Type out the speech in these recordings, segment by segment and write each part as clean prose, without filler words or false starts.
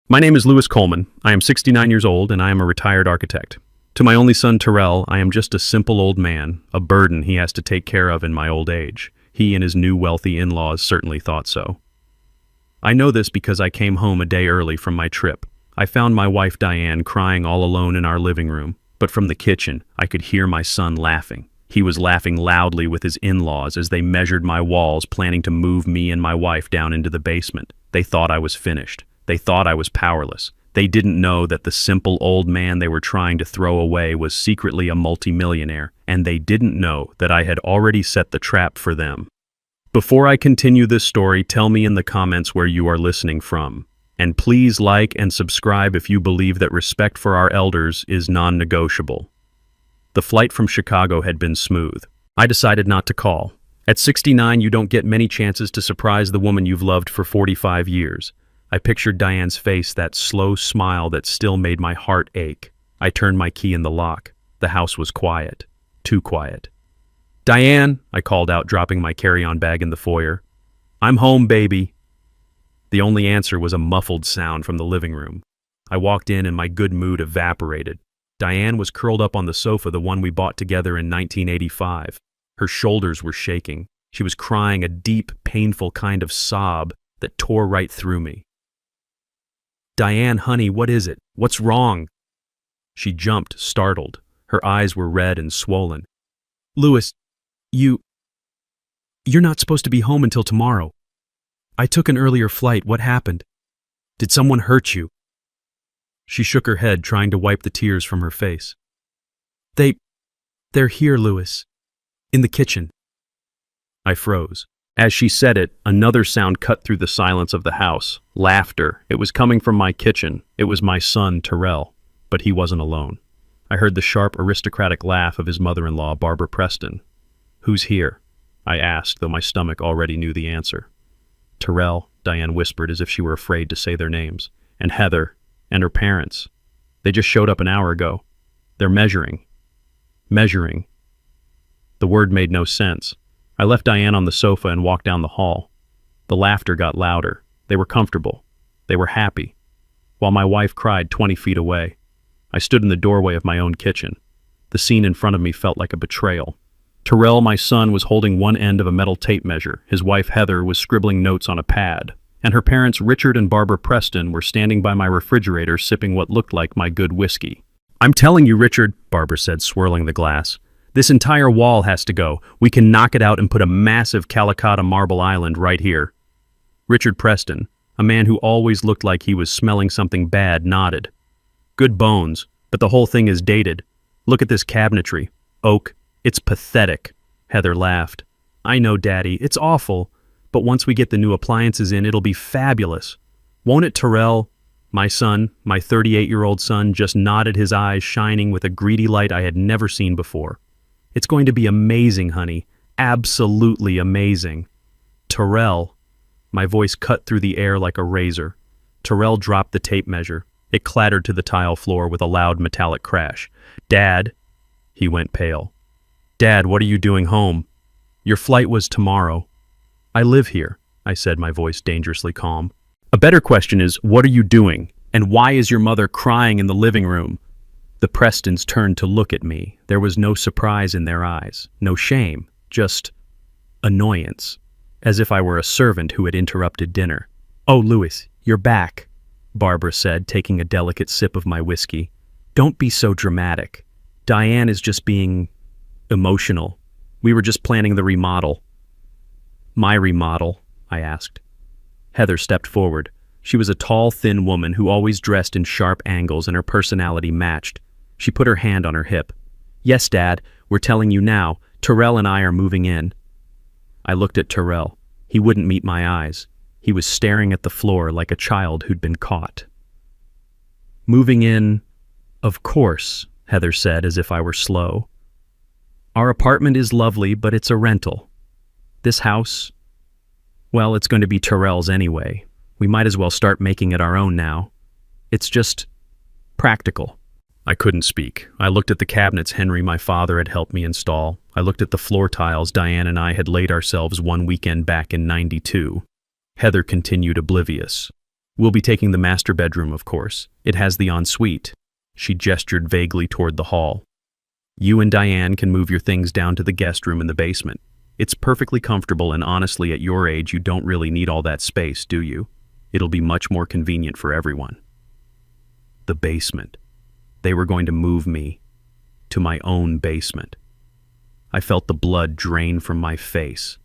My name is Louis Coleman. I am 69 years old and I am a retired architect. To my only son, Terrell, I am just a simple old man, a burden he has to take care of in my old age. He and his new wealthy in-laws certainly thought so. I know this because I came home a day early from my trip. I found my wife Diane crying all alone in our living room, but from the kitchen, I could hear my son laughing. He was laughing loudly with his in-laws as they measured my walls, planning to move me and my wife down into the basement. They thought I was finished. They thought I was powerless. They didn't know that the simple old man they were trying to throw away was secretly a multimillionaire, and they didn't know that I had already set the trap for them. Before I continue this story, tell me in the comments where you are listening from. And please like and subscribe if you believe that respect for our elders is non-negotiable. The flight from Chicago had been smooth. I decided not to call. At 69, you don't get many chances to surprise the woman you've loved for 45 years. I pictured Diane's face, that slow smile that still made my heart ache. I turned my key in the lock. The house was quiet. Too quiet. "Diane," I called out, dropping my carry-on bag in the foyer. "I'm home, baby." The only answer was a muffled sound from the living room. I walked in and my good mood evaporated. Diane was curled up on the sofa, the one we bought together in 1985. Her shoulders were shaking. She was crying a deep, painful kind of sob that tore right through me. "Diane, honey, what is it? What's wrong?" She jumped, startled. Her eyes were red and swollen. "Louis, you're not supposed to be home until tomorrow. I took an earlier flight. What happened? Did someone hurt you?" She shook her head, trying to wipe the tears from her face. They're here, Louis. In the kitchen." I froze. As she said it, another sound cut through the silence of the house. Laughter. It was coming from my kitchen. It was my son, Terrell. But he wasn't alone. I heard the sharp, aristocratic laugh of his mother-in-law, Barbara Preston. "Who's here?" I asked, though my stomach already knew the answer. "Terrell," Diane whispered as if she were afraid to say their names. "And Heather. And her parents. They just showed up an hour ago. They're measuring." Measuring. The word made no sense. I left Diane on the sofa and walked down the hall. The laughter got louder. They were comfortable. They were happy. While my wife cried 20 feet away. I stood in the doorway of my own kitchen. The scene in front of me felt like a betrayal. Terrell, my son, was holding one end of a metal tape measure. His wife, Heather, was scribbling notes on a pad. And her parents, Richard and Barbara Preston, were standing by my refrigerator sipping what looked like my good whiskey. "I'm telling you, Richard," Barbara said, swirling the glass. "This entire wall has to go. We can knock it out and put a massive Calicut marble island right here." Richard Preston, a man who always looked like he was smelling something bad, nodded. "Good bones, but the whole thing is dated. Look at this cabinetry. Oak. It's pathetic." Heather laughed. "I know, Daddy. It's awful. But once we get the new appliances in, it'll be fabulous. Won't it, Terrell?" My son, my 38-year-old son, just nodded, his eyes shining with a greedy light I had never seen before. "It's going to be amazing, honey. Absolutely amazing." "Terrell." My voice cut through the air like a razor. Terrell dropped the tape measure. It clattered to the tile floor with a loud metallic crash. "Dad." He went pale. "Dad, what are you doing home? Your flight was tomorrow." "I live here," I said, my voice dangerously calm. "A better question is, what are you doing? And why is your mother crying in the living room?" The Prestons turned to look at me. There was no surprise in their eyes, no shame, just annoyance, as if I were a servant who had interrupted dinner. "Oh, Louis, you're back," Barbara said, taking a delicate sip of my whiskey. "Don't be so dramatic. Diane is just being emotional. We were just planning the remodel." "My remodel?" I asked. Heather stepped forward. She was a tall, thin woman who always dressed in sharp angles, and her personality matched. She put her hand on her hip. "Yes, Dad, we're telling you now. Terrell and I are moving in." I looked at Terrell. He wouldn't meet my eyes. He was staring at the floor like a child who'd been caught. "Moving in, of course," Heather said, as if I were slow. "Our apartment is lovely, but it's a rental. This house, well, it's going to be Terrell's anyway. We might as well start making it our own now. It's just practical." I couldn't speak. I looked at the cabinets Henry, my father, had helped me install. I looked at the floor tiles Diane and I had laid ourselves one weekend back in '92. Heather continued oblivious. We'll be taking the master bedroom, of course. It has the ensuite. She gestured vaguely toward the hall. You and Diane can move your things down to the guest room in the basement. It's perfectly comfortable, and honestly, at your age, you don't really need all that space, do you? It'll be much more convenient for everyone. The basement. They were going to move me to my own basement. I felt the blood drain from my face.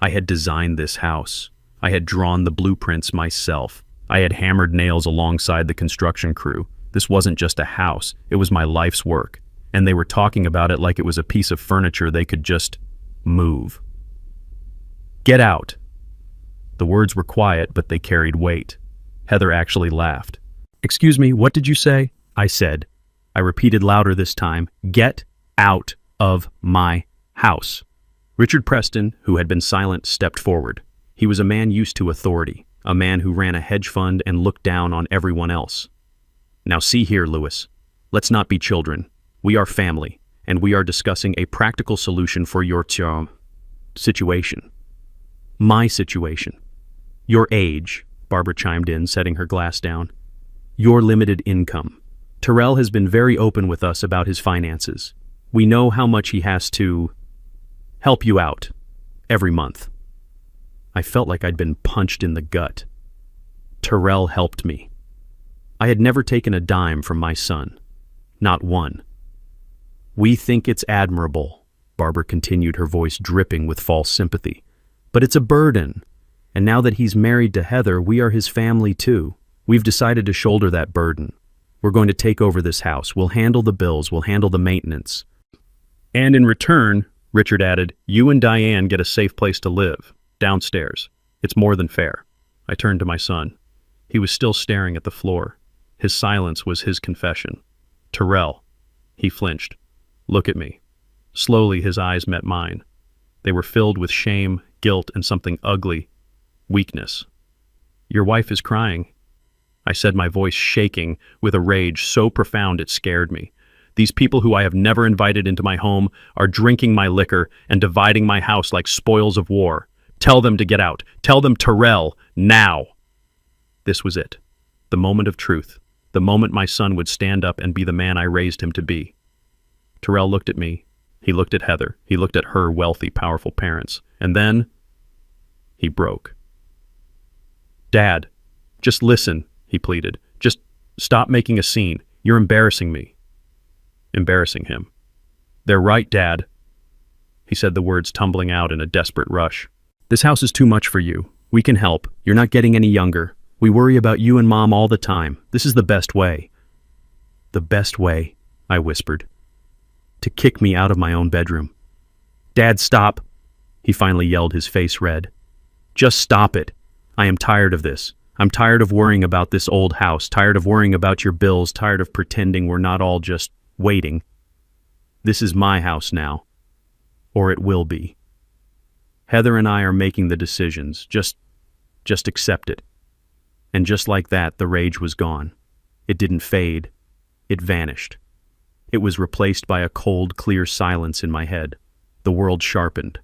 I had designed this house. I had drawn the blueprints myself. I had hammered nails alongside the construction crew. This wasn't just a house, it was my life's work. And they were talking about it like it was a piece of furniture they could just move. Get out. The words were quiet, but they carried weight. Heather actually laughed. Excuse me, what did you say? I said. I repeated louder this time. Get out of my house. Richard Preston, who had been silent, stepped forward. He was a man used to authority, a man who ran a hedge fund and looked down on everyone else. Now see here, Lewis. Let's not be children. We are family, and we are discussing a practical solution for your situation. My situation. Your age, Barbara chimed in, setting her glass down. Your limited income. Terrell has been very open with us about his finances. We know how much he has to help you out every month. I felt like I'd been punched in the gut. Terrell helped me. I had never taken a dime from my son. Not one. We think it's admirable, Barbara continued, her voice dripping with false sympathy. But it's a burden. And now that he's married to Heather, we are his family too. We've decided to shoulder that burden. We're going to take over this house. We'll handle the bills. We'll handle the maintenance. And in return, Richard added, you and Diane get a safe place to live, downstairs. It's more than fair. I turned to my son. He was still staring at the floor. His silence was his confession. Terrell. He flinched. Look at me. Slowly his eyes met mine. They were filled with shame, guilt, and something ugly. Weakness. Your wife is crying. I said, my voice shaking with a rage so profound it scared me. These people who I have never invited into my home are drinking my liquor and dividing my house like spoils of war. Tell them to get out. Tell them Terrell, now. This was it. The moment of truth. The moment my son would stand up and be the man I raised him to be. Terrell looked at me. He looked at Heather. He looked at her wealthy, powerful parents. And then he broke. Dad, just listen, he pleaded. Just stop making a scene. You're embarrassing me. Embarrassing him. They're right, Dad. He said the words tumbling out in a desperate rush. This house is too much for you. We can help. You're not getting any younger. We worry about you and Mom all the time. This is the best way. The best way, I whispered. To kick me out of my own bedroom. Dad, stop. He finally yelled, his face red. Just stop it. I am tired of this. I'm tired of worrying about this old house, tired of worrying about your bills, tired of pretending we're not all just waiting. This is my house now. Or it will be. Heather and I are making the decisions. Just accept it. And just like that, the rage was gone. It didn't fade. It vanished. It was replaced by a cold, clear silence in my head. The world sharpened.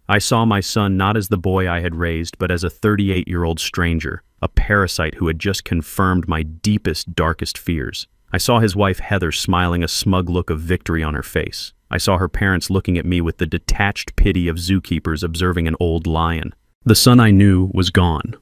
I saw my son not as the boy I had raised, but as a 38-year-old stranger, a parasite who had just confirmed my deepest, darkest fears. I saw his wife Heather smiling a smug look of victory on her face. I saw her parents looking at me with the detached pity of zookeepers observing an old lion. The son I knew was gone.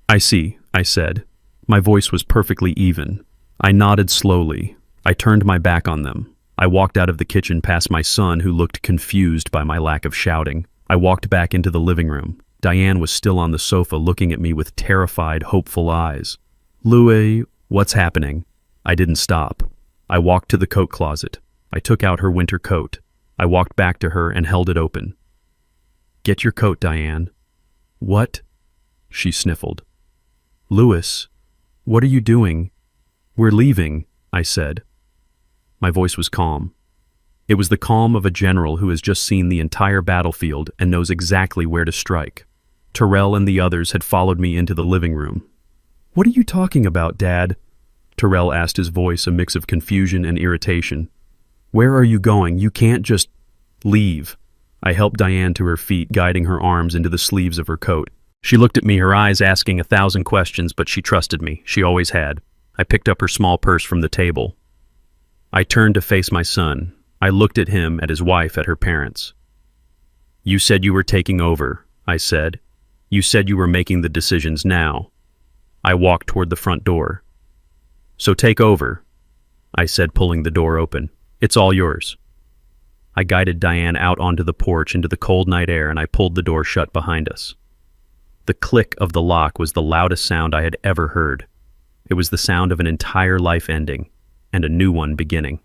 I see, I said. My voice was perfectly even. I nodded slowly. I turned my back on them. I walked out of the kitchen past my son, who looked confused by my lack of shouting. I walked back into the living room. Diane was still on the sofa looking at me with terrified, hopeful eyes. Louie, what's happening? I didn't stop. I walked to the coat closet. I took out her winter coat. I walked back to her and held it open. Get your coat, Diane. What? She sniffled. Louis, what are you doing? We're leaving, I said. My voice was calm. It was the calm of a general who has just seen the entire battlefield and knows exactly where to strike. Terrell and the others had followed me into the living room. What are you talking about, Dad? Terrell asked, his voice a mix of confusion and irritation. Where are you going? You can't just leave. I helped Diane to her feet, guiding her arms into the sleeves of her coat. She looked at me, her eyes asking 1,000 questions, but she trusted me. She always had. I picked up her small purse from the table. I turned to face my son. I looked at him, at his wife, at her parents. "You said you were taking over," I said. "You said you were making the decisions now." I walked toward the front door. "So take over," I said, pulling the door open. "It's all yours." I guided Diane out onto the porch into the cold night air, and I pulled the door shut behind us. The click of the lock was the loudest sound I had ever heard. It was the sound of an entire life ending and a new one beginning.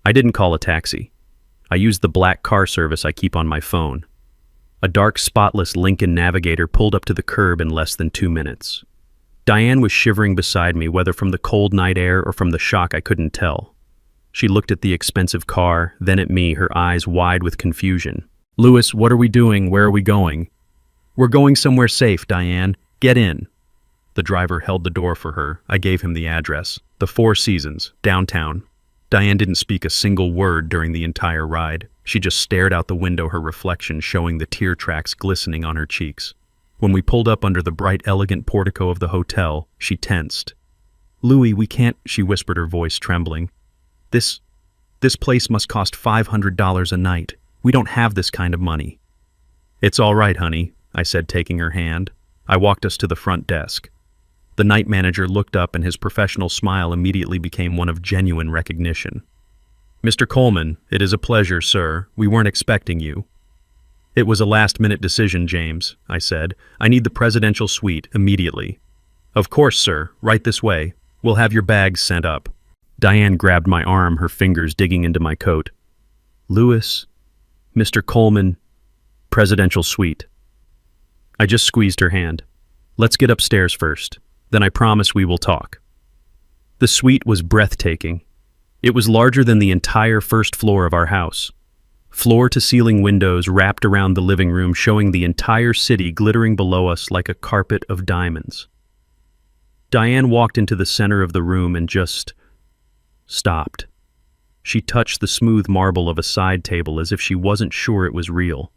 I didn't call a taxi. I used the black car service I keep on my phone. A dark, spotless Lincoln Navigator pulled up to the curb in less than 2 minutes. Diane was shivering beside me, whether from the cold night air or from the shock I couldn't tell. She looked at the expensive car, then at me, her eyes wide with confusion. "Louis, what are we doing? Where are we going?" "We're going somewhere safe, Diane. Get in." The driver held the door for her. I gave him the address. The Four Seasons, downtown. Diane didn't speak a single word during the entire ride. She just stared out the window, her reflection showing the tear tracks glistening on her cheeks. When we pulled up under the bright, elegant portico of the hotel, she tensed. "Louis, we can't," she whispered, her voice trembling. This place must cost $500 a night. We don't have this kind of money." "It's all right, honey," I said, taking her hand. I walked us to the front desk. The night manager looked up, and his professional smile immediately became one of genuine recognition. "Mr. Coleman, it is a pleasure, sir. We weren't expecting you." "It was a last-minute decision, James," I said. "I need the presidential suite immediately." "Of course, sir. Right this way. We'll have your bags sent up." Diane grabbed my arm, her fingers digging into my coat. "Louis, Mr. Coleman, presidential suite." I just squeezed her hand. "Let's get upstairs first. Then I promise we will talk." The suite was breathtaking. It was larger than the entire first floor of our house. Floor-to-ceiling windows wrapped around the living room, showing the entire city glittering below us like a carpet of diamonds. Diane walked into the center of the room and just stopped. She touched the smooth marble of a side table as if she wasn't sure it was real.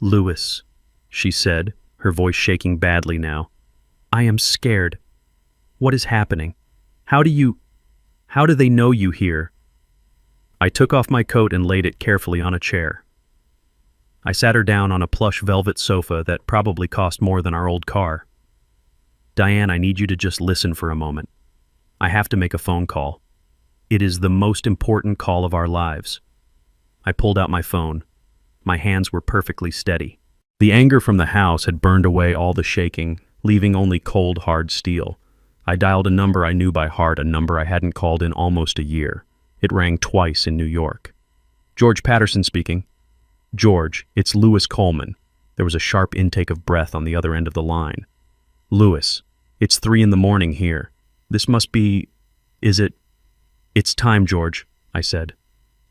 "Louis," she said, her voice shaking badly now. "I am scared. What is happening? How do they know you here?" I took off my coat and laid it carefully on a chair. I sat her down on a plush velvet sofa that probably cost more than our old car. "Diane, I need you to just listen for a moment. I have to make a phone call. It is the most important call of our lives." I pulled out my phone. My hands were perfectly steady. The anger from the house had burned away all the shaking, leaving only cold, hard steel. I dialed a number I knew by heart, a number I hadn't called in almost a year. It rang twice in New York. "George Patterson speaking." "George, it's Louis Coleman." There was a sharp intake of breath on the other end of the line. "Louis, it's 3 a.m. here. This must be... is it..." "It's time, George," I said.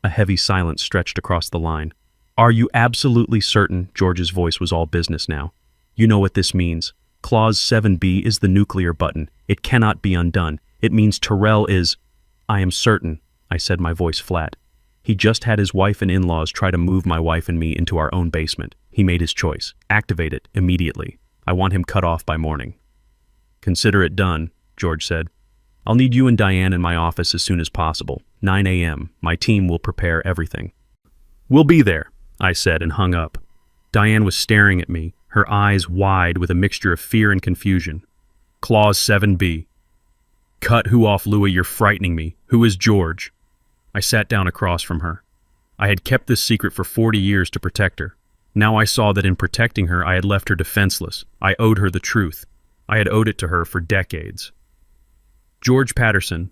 A heavy silence stretched across the line. "Are you absolutely certain?" George's voice was all business now. "You know what this means. Clause 7B is the nuclear button. It cannot be undone. It means Terrell is..." "I am certain," I said, my voice flat. "He just had his wife and in-laws try to move my wife and me into our own basement. He made his choice. Activate it immediately. I want him cut off by morning." "Consider it done," George said. "I'll need you and Diane in my office as soon as possible. 9 a.m. My team will prepare everything." "We'll be there," I said, and hung up. Diane was staring at me, her eyes wide with a mixture of fear and confusion. "Clause 7B. Cut who off, Louis? You're frightening me. Who is George?" I sat down across from her. I had kept this secret for 40 years to protect her. Now I saw that in protecting her, I had left her defenseless. I owed her the truth. I had owed it to her for decades. "George Patterson,"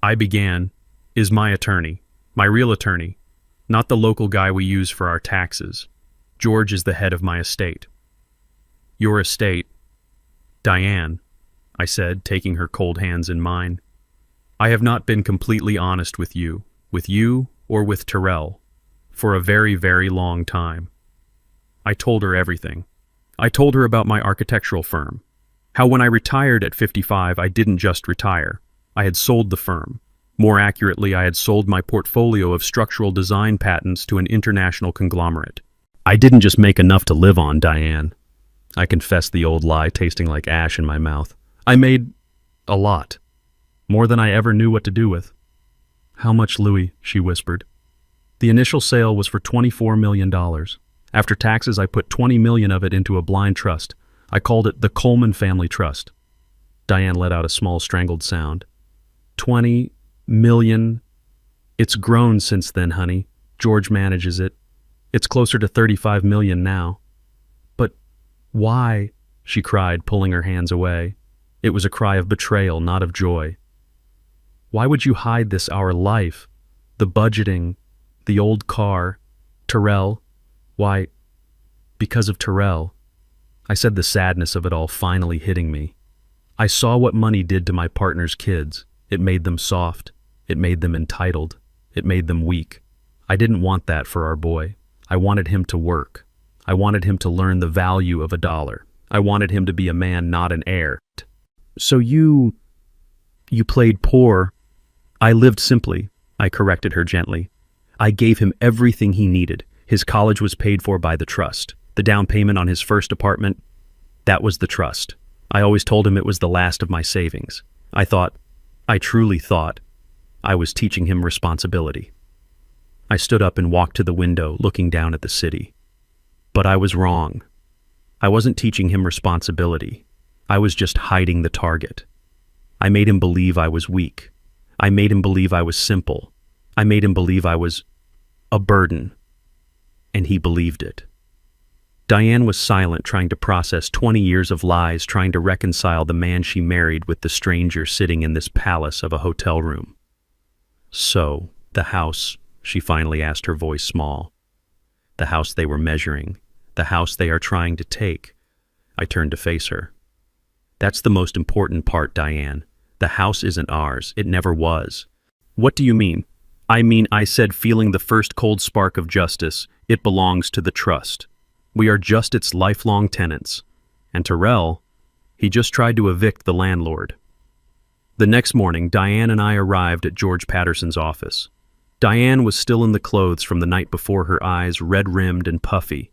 I began, "is my attorney, my real attorney, not the local guy we use for our taxes. George is the head of my estate." "Your estate, Diane," I said, taking her cold hands in mine. "I have not been completely honest with you or with Terrell, for a very, very long time. I told her everything. I told her about my architectural firm, how when I retired at 55, I didn't just retire. I had sold the firm. More accurately, I had sold my portfolio of structural design patents to an international conglomerate. I didn't just make enough to live on, Diane. I confessed the old lie, tasting like ash in my mouth. I made a lot. More than I ever knew what to do with. How much, Louis? She whispered. The initial sale was for $24 million. After taxes, I put $20 million of it into a blind trust. I called it the Coleman Family Trust. Diane let out a small strangled sound. 20 million. It's grown since then, honey. George manages it. It's closer to 35 million now. But why? She cried, pulling her hands away. It was a cry of betrayal, not of joy. Why would you hide this, our life? The budgeting, the old car, Terrell. Why? Because of Terrell. I said, the sadness of it all finally hitting me. I saw what money did to my partner's kids. It made them soft. It made them entitled. It made them weak. I didn't want that for our boy. I wanted him to work. I wanted him to learn the value of $1. I wanted him to be a man, not an heir. So you played poor. I lived simply, I corrected her gently. I gave him everything he needed. His college was paid for by the trust. The down payment on his first apartment, that was the trust. I always told him it was the last of my savings. I truly thought, I was teaching him responsibility. I stood up and walked to the window, looking down at the city. But I was wrong. I wasn't teaching him responsibility. I was just hiding the target. I made him believe I was weak. I made him believe I was simple. I made him believe I was a burden. And he believed it. Diane was silent, trying to process 20 years of lies, trying to reconcile the man she married with the stranger sitting in this palace of a hotel room. So, the house, she finally asked, her voice small. The house they were measuring. The house they are trying to take. I turned to face her. That's the most important part, Diane. The house isn't ours. It never was. What do you mean? I said, feeling the first cold spark of justice. It belongs to the trust. We are just its lifelong tenants. And Terrell, he just tried to evict the landlord. The next morning, Diane and I arrived at George Patterson's office. Diane was still in the clothes from the night before, her eyes red-rimmed and puffy.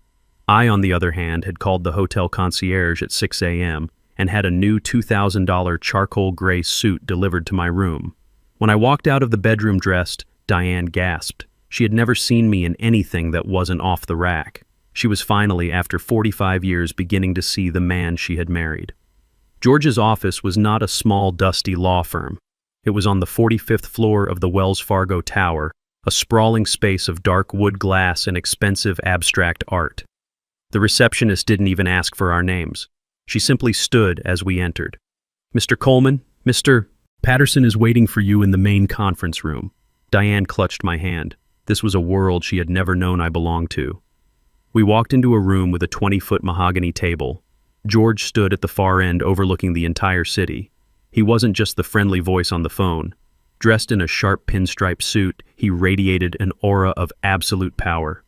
I, on the other hand, had called the hotel concierge at 6 a.m. and had a new $2,000 charcoal gray suit delivered to my room. When I walked out of the bedroom dressed, Diane gasped. She had never seen me in anything that wasn't off the rack. She was finally, after 45 years, beginning to see the man she had married. George's office was not a small, dusty law firm. It was on the 45th floor of the Wells Fargo Tower, a sprawling space of dark wood glass and expensive abstract art. The receptionist didn't even ask for our names. She simply stood as we entered. Mr. Coleman, Mr. Patterson is waiting for you in the main conference room. Diane clutched my hand. This was a world she had never known I belonged to. We walked into a room with a 20-foot mahogany table. George stood at the far end overlooking the entire city. He wasn't just the friendly voice on the phone. Dressed in a sharp pinstripe suit, he radiated an aura of absolute power.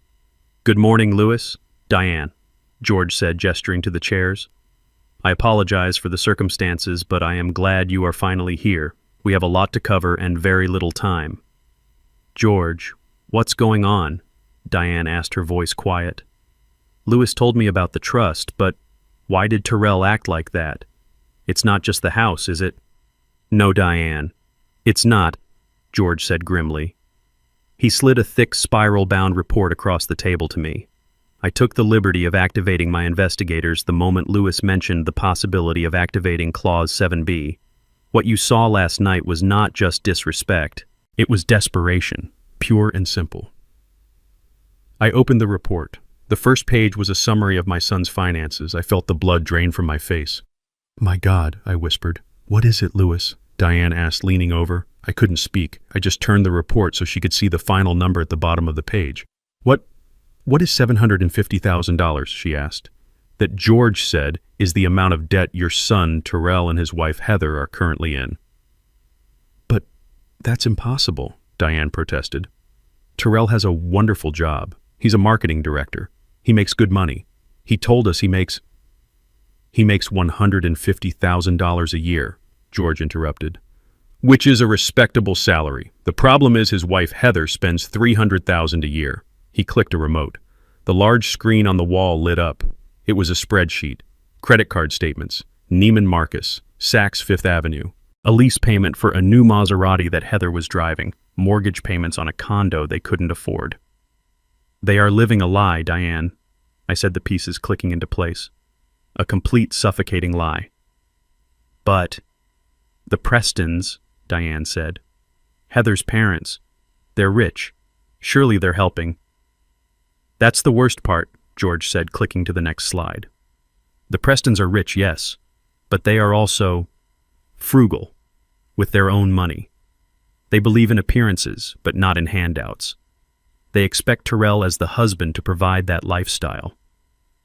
Good morning, Louis. Diane, George said, gesturing to the chairs. I apologize for the circumstances, but I am glad you are finally here. We have a lot to cover and very little time. George, what's going on? Diane asked, her voice quiet. Louis told me about the trust, but why did Terrell act like that? It's not just the house, is it? No, Diane. It's not, George said grimly. He slid a thick spiral-bound report across the table to me. I took the liberty of activating my investigators the moment Louis mentioned the possibility of activating Clause 7B. What you saw last night was not just disrespect. It was desperation, pure and simple. I opened the report. The first page was a summary of my son's finances. I felt the blood drain from my face. My God, I whispered. What is it, Louis? Diane asked, leaning over. I couldn't speak. I just turned the report so she could see the final number at the bottom of the page. What is $750,000, she asked. That George said is the amount of debt your son, Terrell, and his wife, Heather, are currently in. But that's impossible, Diane protested. Terrell has a wonderful job. He's a marketing director. He makes good money. He told us he makes $150,000 a year, George interrupted. Which is a respectable salary. The problem is his wife Heather spends $300,000 a year. He clicked a remote. The large screen on the wall lit up. It was a spreadsheet. Credit card statements, Neiman Marcus, Saks Fifth Avenue, a lease payment for a new Maserati that Heather was driving, mortgage payments on a condo they couldn't afford. They are living a lie, Diane, I said, the pieces clicking into place. A complete suffocating lie. But the Prestons, Diane said. Heather's parents. They're rich. Surely they're helping. That's the worst part, George said, clicking to the next slide. The Prestons are rich, yes, but they are also frugal, with their own money. They believe in appearances, but not in handouts. They expect Terrell as the husband to provide that lifestyle.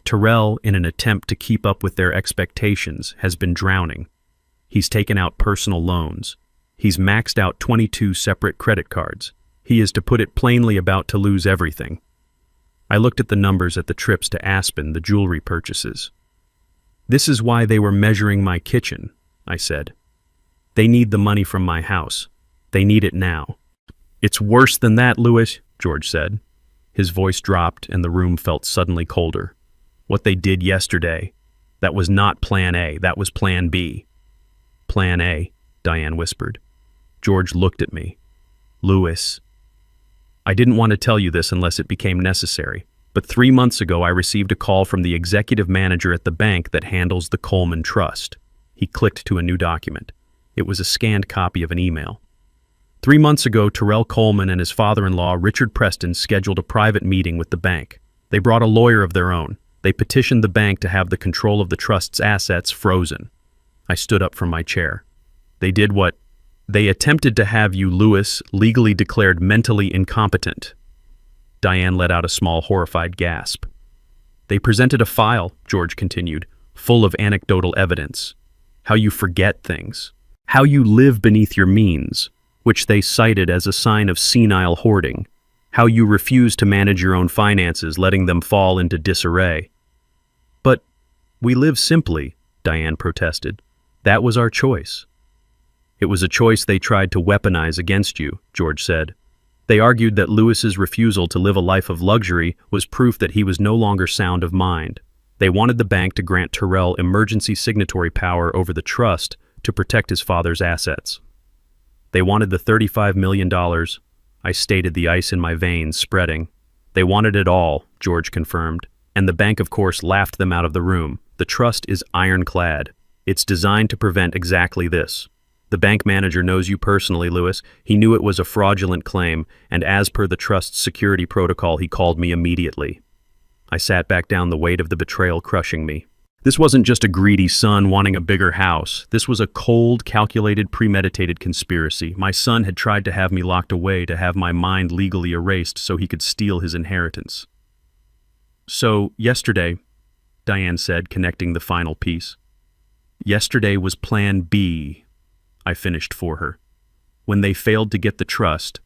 Terrell, in an attempt to keep up with their expectations, has been drowning. He's taken out personal loans. He's maxed out 22 separate credit cards. He is, to put it plainly, about to lose everything. I looked at the numbers at the trips to Aspen, the jewelry purchases. This is why they were measuring my kitchen, I said. They need the money from my house. They need it now. It's worse than that, Louis, George said. His voice dropped and the room felt suddenly colder. What they did yesterday, that was not Plan A, that was Plan B. Plan A, Diane whispered. George looked at me. Louis. I didn't want to tell you this unless it became necessary, but 3 months ago I received a call from the executive manager at the bank that handles the Coleman Trust. He clicked to a new document. It was a scanned copy of an email. 3 months ago, Terrell Coleman and his father-in-law, Richard Preston, scheduled a private meeting with the bank. They brought a lawyer of their own. They petitioned the bank to have the control of the trust's assets frozen. I stood up from my chair. They did what? They attempted to have you, Louis, legally declared mentally incompetent. Diane let out a small, horrified gasp. They presented a file, George continued, full of anecdotal evidence. How you forget things. How you live beneath your means, which they cited as a sign of senile hoarding. How you refuse to manage your own finances, letting them fall into disarray. But we live simply, Diane protested. That was our choice. It was a choice they tried to weaponize against you, George said. They argued that Louis's refusal to live a life of luxury was proof that he was no longer sound of mind. They wanted the bank to grant Terrell emergency signatory power over the trust to protect his father's assets. They wanted the $35 million. I stated, the ice in my veins spreading. They wanted it all, George confirmed. And the bank, of course, laughed them out of the room. The trust is ironclad. It's designed to prevent exactly this. The bank manager knows you personally, Louis. He knew it was a fraudulent claim, and as per the trust's security protocol, he called me immediately. I sat back down, the weight of the betrayal crushing me. This wasn't just a greedy son wanting a bigger house. This was a cold, calculated, premeditated conspiracy. My son had tried to have me locked away, to have my mind legally erased so he could steal his inheritance. So, yesterday, Diane said, connecting the final piece. Yesterday was Plan B, I finished for her. When they failed to get the trust,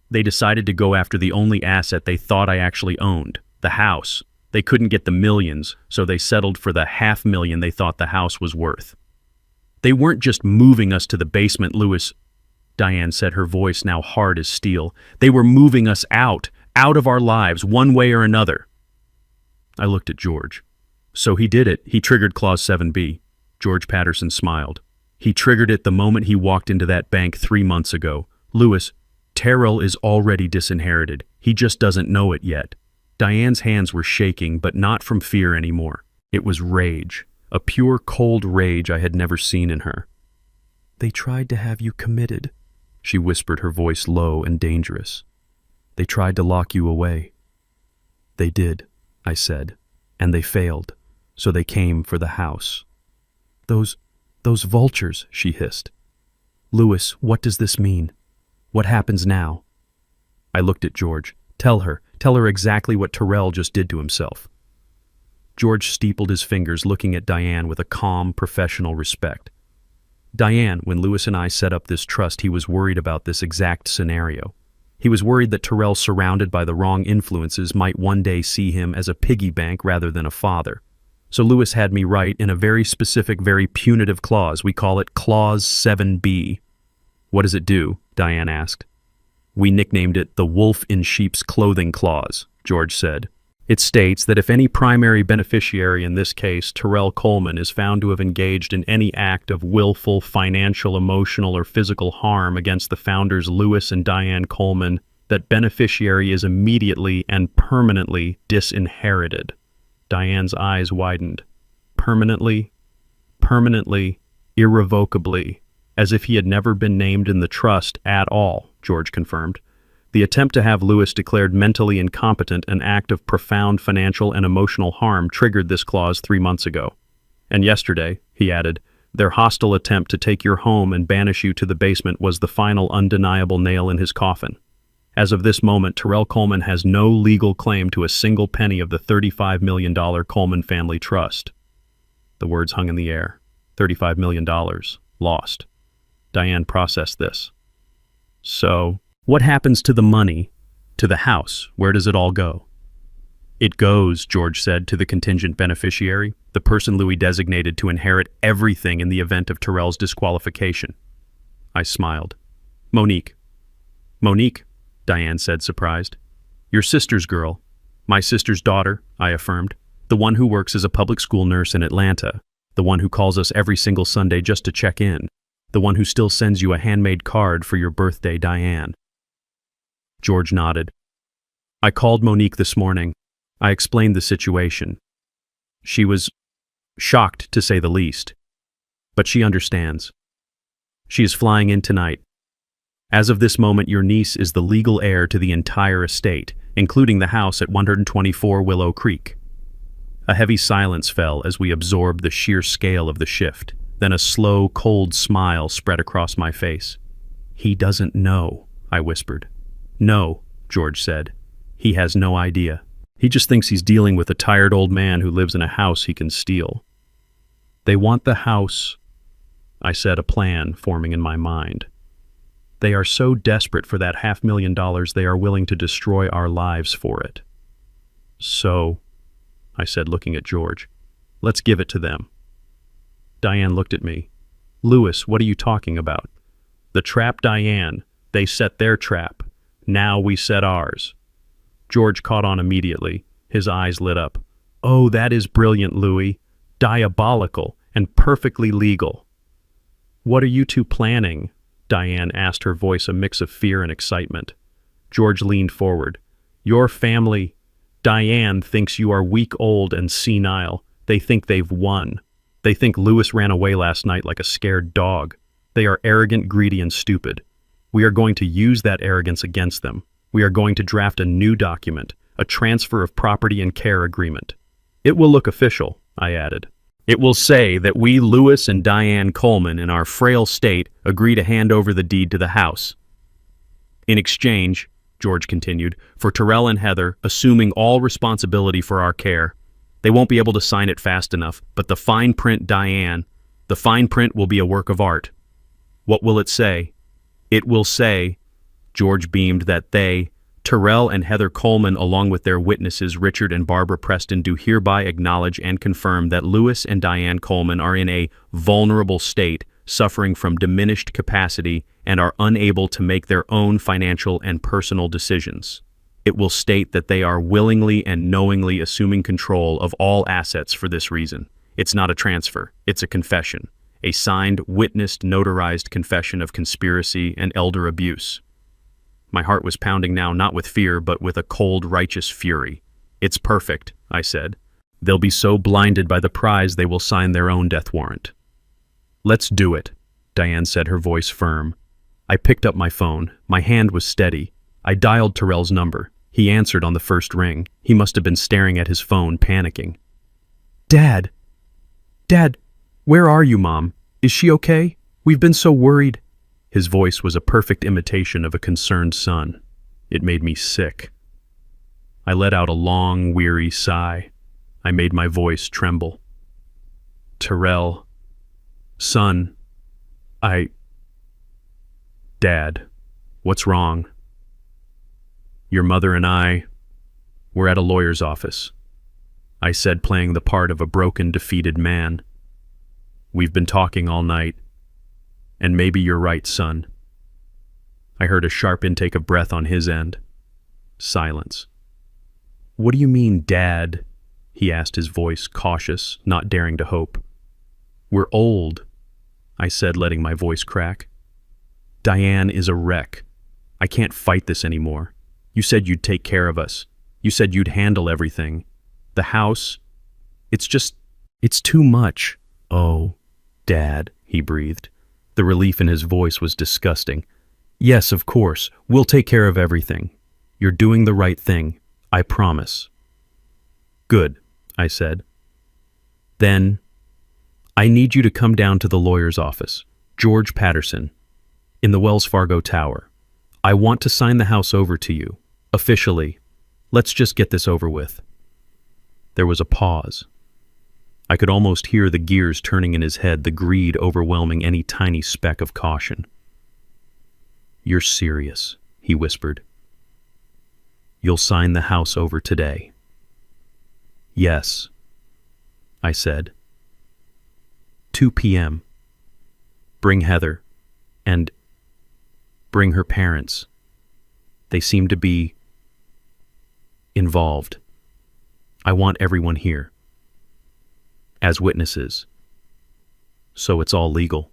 they decided to go after the only asset they thought I actually owned, the house. They couldn't get the millions, so they settled for the $500,000 they thought the house was worth. They weren't just moving us to the basement, Louis, Diane said, her voice now hard as steel. They were moving us out of our lives, one way or another. I looked at George. So he did it. He triggered Clause 7B. George Patterson smiled. He triggered it the moment he walked into that bank 3 months ago. Louis, Terrell is already disinherited. He just doesn't know it yet. Diane's hands were shaking, but not from fear anymore. It was rage, a pure, cold rage I had never seen in her. They tried to have you committed, she whispered, her voice low and dangerous. They tried to lock you away. They did, I said, and they failed, so they came for the house. Those vultures, she hissed. Louis, what does this mean? What happens now? I looked at George. Tell her exactly what Terrell just did to himself. George steepled his fingers, looking at Diane with a calm, professional respect. Diane, when Louis and I set up this trust, he was worried about this exact scenario. He was worried that Terrell, surrounded by the wrong influences, might one day see him as a piggy bank rather than a father. So Louis had me write in a very specific, very punitive clause. We call it Clause 7B. What does it do? Diane asked. We nicknamed it the wolf in sheep's clothing clause, George said. It states that if any primary beneficiary, in this case Terrell Coleman, is found to have engaged in any act of willful financial, emotional, or physical harm against the founders Louis and Diane Coleman, that beneficiary is immediately and permanently disinherited. Diane's eyes widened. Permanently, irrevocably, as if he had never been named in the trust at all, George confirmed. The attempt to have Louis declared mentally incompetent, an act of profound financial and emotional harm, triggered this clause 3 months ago. And yesterday, he added, their hostile attempt to take your home and banish you to the basement was the final undeniable nail in his coffin. As of this moment, Terrell Coleman has no legal claim to a single penny of the $35 million Coleman family trust. The words hung in the air. $35 million. Lost. Diane processed this. So, what happens to the money? To the house? Where does it all go? It goes, George said, to the contingent beneficiary, the person Louis designated to inherit everything in the event of Terrell's disqualification. I smiled. Monique. Monique, Diane said, surprised. Your sister's girl. My sister's daughter, I affirmed. The one who works as a public school nurse in Atlanta. The one who calls us every single Sunday just to check in. The one who still sends you a handmade card for your birthday, Diane. George nodded. I called Monique this morning. I explained the situation. She was shocked, to say the least. But she understands. She is flying in tonight. As of this moment, your niece is the legal heir to the entire estate, including the house at 124 Willow Creek. A heavy silence fell as we absorbed the sheer scale of the shift. Then a slow, cold smile spread across my face. He doesn't know, I whispered. No, George said. He has no idea. He just thinks he's dealing with a tired old man who lives in a house he can steal. They want the house, I said, a plan forming in my mind. They are so desperate for that $500,000 they are willing to destroy our lives for it. So, I said, looking at George, let's give it to them. Diane looked at me. Louis, what are you talking about? The trap, Diane. They set their trap. Now we set ours. George caught on immediately. His eyes lit up. Oh, that is brilliant, Louis. Diabolical and perfectly legal. What are you two planning? Diane asked, her voice a mix of fear and excitement. George leaned forward. Your family. Diane thinks you are weak, old, and senile. They think they've won. They think Louis ran away last night like a scared dog. They are arrogant, greedy, and stupid. We are going to use that arrogance against them. We are going to draft a new document, a transfer of property and care agreement. It will look official, I added. It will say that we, Louis and Diane Coleman, in our frail state, agree to hand over the deed to the house. In exchange, George continued, for Terrell and Heather assuming all responsibility for our care. They won't be able to sign it fast enough, but the fine print, Diane, the fine print will be a work of art. What will it say? It will say, George beamed, that they, Terrell and Heather Coleman, along with their witnesses Richard and Barbara Preston, do hereby acknowledge and confirm that Louis and Diane Coleman are in a vulnerable state, suffering from diminished capacity, and are unable to make their own financial and personal decisions. It will state that they are willingly and knowingly assuming control of all assets for this reason. It's not a transfer, it's a confession. A signed, witnessed, notarized confession of conspiracy and elder abuse. My heart was pounding now, not with fear, but with a cold, righteous fury. It's perfect, I said. They'll be so blinded by the prize they will sign their own death warrant. Let's do it, Diane said, her voice firm. I picked up my phone. My hand was steady. I dialed Terrell's number. He answered on the first ring. He must have been staring at his phone, panicking. Dad! Dad! Where are you, Mom? Is she okay? We've been so worried. His voice was a perfect imitation of a concerned son. It made me sick. I let out a long, weary sigh. I made my voice tremble. Terrell. Son. Dad. What's wrong? Your mother and I, we're at a lawyer's office, I said, playing the part of a broken, defeated man. We've been talking all night. And maybe you're right, son. I heard a sharp intake of breath on his end. Silence. What do you mean, Dad? He asked, his voice cautious, not daring to hope. We're old, I said, letting my voice crack. Diane is a wreck. I can't fight this anymore. You said you'd take care of us. You said you'd handle everything. The house, it's too much. Oh, Dad, he breathed. The relief in his voice was disgusting. Yes, of course, we'll take care of everything. You're doing the right thing, I promise. Good, I said. Then, I need you to come down to the lawyer's office, George Patterson, in the Wells Fargo Tower. I want to sign the house over to you, officially. Let's just get this over with. There was a pause. I could almost hear the gears turning in his head, the greed overwhelming any tiny speck of caution. You're serious, he whispered. You'll sign the house over today. Yes, I said. 2 p.m. Bring Heather, and bring her parents. They seem to be involved. I want everyone here as witnesses, so it's all legal.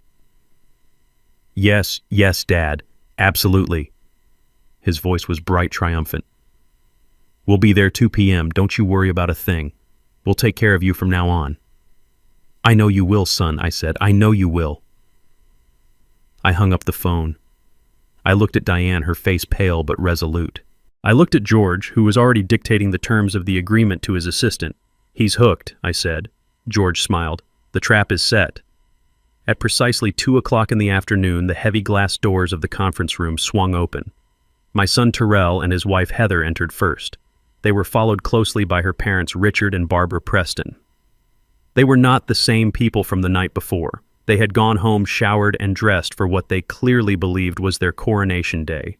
Yes, Dad, absolutely. His voice was bright, triumphant. We'll be there 2 p.m. Don't you worry about a thing. We'll take care of you from now on. I know you will, son, I said. I know you will. I hung up the phone. I looked at Diane, her face pale but resolute. I looked at George, who was already dictating the terms of the agreement to his assistant. He's hooked, I said. George smiled. The trap is set. At precisely 2 o'clock in the afternoon, the heavy glass doors of the conference room swung open. My son Terrell and his wife Heather entered first. They were followed closely by her parents Richard and Barbara Preston. They were not the same people from the night before. They had gone home showered and dressed for what they clearly believed was their coronation day.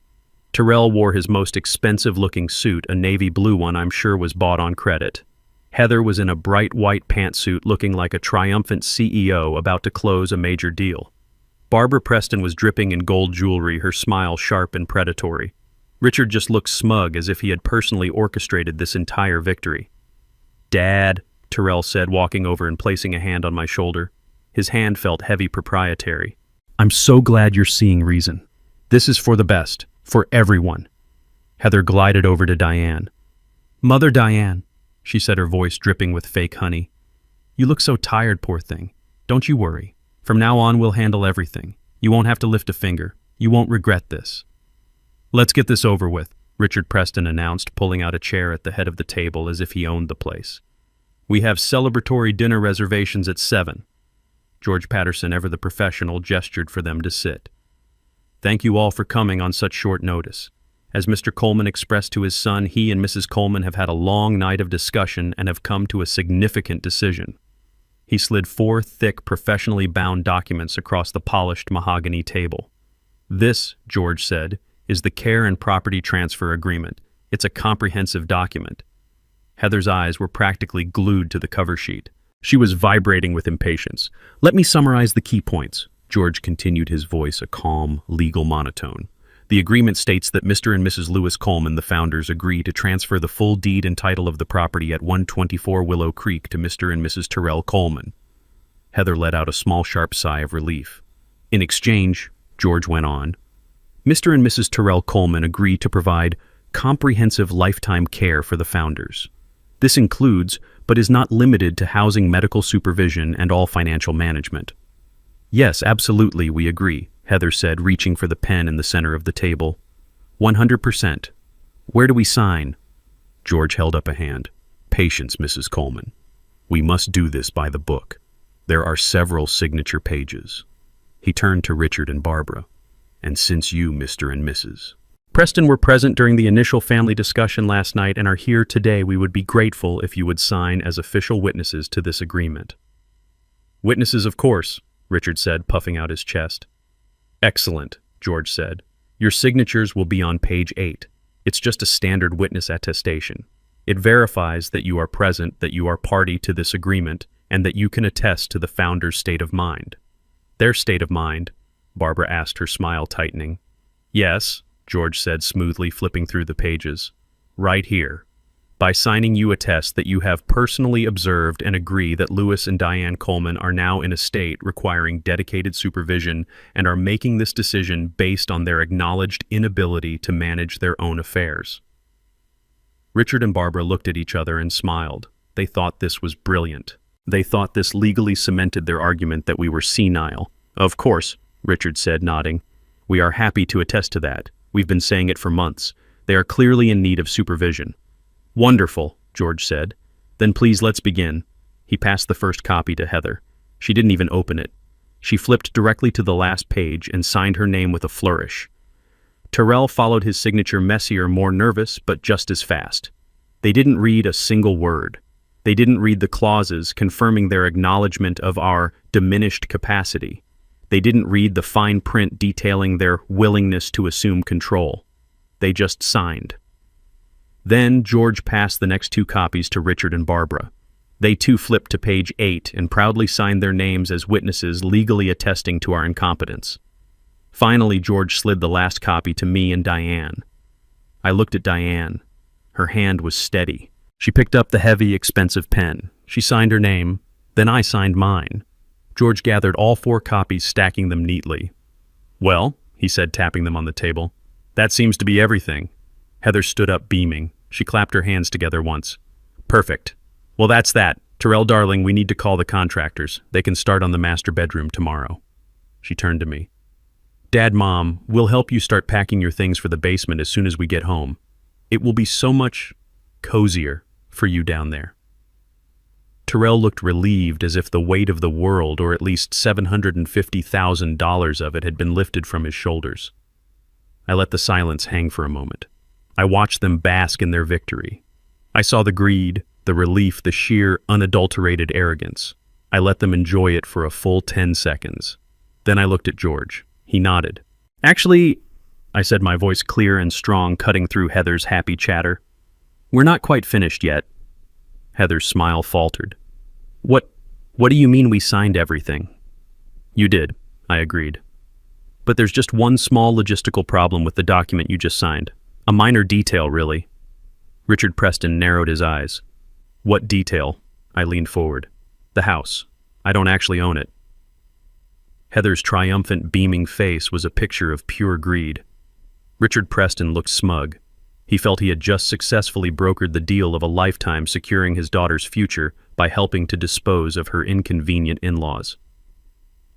Terrell wore his most expensive-looking suit, a navy blue one I'm sure was bought on credit. Heather was in a bright white pantsuit looking like a triumphant CEO about to close a major deal. Barbara Preston was dripping in gold jewelry, her smile sharp and predatory. Richard just looked smug, as if he had personally orchestrated this entire victory. Dad, Terrell said, walking over and placing a hand on my shoulder. His hand felt heavy, proprietary. I'm so glad you're seeing reason. This is for the best, for everyone. Heather glided over to Diane. Mother Diane, she said, her voice dripping with fake honey. You look so tired, poor thing. Don't you worry. From now on, we'll handle everything. You won't have to lift a finger. You won't regret this. Let's get this over with, Richard Preston announced, pulling out a chair at the head of the table as if he owned the place. We have celebratory dinner reservations at 7. George Patterson, ever the professional, gestured for them to sit. Thank you all for coming on such short notice. As Mr. Coleman expressed to his son, he and Mrs. Coleman have had a long night of discussion and have come to a significant decision. He slid 4 thick, professionally bound documents across the polished mahogany table. This, George said, is the care and property transfer agreement. It's a comprehensive document. Heather's eyes were practically glued to the cover sheet. She was vibrating with impatience. Let me summarize the key points. George continued, his voice a calm, legal monotone. The agreement states that Mr. and Mrs. Lewis Coleman, the founders, agree to transfer the full deed and title of the property at 124 Willow Creek to Mr. and Mrs. Terrell Coleman. Heather let out a small, sharp sigh of relief. In exchange, George went on, Mr. and Mrs. Terrell Coleman agree to provide comprehensive lifetime care for the founders. This includes, but is not limited to, housing, medical supervision, and all financial management. Yes, absolutely, we agree, Heather said, reaching for the pen in the center of the table. 100%. Where do we sign? George held up a hand. Patience, Mrs. Coleman. We must do this by the book. There are several signature pages. He turned to Richard and Barbara. And since you, Mr. and Mrs. Preston, were present during the initial family discussion last night and are here today, we would be grateful if you would sign as official witnesses to this agreement. Witnesses, of course, Richard said, puffing out his chest. Excellent, George said. Your signatures will be on page 8. It's just a standard witness attestation. It verifies that you are present, that you are party to this agreement, and that you can attest to the founder's state of mind. Their state of mind? Barbara asked, her smile tightening. Yes, George said smoothly, flipping through the pages. Right here. By signing, you attest that you have personally observed and agree that Louis and Diane Coleman are now in a state requiring dedicated supervision and are making this decision based on their acknowledged inability to manage their own affairs. Richard and Barbara looked at each other and smiled. They thought this was brilliant. They thought this legally cemented their argument that we were senile. Of course, Richard said, nodding. We are happy to attest to that. We've been saying it for months. They are clearly in need of supervision. Wonderful, George said. Then please let's begin. He passed the first copy to Heather. She didn't even open it. She flipped directly to the last page and signed her name with a flourish. Tyrell followed his signature, messier, more nervous, but just as fast. They didn't read a single word. They didn't read the clauses confirming their acknowledgement of our diminished capacity. They didn't read the fine print detailing their willingness to assume control. They just signed. Then George passed the next two copies to Richard and Barbara. They too flipped to page 8 and proudly signed their names as witnesses legally attesting to our incompetence. Finally, George slid the last copy to me and Diane. I looked at Diane. Her hand was steady. She picked up the heavy, expensive pen. She signed her name. Then I signed mine. George gathered all 4 copies, stacking them neatly. Well, he said, tapping them on the table, that seems to be everything. Heather stood up, beaming. She clapped her hands together once. Perfect. Well, that's that. Tyrell, darling, we need to call the contractors. They can start on the master bedroom tomorrow. She turned to me. Dad, Mom, we'll help you start packing your things for the basement as soon as we get home. It will be so much cozier for you down there. Tyrell looked relieved, as if the weight of the world, or at least $750,000 of it, had been lifted from his shoulders. I let the silence hang for a moment. I watched them bask in their victory. I saw the greed, the relief, the sheer, unadulterated arrogance. I let them enjoy it for a full 10 seconds. Then I looked at George. He nodded. Actually, I said, my voice clear and strong, cutting through Heather's happy chatter. We're not quite finished yet. Heather's smile faltered. What do you mean we signed everything? You did, I agreed. But there's just one small logistical problem with the document you just signed. A minor detail, really. Richard Preston narrowed his eyes. What detail? I leaned forward. The house. I don't actually own it. Heather's triumphant, beaming face was a picture of pure greed. Richard Preston looked smug. He felt he had just successfully brokered the deal of a lifetime, securing his daughter's future by helping to dispose of her inconvenient in-laws.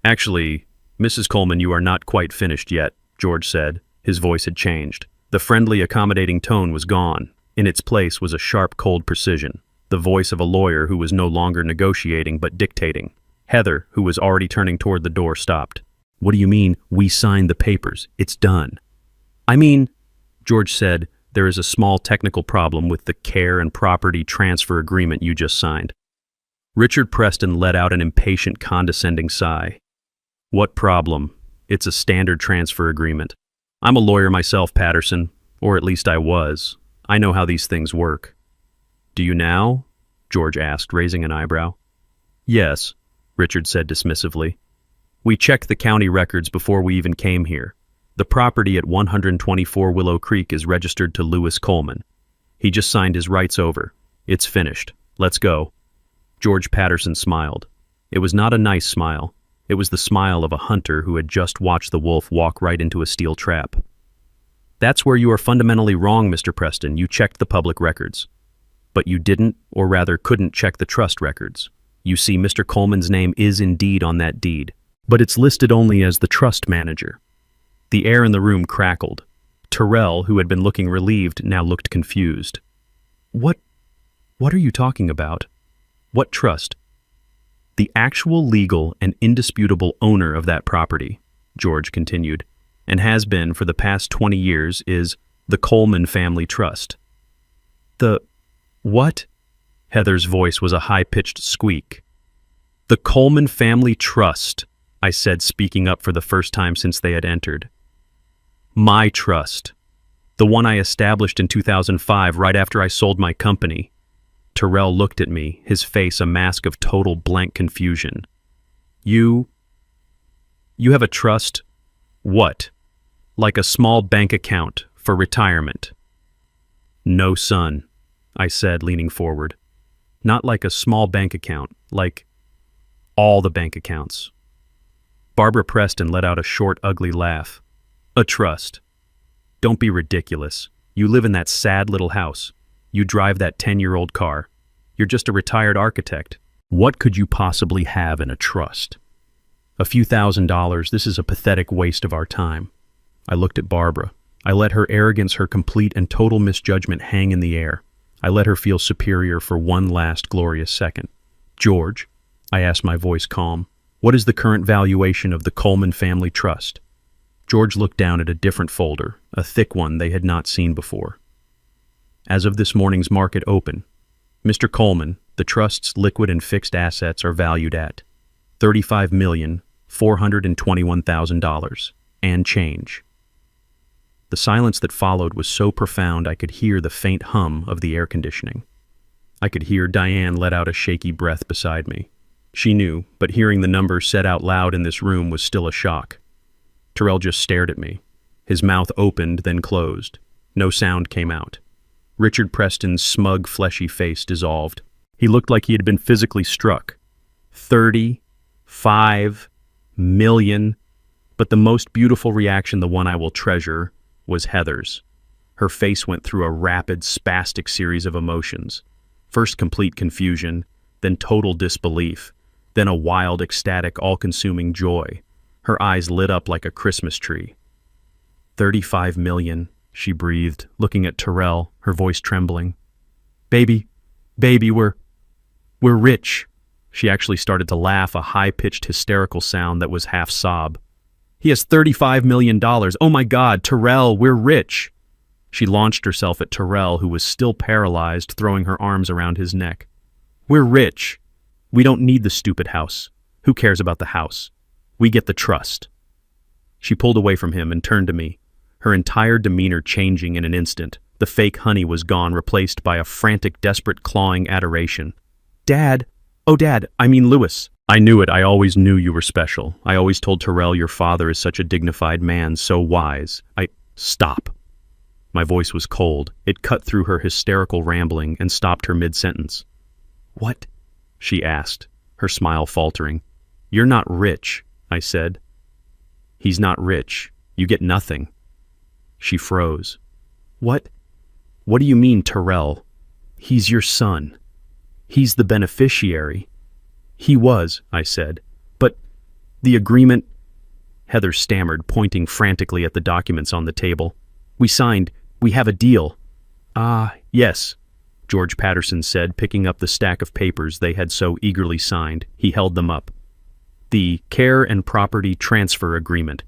Actually, Mrs. Coleman, you are not quite finished yet, George said. His voice had changed. The friendly, accommodating tone was gone. In its place was a sharp, cold precision, the voice of a lawyer who was no longer negotiating but dictating. Heather, who was already turning toward the door, stopped. What do you mean, we signed the papers? It's done. I mean, George said, there is a small technical problem with the care and property transfer agreement you just signed. Richard Preston let out an impatient, condescending sigh. What problem? It's a standard transfer agreement. I'm a lawyer myself, Patterson, or at least I was. I know how these things work. Do you now? George asked, raising an eyebrow. Yes, Richard said dismissively. We checked the county records before we even came here. The property at 124 Willow Creek is registered to Louis Coleman. He just signed his rights over. It's finished. Let's go. George Patterson smiled. It was not a nice smile. It was the smile of a hunter who had just watched the wolf walk right into a steel trap. That's where you are fundamentally wrong, Mr. Preston. You checked the public records. But you didn't, or rather couldn't, check the trust records. You see, Mr. Coleman's name is indeed on that deed, but it's listed only as the trust manager. The air in the room crackled. Tyrell, who had been looking relieved, now looked confused. What are you talking about? What trust? The actual legal and indisputable owner of that property, George continued, and has been for the past 20 years, is the Coleman Family Trust. The what? Heather's voice was a high-pitched squeak. The Coleman Family Trust, I said, speaking up for the first time since they had entered. My trust. The one I established in 2005, right after I sold my company. Tyrell looked at me, his face a mask of total blank confusion. You have a trust? What? Like a small bank account for retirement? No, son. I said, leaning forward. Not like a small bank account, like all the bank accounts. Barbara Preston let out a short, ugly laugh. A trust. Don't be ridiculous. You live in that sad little house. You drive that 10-year-old car. You're just a retired architect. What could you possibly have in a trust? A few $1,000s, this is a pathetic waste of our time. I looked at Barbara. I let her arrogance, her complete and total misjudgment hang in the air. I let her feel superior for one last glorious second. George, I asked, my voice calm, what is the current valuation of the Coleman Family Trust? George looked down at a different folder, a thick one they had not seen before. As of this morning's market open, Mr. Coleman, the trust's liquid and fixed assets are valued at $35,421,000 and change. The silence that followed was so profound I could hear the faint hum of the air conditioning. I could hear Diane let out a shaky breath beside me. She knew, but hearing the number said out loud in this room was still a shock. Terrell just stared at me. His mouth opened, then closed. No sound came out. Richard Preston's smug, fleshy face dissolved. He looked like he had been physically struck. 35 million. But the most beautiful reaction, the one I will treasure, was Heather's. Her face went through a rapid, spastic series of emotions. First complete confusion, then total disbelief, then a wild, ecstatic, all-consuming joy. Her eyes lit up like a Christmas tree. 35 million, she breathed, looking at Terrell, her voice trembling. Baby, we're rich. She actually started to laugh, a high-pitched, hysterical sound that was half sob. He has $35 million. Oh my God, Terrell, we're rich. She launched herself at Terrell, who was still paralyzed, throwing her arms around his neck. We're rich. We don't need the stupid house. Who cares about the house? We get the trust. She pulled away from him and turned to me, her entire demeanor changing in an instant. The fake honey was gone, replaced by a frantic, desperate, clawing adoration. Dad! Oh, Dad, I mean Louis. I knew it. I always knew you were special. I always told Terrell your father is such a dignified man, so wise. Stop. My voice was cold. It cut through her hysterical rambling and stopped her mid-sentence. What? She asked, her smile faltering. You're not rich, I said. He's not rich. You get nothing. She froze. What? What do you mean, Terrell? He's your son. He's the beneficiary. He was, I said. But the agreement... Heather stammered, pointing frantically at the documents on the table. We signed. We have a deal. Ah, yes, George Patterson said, picking up the stack of papers they had so eagerly signed. He held them up. The Care and Property Transfer Agreement.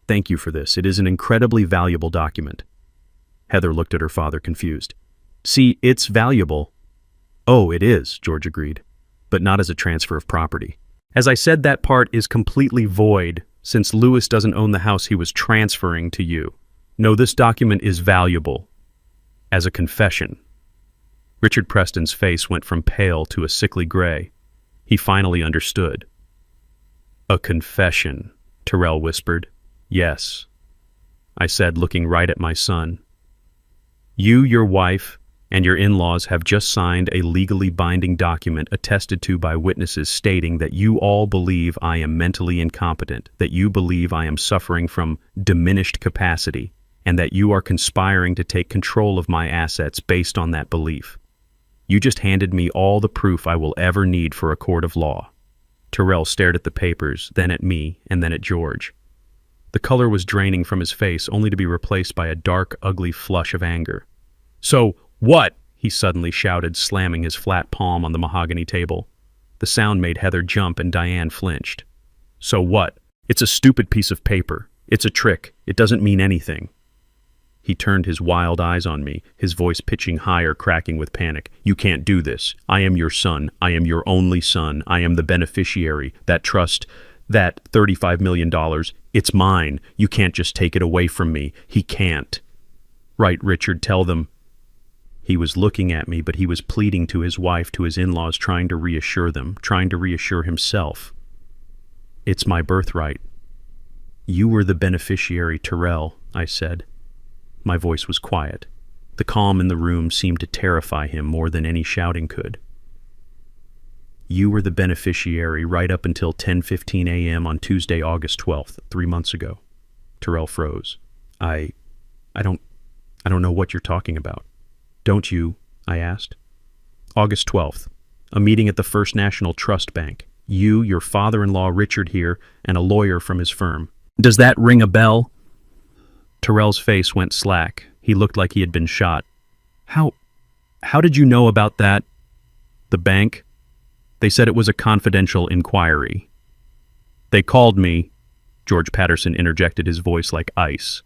Thank you for this. It is an incredibly valuable document. Heather looked at her father, confused. See, it's valuable. Oh, it is, George agreed, but not as a transfer of property. As I said, that part is completely void, since Louis doesn't own the house he was transferring to you. No, this document is valuable. As a confession. Richard Preston's face went from pale to a sickly gray. He finally understood. A confession, Terrell whispered. Yes, I said, looking right at my son. You, your wife, and your in-laws have just signed a legally binding document attested to by witnesses stating that you all believe I am mentally incompetent, that you believe I am suffering from diminished capacity, and that you are conspiring to take control of my assets based on that belief. You just handed me all the proof I will ever need for a court of law. Terrell stared at the papers, then at me, and then at George. The color was draining from his face, only to be replaced by a dark, ugly flush of anger. So, what? He suddenly shouted, slamming his flat palm on the mahogany table. The sound made Heather jump and Diane flinched. So what? It's a stupid piece of paper. It's a trick. It doesn't mean anything. He turned his wild eyes on me, his voice pitching higher, cracking with panic. You can't do this. I am your son. I am your only son. I am the beneficiary. That trust, that $35 million, it's mine. You can't just take it away from me. He can't. Right, Richard, tell them. He was looking at me, but he was pleading to his wife, to his in-laws, trying to reassure them, trying to reassure himself. It's my birthright. You were the beneficiary, Terrell, I said. My voice was quiet. The calm in the room seemed to terrify him more than any shouting could. You were the beneficiary right up until 10:15 a.m. on Tuesday, August 12th, 3 months ago. Terrell froze. I don't know what you're talking about. Don't you? I asked. August 12th, a meeting at the First National Trust Bank. You, your father-in-law Richard here, and a lawyer from his firm. Does that ring a bell? Terrell's face went slack. He looked like he had been shot. How did you know about that? The bank? They said it was a confidential inquiry. They called me. George Patterson interjected, his voice like ice.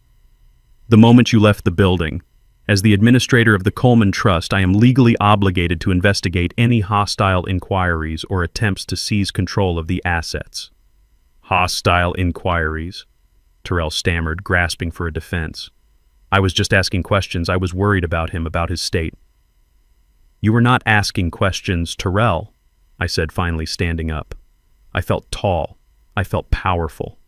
The moment you left the building. As the administrator of the Coleman Trust, I am legally obligated to investigate any hostile inquiries or attempts to seize control of the assets. Hostile inquiries, Terrell stammered, grasping for a defense. I was just asking questions. I was worried about him, about his state. You were not asking questions, Terrell, I said, finally standing up. I felt tall. I felt powerful.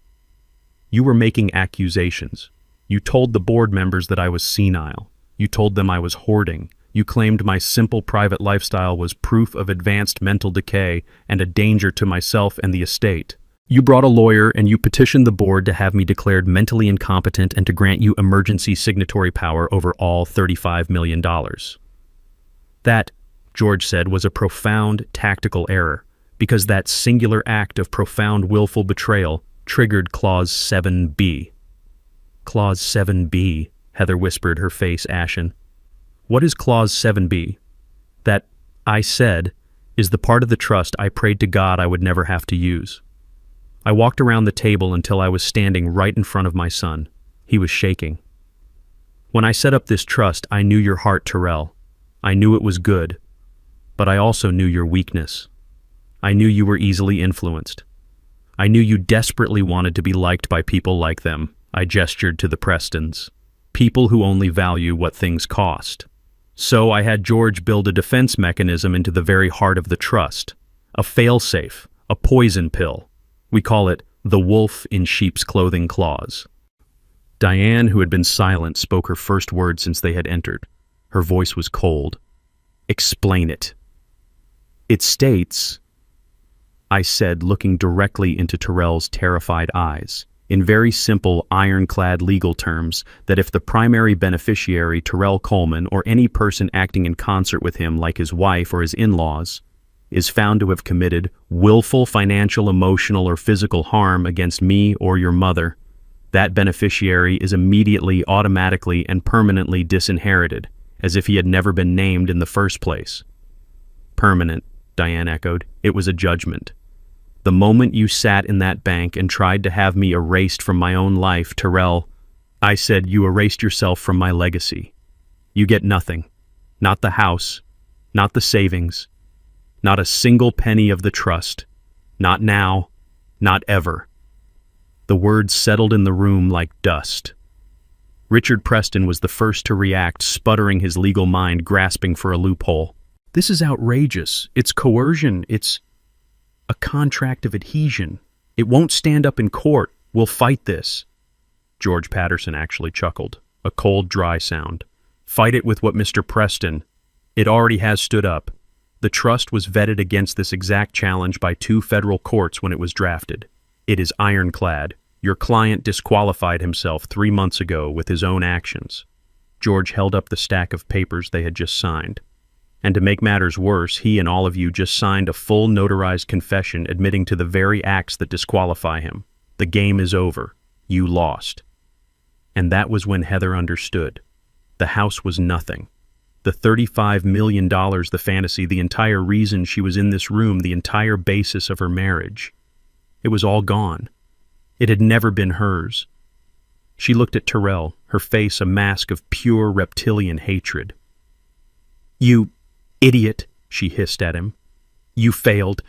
You were making accusations. You told the board members that I was senile. You told them I was hoarding. You claimed my simple private lifestyle was proof of advanced mental decay and a danger to myself and the estate. You brought a lawyer and you petitioned the board to have me declared mentally incompetent and to grant you emergency signatory power over all $35 million. That, George said, was a profound tactical error, because that singular act of profound willful betrayal triggered Clause 7B. Clause 7B, Heather whispered, her face ashen. What is Clause 7B? That, I said, is the part of the trust I prayed to God I would never have to use. I walked around the table until I was standing right in front of my son. He was shaking. When I set up this trust, I knew your heart, Terrell. I knew it was good, but I also knew your weakness. I knew you were easily influenced. I knew you desperately wanted to be liked by people like them. I gestured to the Prestons. People who only value what things cost. So I had George build a defense mechanism into the very heart of the trust. A fail-safe, a poison pill. We call it the wolf in sheep's clothing clause. Diane, who had been silent, spoke her first word since they had entered. Her voice was cold. Explain it. It states, I said, looking directly into Terrell's terrified eyes, in very simple, ironclad legal terms, that if the primary beneficiary, Terrell Coleman, or any person acting in concert with him, like his wife or his in-laws, is found to have committed willful financial, emotional, or physical harm against me or your mother, that beneficiary is immediately, automatically, and permanently disinherited, as if he had never been named in the first place. Permanent, Diane echoed. It was a judgment. The moment you sat in that bank and tried to have me erased from my own life, Terrell, I said you erased yourself from my legacy. You get nothing. Not the house, not the savings, not a single penny of the trust. Not now, not ever. The words settled in the room like dust. Richard Preston was the first to react, sputtering, his legal mind grasping for a loophole. This is outrageous. It's coercion. It's a contract of adhesion. It won't stand up in court. We'll fight this. George Patterson actually chuckled, a cold, dry sound. Fight it with what Mr. Preston. It already has stood up. The trust was vetted against this exact challenge by 2 federal courts when it was drafted. It is ironclad. Your client disqualified himself 3 months ago with his own actions. George held up the stack of papers they had just signed. And to make matters worse, he and all of you just signed a full notarized confession admitting to the very acts that disqualify him. The game is over. You lost. And that was when Heather understood. The house was nothing. The $35 million, the fantasy, the entire reason she was in this room, the entire basis of her marriage. It was all gone. It had never been hers. She looked at Terrell, her face a mask of pure reptilian hatred. You idiot, she hissed at him. You failed.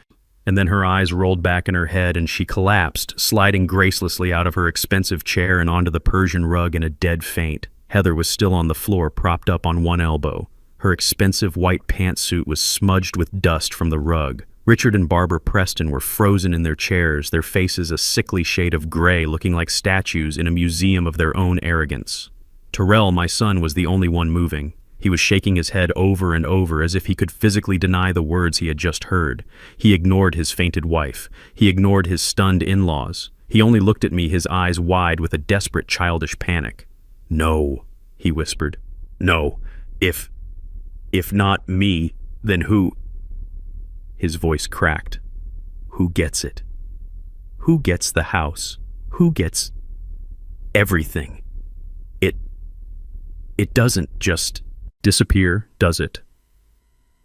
And then her eyes rolled back in her head and she collapsed, sliding gracelessly out of her expensive chair and onto the Persian rug in a dead faint. Heather was still on the floor, propped up on one elbow. Her expensive white pantsuit was smudged with dust from the rug. Richard and Barbara Preston were frozen in their chairs, their faces a sickly shade of gray, looking like statues in a museum of their own arrogance. Terrell, my son, was the only one moving. He was shaking his head over and over as if he could physically deny the words he had just heard. He ignored his fainted wife. He ignored his stunned in-laws. He only looked at me, his eyes wide with a desperate childish panic. "No," he whispered. "No. If not me, then who?" His voice cracked. "Who gets it? Who gets the house? Who gets everything? It doesn't just disappear, does it?"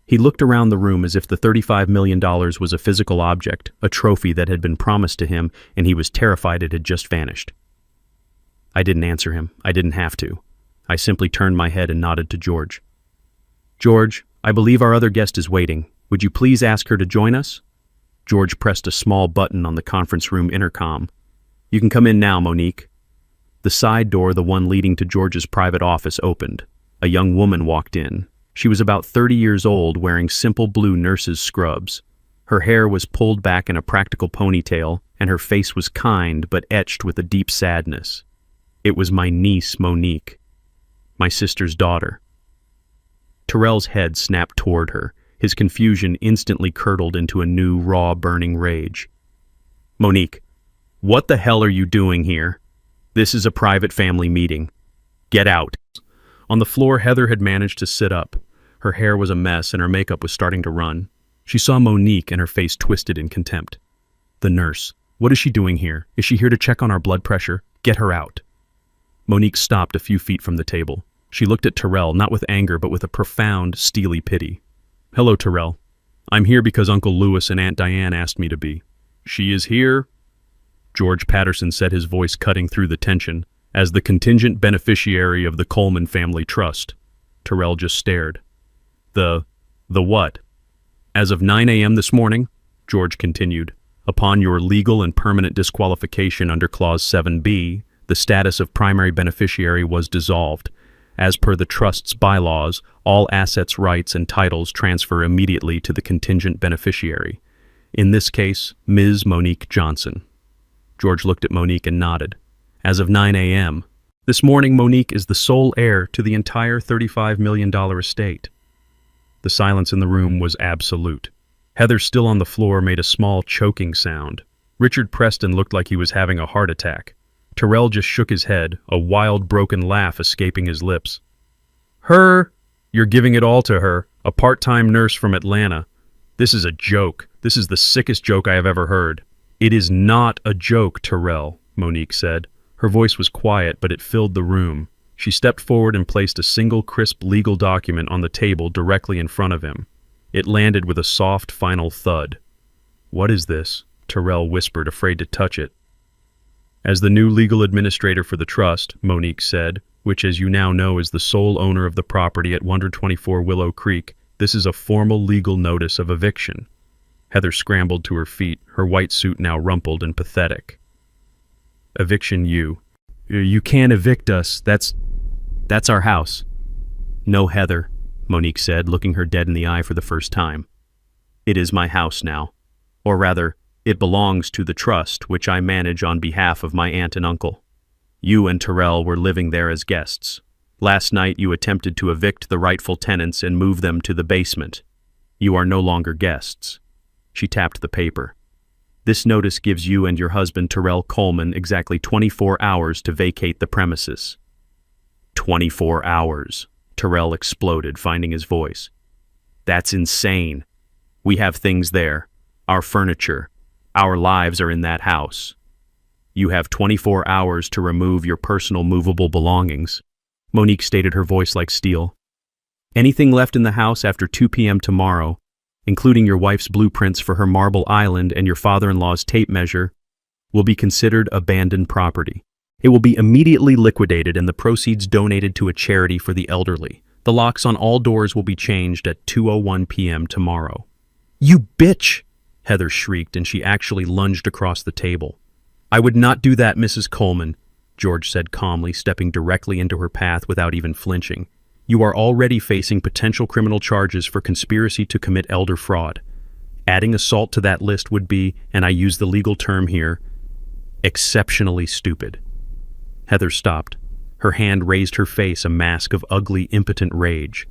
He looked around the room as if the $35 million was a physical object, a trophy that had been promised to him, and he was terrified it had just vanished. I didn't answer him. I didn't have to. I simply turned my head and nodded to George. "George, I believe our other guest is waiting. Would you please ask her to join us?" George pressed a small button on the conference room intercom. "You can come in now, Monique." The side door, the one leading to George's private office, opened. A young woman walked in. She was about 30 years old, wearing simple blue nurse's scrubs. Her hair was pulled back in a practical ponytail, and her face was kind but etched with a deep sadness. It was my niece, Monique, my sister's daughter. Terrell's head snapped toward her. His confusion instantly curdled into a new, raw, burning rage. "Monique, what the hell are you doing here? This is a private family meeting. Get out." On the floor, Heather had managed to sit up. Her hair was a mess and her makeup was starting to run. She saw Monique and her face twisted in contempt. "The nurse. What is she doing here? Is she here to check on our blood pressure? Get her out." Monique stopped a few feet from the table. She looked at Terrell, not with anger, but with a profound, steely pity. "Hello, Terrell. I'm here because Uncle Louis and Aunt Diane asked me to be." "She is here," George Patterson said, his voice cutting through the tension, "as the contingent beneficiary of the Coleman Family Trust." Terrell just stared. The what?" "As of 9 a.m. this morning," George continued, "upon your legal and permanent disqualification under Clause 7B, the status of primary beneficiary was dissolved. As per the Trust's bylaws, all assets, rights, and titles transfer immediately to the contingent beneficiary. In this case, Ms. Monique Johnson." George looked at Monique and nodded. "As of 9 a.m. this morning, Monique is the sole heir to the entire $35 million estate." The silence in the room was absolute. Heather, still on the floor, made a small choking sound. Richard Preston looked like he was having a heart attack. Terrell just shook his head, a wild, broken laugh escaping his lips. "Her? You're giving it all to her, a part-time nurse from Atlanta. This is a joke. This is the sickest joke I have ever heard." "It is not a joke, Terrell," Monique said. Her voice was quiet, but it filled the room. She stepped forward and placed a single crisp legal document on the table directly in front of him. It landed with a soft, final thud. "What is this?" Terrell whispered, afraid to touch it. "As the new legal administrator for the trust," Monique said, "which as you now know is the sole owner of the property at 124 Willow Creek, this is a formal legal notice of eviction." Heather scrambled to her feet, her white suit now rumpled and pathetic. "Eviction you can't evict us. That's our house." "No, Heather," Monique said, looking her dead in the eye for the first time. "It is my house now. Or rather, it belongs to the trust, which I manage on behalf of my aunt and uncle. You and Terrell were living there as guests. Last night you attempted to evict the rightful tenants and move them to the basement. You are no longer guests." She tapped the paper. "This notice gives you and your husband, Terrell Coleman, exactly 24 hours to vacate the premises." 24 hours, Terrell exploded, finding his voice. "That's insane. We have things there. Our furniture. Our lives are in that house. You have 24 hours to remove your personal movable belongings." Monique stated, her voice like steel. "Anything left in the house after 2 p.m. tomorrow, including your wife's blueprints for her marble island and your father-in-law's tape measure, will be considered abandoned property. It will be immediately liquidated and the proceeds donated to a charity for the elderly. The locks on all doors will be changed at 2:01 p.m. tomorrow." "You bitch!" Heather shrieked, and she actually lunged across the table. "I would not do that, Mrs. Coleman," George said calmly, stepping directly into her path without even flinching. "You are already facing potential criminal charges for conspiracy to commit elder fraud. Adding assault to that list would be, and I use the legal term here, exceptionally stupid." Heather stopped. Her hand raised her face, a mask of ugly, impotent rage.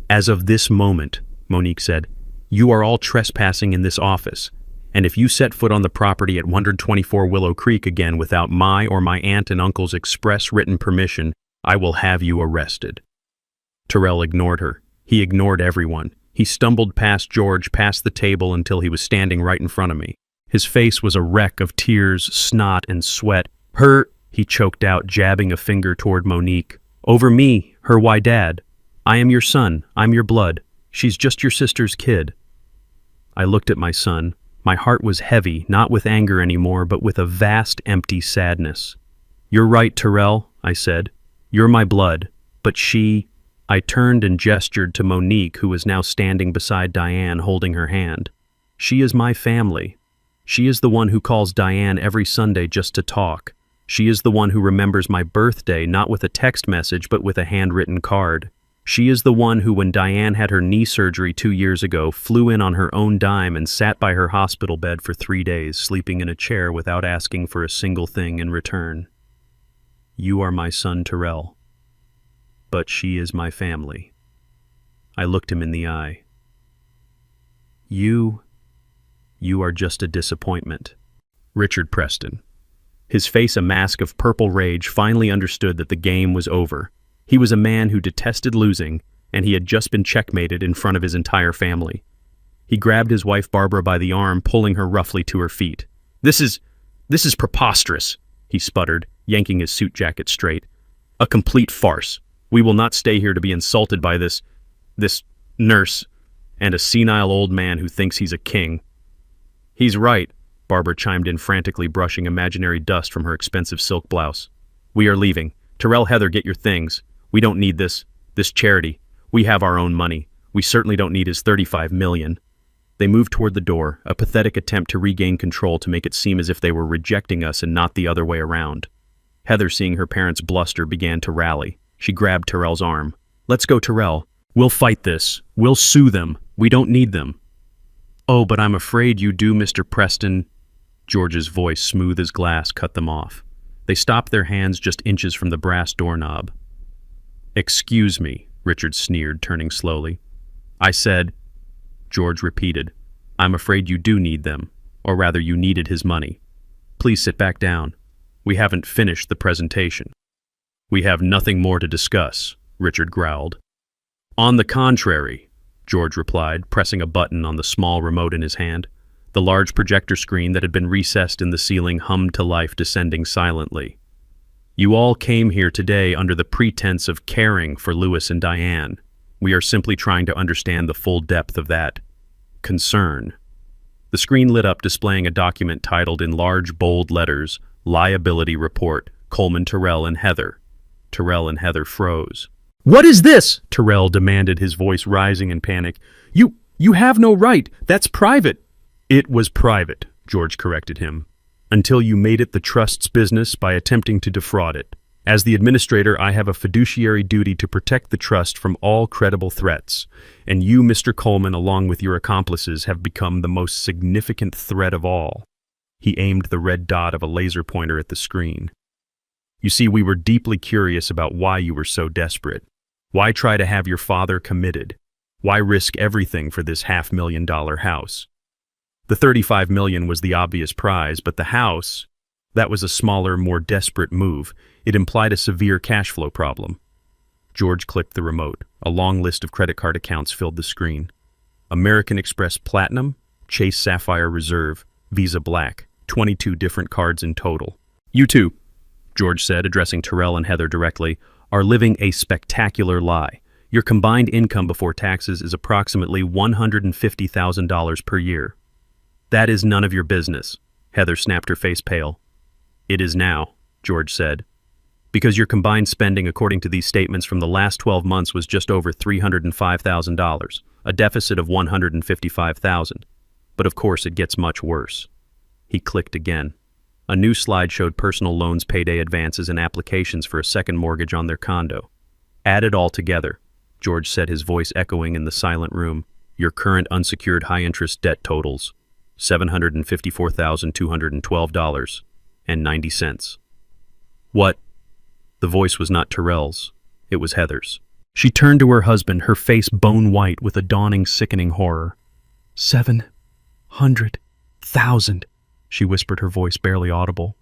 "As of this moment," Monique said, "you are all trespassing in this office, and if you set foot on the property at 124 Willow Creek again without my or my aunt and uncle's express written permission, I will have you arrested." Terrell ignored her. He ignored everyone. He stumbled past George, past the table until he was standing right in front of me. His face was a wreck of tears, snot, and sweat. "Her," he choked out, jabbing a finger toward Monique. "Over me, her why dad. I am your son, I'm your blood. She's just your sister's kid." I looked at my son. My heart was heavy, not with anger anymore, but with a vast, empty sadness. "You're right, Terrell," I said. "You're my blood, but she—" I turned and gestured to Monique, who was now standing beside Diane, holding her hand. "She is my family. She is the one who calls Diane every Sunday just to talk. She is the one who remembers my birthday not with a text message but with a handwritten card. She is the one who, when Diane had her knee surgery 2 years ago, flew in on her own dime and sat by her hospital bed for 3 days, sleeping in a chair without asking for a single thing in return. You are my son, Terrell. But she is my family." I looked him in the eye. You are just a disappointment." Richard Preston, his face a mask of purple rage, finally understood that the game was over. He was a man who detested losing, and he had just been checkmated in front of his entire family. He grabbed his wife Barbara by the arm, pulling her roughly to her feet. This is preposterous," he sputtered, yanking his suit jacket straight. "A complete farce. We will not stay here to be insulted by this nurse and a senile old man who thinks he's a king." "He's right," Barbara chimed in frantically, brushing imaginary dust from her expensive silk blouse. "We are leaving. Terrell, Heather, get your things. We don't need this charity. We have our own money. We certainly don't need his $35 million. They moved toward the door, a pathetic attempt to regain control to make it seem as if they were rejecting us and not the other way around. Heather, seeing her parents bluster, began to rally. She grabbed Terrell's arm. "Let's go, Terrell. We'll fight this. We'll sue them. We don't need them." "Oh, but I'm afraid you do, Mr. Preston." George's voice, smooth as glass, cut them off. They stopped, their hands just inches from the brass doorknob. "Excuse me," Richard sneered, turning slowly. "I said," George repeated, "I'm afraid you do need them, or rather you needed his money. Please sit back down. We haven't finished the presentation." "We have nothing more to discuss," Richard growled. "On the contrary," George replied, pressing a button on the small remote in his hand. The large projector screen that had been recessed in the ceiling hummed to life, descending silently. "You all came here today under the pretense of caring for Louis and Diane. We are simply trying to understand the full depth of that concern." The screen lit up, displaying a document titled in large, bold letters, "Liability Report, Coleman, Terrell, and Heather." Terrell and Heather froze. "What is this?" Terrell demanded, his voice rising in panic. You have no right. That's private." "It was private," George corrected him, "until you made it the trust's business by attempting to defraud it. As the administrator, I have a fiduciary duty to protect the trust from all credible threats, and you, Mr. Coleman, along with your accomplices, have become the most significant threat of all." He aimed the red dot of a laser pointer at the screen. "You see, we were deeply curious about why you were so desperate. Why try to have your father committed? Why risk everything for this $500,000 house? The $35 million was the obvious prize, but the house, that was a smaller, more desperate move. It implied a severe cash flow problem." George clicked the remote. A long list of credit card accounts filled the screen. American Express Platinum, Chase Sapphire Reserve, Visa Black, 22 different cards in total. "You two," George said, addressing Terrell and Heather directly, "are living a spectacular lie. Your combined income before taxes is approximately $150,000 per year." "That is none of your business." Heather snapped, her face pale. "It is now," George said, "because your combined spending according to these statements from the last 12 months was just over $305,000, a deficit of $155,000. But of course it gets much worse." He clicked again. A new slide showed personal loans, payday advances, and applications for a second mortgage on their condo. "Add it all together," George said, his voice echoing in the silent room. "Your current unsecured high-interest debt totals $754,212.90. "What?" The voice was not Terrell's. It was Heather's. She turned to her husband, her face bone white with a dawning, sickening horror. 700,000, she whispered, her voice barely audible.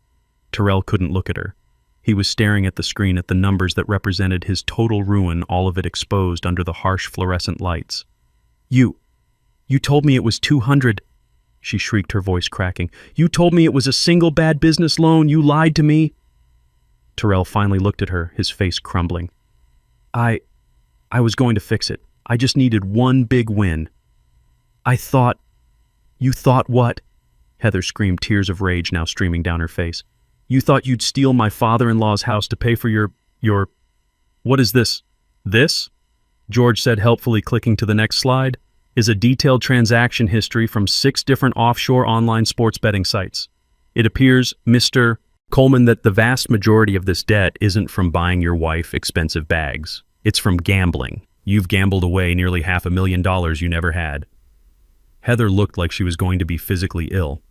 Terrell couldn't look at her. He was staring at the screen at the numbers that represented his total ruin, all of it exposed under the harsh fluorescent lights. You told me it was 200, she shrieked, her voice cracking. You told me it was a single bad business loan. You lied to me. Terrell finally looked at her, his face crumbling. I was going to fix it. I just needed one big win. You thought what? Heather screamed, tears of rage now streaming down her face. You thought you'd steal my father-in-law's house to pay for your... What is this? This? George said helpfully, clicking to the next slide, is a detailed transaction history from 6 different offshore online sports betting sites. It appears, Mr. Coleman, that the vast majority of this debt isn't from buying your wife expensive bags. It's from gambling. You've gambled away nearly $500,000 you never had. Heather looked like she was going to be physically ill.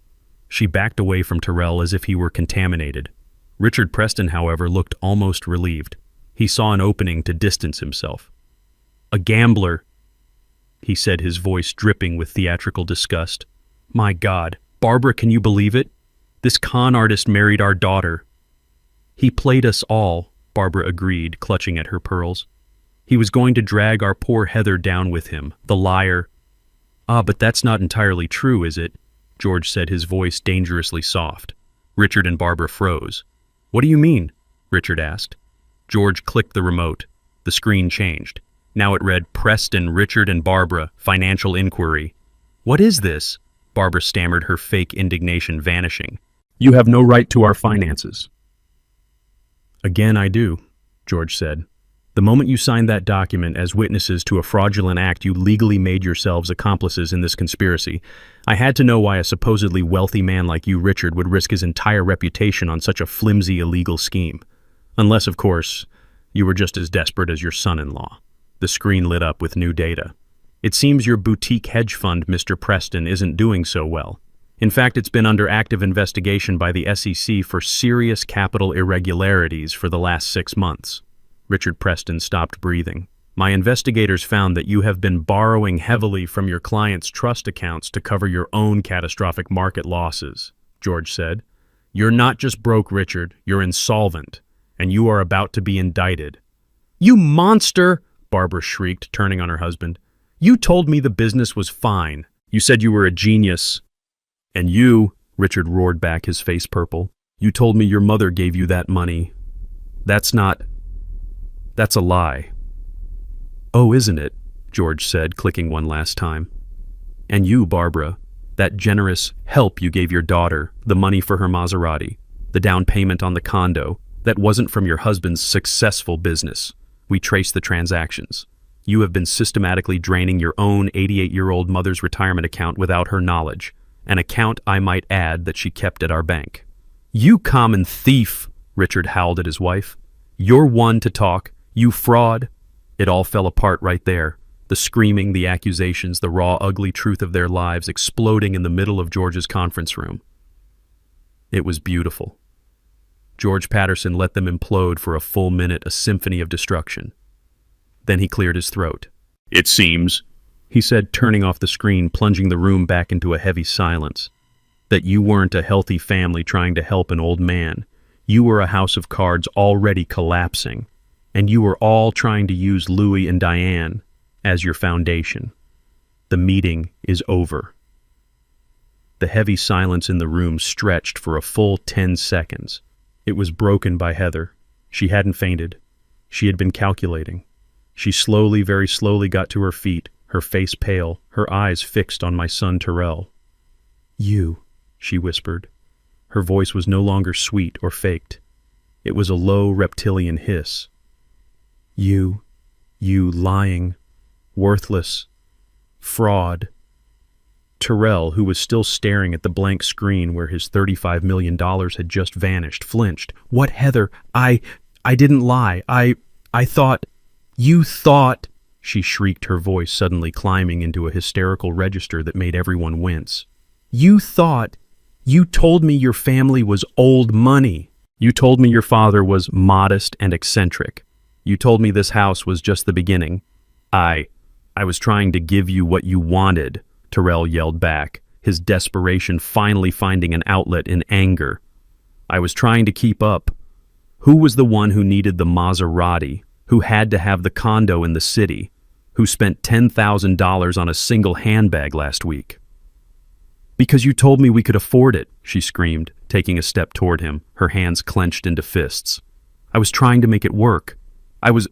She backed away from Terrell as if he were contaminated. Richard Preston, however, looked almost relieved. He saw an opening to distance himself. A gambler, he said, his voice dripping with theatrical disgust. My God, Barbara, can you believe it? This con artist married our daughter. He played us all, Barbara agreed, clutching at her pearls. He was going to drag our poor Heather down with him, the liar. Ah, but that's not entirely true, is it? George said, his voice dangerously soft. Richard and Barbara froze. What do you mean? Richard asked. George clicked the remote. The screen changed. Now it read, Preston, Richard, and Barbara, financial inquiry. What is this? Barbara stammered, her fake indignation vanishing. You have no right to our finances. Again, I do, George said. The moment you signed that document as witnesses to a fraudulent act, you legally made yourselves accomplices in this conspiracy. I had to know why a supposedly wealthy man like you, Richard, would risk his entire reputation on such a flimsy, illegal scheme. Unless, of course, you were just as desperate as your son-in-law. The screen lit up with new data. It seems your boutique hedge fund, Mr. Preston, isn't doing so well. In fact, it's been under active investigation by the SEC for serious capital irregularities for the last 6 months. Richard Preston stopped breathing. My investigators found that you have been borrowing heavily from your clients' trust accounts to cover your own catastrophic market losses, George said. You're not just broke, Richard, you're insolvent, and you are about to be indicted. You monster! Barbara shrieked, turning on her husband. You told me the business was fine. You said you were a genius. And you, Richard roared back, his face purple, you told me your mother gave you that money. That's a lie. Oh, isn't it? George said, clicking one last time. And you, Barbara, that generous help you gave your daughter, the money for her Maserati, the down payment on the condo, that wasn't from your husband's successful business. We traced the transactions. You have been systematically draining your own 88-year-old mother's retirement account without her knowledge, an account, I might add, that she kept at our bank. You common thief, Richard howled at his wife. You're one to talk. You fraud. It all fell apart right there. The screaming, the accusations, the raw, ugly truth of their lives exploding in the middle of George's conference room. It was beautiful. George Patterson let them implode for a full minute, a symphony of destruction. Then he cleared his throat. It seems, he said, turning off the screen, plunging the room back into a heavy silence, that you weren't a healthy family trying to help an old man. You were a house of cards already collapsing, and you were all trying to use Louis and Diane as your foundation. The meeting is over. The heavy silence in the room stretched for a full 10 seconds. It was broken by Heather. She hadn't fainted. She had been calculating. She slowly, very slowly got to her feet, her face pale, her eyes fixed on my son Terrell. You, she whispered. Her voice was no longer sweet or faked. It was a low reptilian hiss. You lying, worthless, fraud. Terrell, who was still staring at the blank screen where his $35 million had just vanished, flinched. What, Heather? I didn't lie. I thought... You thought... She shrieked, her voice suddenly climbing into a hysterical register that made everyone wince. You thought... You told me your family was old money. You told me your father was modest and eccentric. You told me this house was just the beginning. I was trying to give you what you wanted, Terrell yelled back, his desperation finally finding an outlet in anger. I was trying to keep up. Who was the one who needed the Maserati, who had to have the condo in the city, who spent $10,000 on a single handbag last week? Because you told me we could afford it, she screamed, taking a step toward him, her hands clenched into fists. I was trying to make it work. I was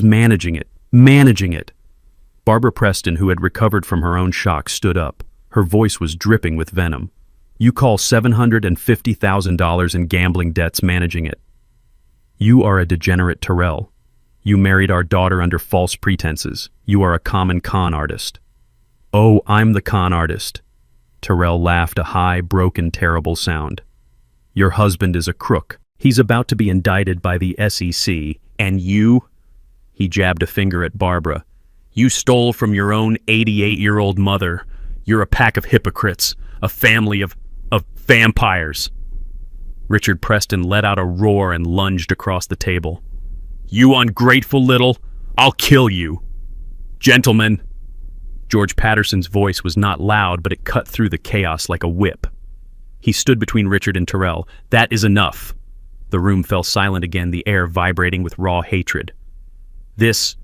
managing it. Barbara Preston, who had recovered from her own shock, stood up. Her voice was dripping with venom. You call $750,000 in gambling debts managing it. You are a degenerate, Terrell. You married our daughter under false pretenses. You are a common con artist. Oh, I'm the con artist. Terrell laughed, a high, broken, terrible sound. Your husband is a crook. He's about to be indicted by the SEC, and you? He jabbed a finger at Barbara. You stole from your own 88-year-old mother. You're a pack of hypocrites, a family of vampires. Richard Preston let out a roar and lunged across the table. You ungrateful little, I'll kill you. Gentlemen. George Patterson's voice was not loud, but it cut through the chaos like a whip. He stood between Richard and Terrell. That is enough. The room fell silent again, the air vibrating with raw hatred. This,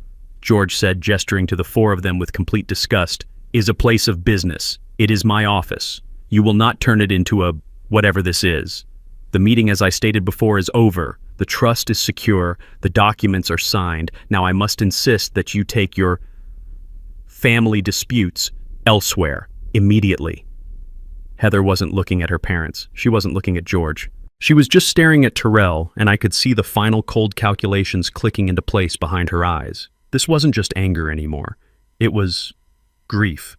George said, gesturing to the four of them with complete disgust, is a place of business. It is my office. You will not turn it into a whatever this is. The meeting, as I stated before, is over. The trust is secure. The documents are signed. Now I must insist that you take your family disputes elsewhere, immediately. Heather wasn't looking at her parents. She wasn't looking at George. She was just staring at Terrell, and I could see the final cold calculations clicking into place behind her eyes. This wasn't just anger anymore. It was grief.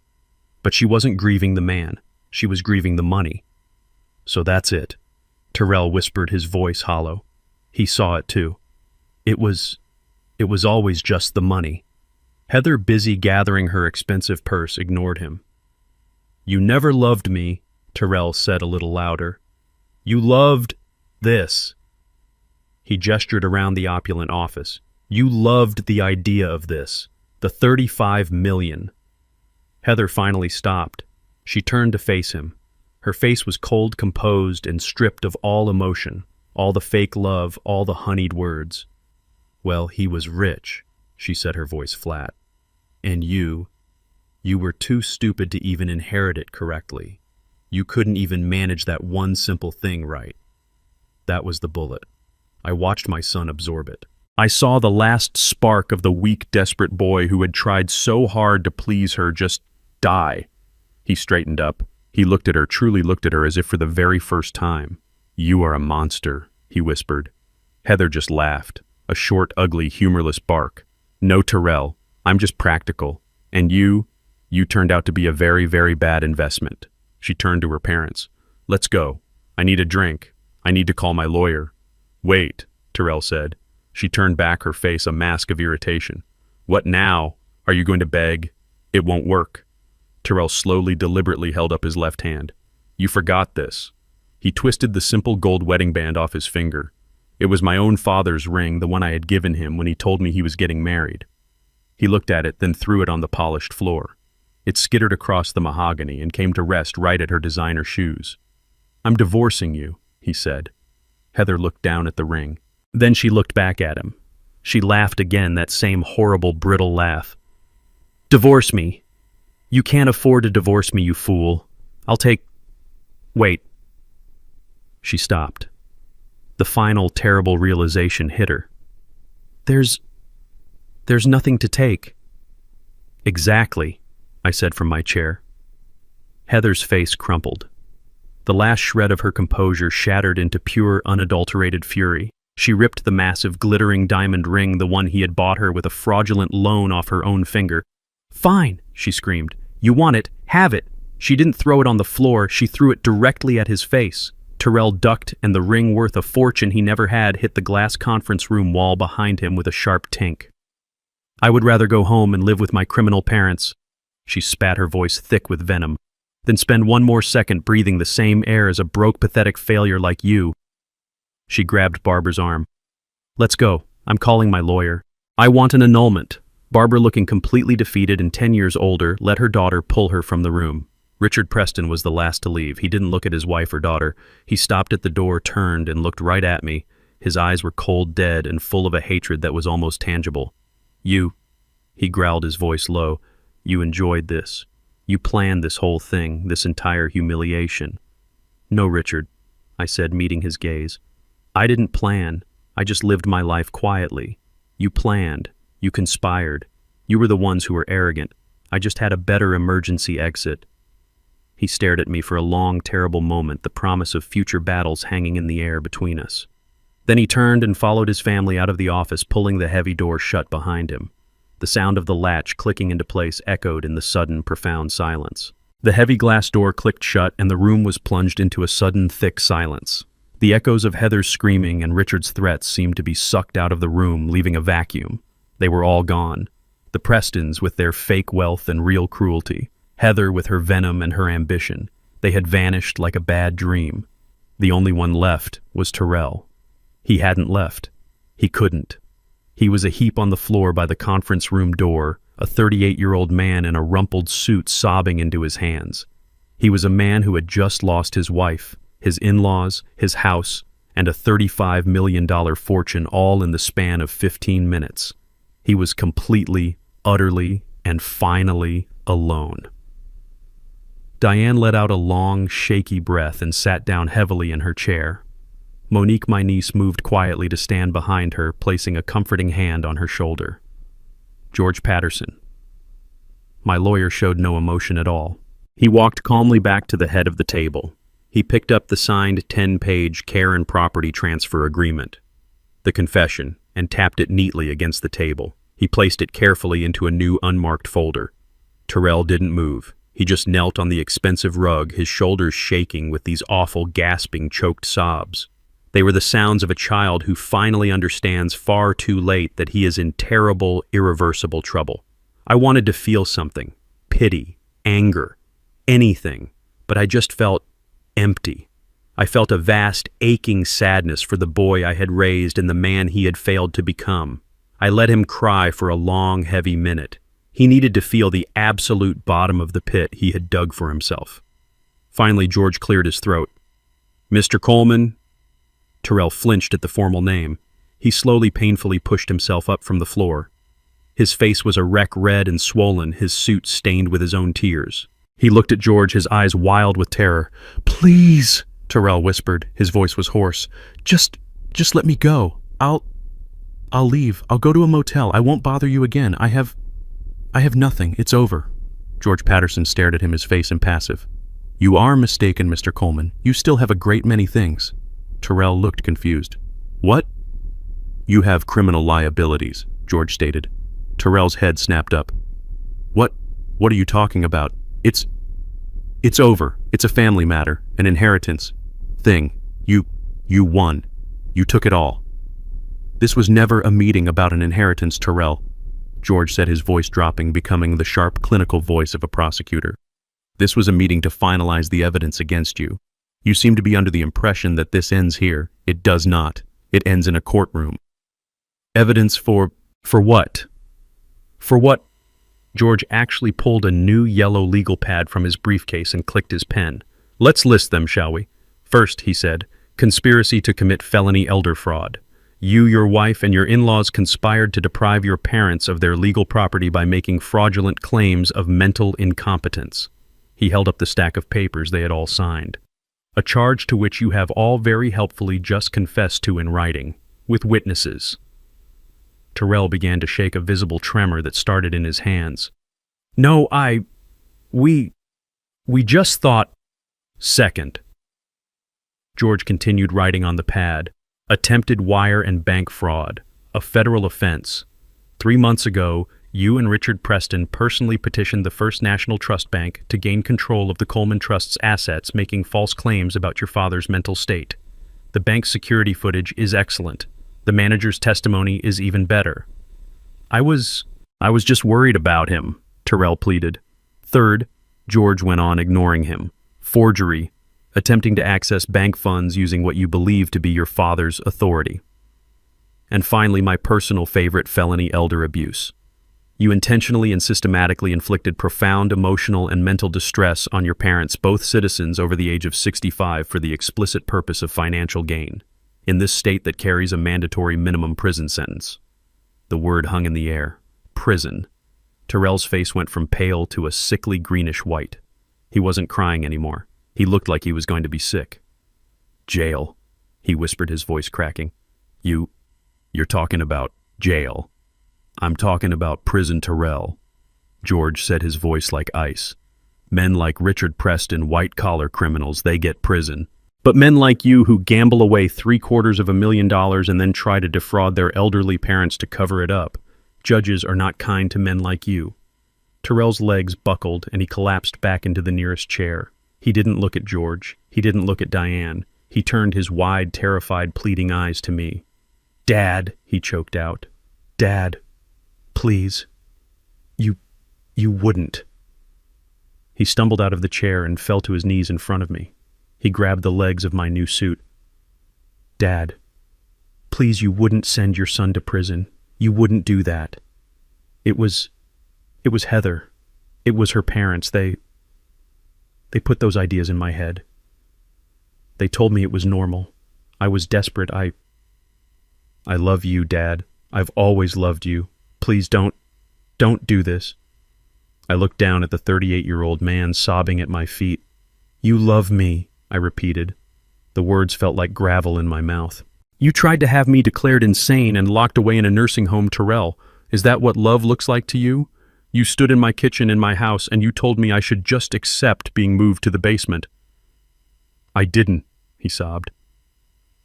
But she wasn't grieving the man. She was grieving the money. So that's it. Terrell whispered, his voice hollow. He saw it too. It was always just the money. Heather, busy gathering her expensive purse, ignored him. You never loved me, Terrell said a little louder. You loved this. He gestured around the opulent office. You loved the idea of this, the $35 million. Heather finally stopped. She turned to face him. Her face was cold, composed, and stripped of all emotion, all the fake love, all the honeyed words. Well, he was rich, she said, her voice flat. And you were too stupid to even inherit it correctly. You couldn't even manage that one simple thing right. That was the bullet. I watched my son absorb it. I saw the last spark of the weak, desperate boy who had tried so hard to please her just die. He straightened up. He looked at her, truly looked at her as if for the very first time. You are a monster, he whispered. Heather just laughed, a short, ugly, humorless bark. No, Terrell, I'm just practical. And you turned out to be a very, very bad investment. She turned to her parents. Let's go. I need a drink. I need to call my lawyer. Wait, Terrell said. She turned back, her face a mask of irritation. What now? Are you going to beg? It won't work. Terrell slowly, deliberately held up his left hand. You forgot this. He twisted the simple gold wedding band off his finger. It was my own father's ring, the one I had given him when he told me he was getting married. He looked at it, then threw it on the polished floor. It skittered across the mahogany and came to rest right at her designer shoes. I'm divorcing you, he said. Heather looked down at the ring. Then she looked back at him. She laughed again, that same horrible, brittle laugh. Divorce me. You can't afford to divorce me, you fool. I'll take... Wait. She stopped. The final, terrible realization hit her. There's nothing to take. Exactly, I said from my chair. Heather's face crumpled. The last shred of her composure shattered into pure, unadulterated fury. She ripped the massive, glittering diamond ring, the one he had bought her with a fraudulent loan, off her own finger. Fine, she screamed. You want it? Have it. She didn't throw it on the floor. She threw it directly at his face. Terrell ducked, and the ring, worth a fortune he never had, hit the glass conference room wall behind him with a sharp tink. I would rather go home and live with my criminal parents. She spat, her voice thick with venom. Than spend one more second breathing the same air as a broke, pathetic failure like you. She grabbed Barbara's arm. Let's go. I'm calling my lawyer. I want an annulment. Barbara, looking completely defeated and 10 years older, let her daughter pull her from the room. Richard Preston was the last to leave. He didn't look at his wife or daughter. He stopped at the door, turned, and looked right at me. His eyes were cold, dead, and full of a hatred that was almost tangible. You, he growled, his voice low, you enjoyed this. You planned this whole thing, this entire humiliation. No, Richard, I said, meeting his gaze. I didn't plan. I just lived my life quietly. You planned. You conspired. You were the ones who were arrogant. I just had a better emergency exit. He stared at me for a long, terrible moment, the promise of future battles hanging in the air between us. Then he turned and followed his family out of the office, pulling the heavy door shut behind him. The sound of the latch clicking into place echoed in the sudden, profound silence. The heavy glass door clicked shut, and the room was plunged into a sudden, thick silence. The echoes of Heather's screaming and Richard's threats seemed to be sucked out of the room, leaving a vacuum. They were all gone. The Prestons with their fake wealth and real cruelty. Heather with her venom and her ambition. They had vanished like a bad dream. The only one left was Terrell. He hadn't left. He couldn't. He was a heap on the floor by the conference room door, a 38-year-old man in a rumpled suit sobbing into his hands. He was a man who had just lost his wife, his in-laws, his house, and a $35 million fortune, all in the span of 15 minutes. He was completely, utterly, and finally alone. Diane let out a long, shaky breath and sat down heavily in her chair. Monique, my niece, moved quietly to stand behind her, placing a comforting hand on her shoulder. George Patterson. My lawyer showed no emotion at all. He walked calmly back to the head of the table. He picked up the signed 10-page care and property transfer agreement, the confession, and tapped it neatly against the table. He placed it carefully into a new unmarked folder. Terrell didn't move. He just knelt on the expensive rug, his shoulders shaking with these awful, gasping, choked sobs. They were the sounds of a child who finally understands far too late that he is in terrible, irreversible trouble. I wanted to feel something, pity, anger, anything, but I just felt empty. I felt a vast, aching sadness for the boy I had raised and the man he had failed to become. I let him cry for a long, heavy minute. He needed to feel the absolute bottom of the pit he had dug for himself. Finally, George cleared his throat. Mr. Coleman. Terrell flinched at the formal name. He slowly, painfully pushed himself up from the floor. His face was a wreck, red and swollen, his suit stained with his own tears. He looked at George, his eyes wild with terror. Please, Terrell whispered. His voice was hoarse. Just let me go. I'll leave. I'll go to a motel. I won't bother you again. I have nothing. It's over. George Patterson stared at him, his face impassive. You are mistaken, Mr. Coleman. You still have a great many things. Terrell looked confused. What? You have criminal liabilities, George stated. Terrell's head snapped up. What are you talking about? It's over. It's a family matter, an inheritance thing. You won. You took it all. This was never a meeting about an inheritance, Terrell, George said, his voice dropping, becoming the sharp, clinical voice of a prosecutor. This was a meeting to finalize the evidence against you. You seem to be under the impression that this ends here. It does not. It ends in a courtroom. Evidence for what? For what? George actually pulled a new yellow legal pad from his briefcase and clicked his pen. Let's list them, shall we? First, he said, conspiracy to commit felony elder fraud. You, your wife, and your in-laws conspired to deprive your parents of their legal property by making fraudulent claims of mental incompetence. He held up the stack of papers they had all signed. A charge to which you have all very helpfully just confessed to in writing, with witnesses. Terrell began to shake a visible tremor that started in his hands. No, we just thought... Second. George continued writing on the pad. Attempted wire and bank fraud, a federal offense. 3 months ago, you and Richard Preston personally petitioned the First National Trust Bank to gain control of the Coleman Trust's assets, making false claims about your father's mental state. The bank's security footage is excellent. The manager's testimony is even better. I was just worried about him, Terrell pleaded. Third, George went on, ignoring him. Forgery, attempting to access bank funds using what you believe to be your father's authority. And finally, my personal favorite, felony elder abuse. You intentionally and systematically inflicted profound emotional and mental distress on your parents, both citizens over the age of 65, for the explicit purpose of financial gain, in this state that carries a mandatory minimum prison sentence. The word hung in the air. Prison. Terrell's face went from pale to a sickly greenish white. He wasn't crying anymore. He looked like he was going to be sick. Jail, he whispered, his voice cracking. You're talking about jail. I'm talking about prison, Terrell. George said, his voice like ice. Men like Richard Preston, white-collar criminals, they get prison. But men like you who gamble away $750,000 and then try to defraud their elderly parents to cover it up, judges are not kind to men like you. Terrell's legs buckled and he collapsed back into the nearest chair. He didn't look at George. He didn't look at Diane. He turned his wide, terrified, pleading eyes to me. Dad, he choked out. Dad, please. You wouldn't. He stumbled out of the chair and fell to his knees in front of me. He grabbed the legs of my new suit. Dad, please, you wouldn't send your son to prison. You wouldn't do that. It was Heather. It was her parents. They put those ideas in my head. They told me it was normal. I was desperate. I love you, Dad. I've always loved you. Please don't do this. I looked down at the 38-year-old man sobbing at my feet. You love me, I repeated. The words felt like gravel in my mouth. You tried to have me declared insane and locked away in a nursing home, Terrell. Is that what love looks like to you? You stood in my kitchen in my house and you told me I should just accept being moved to the basement. I didn't, he sobbed.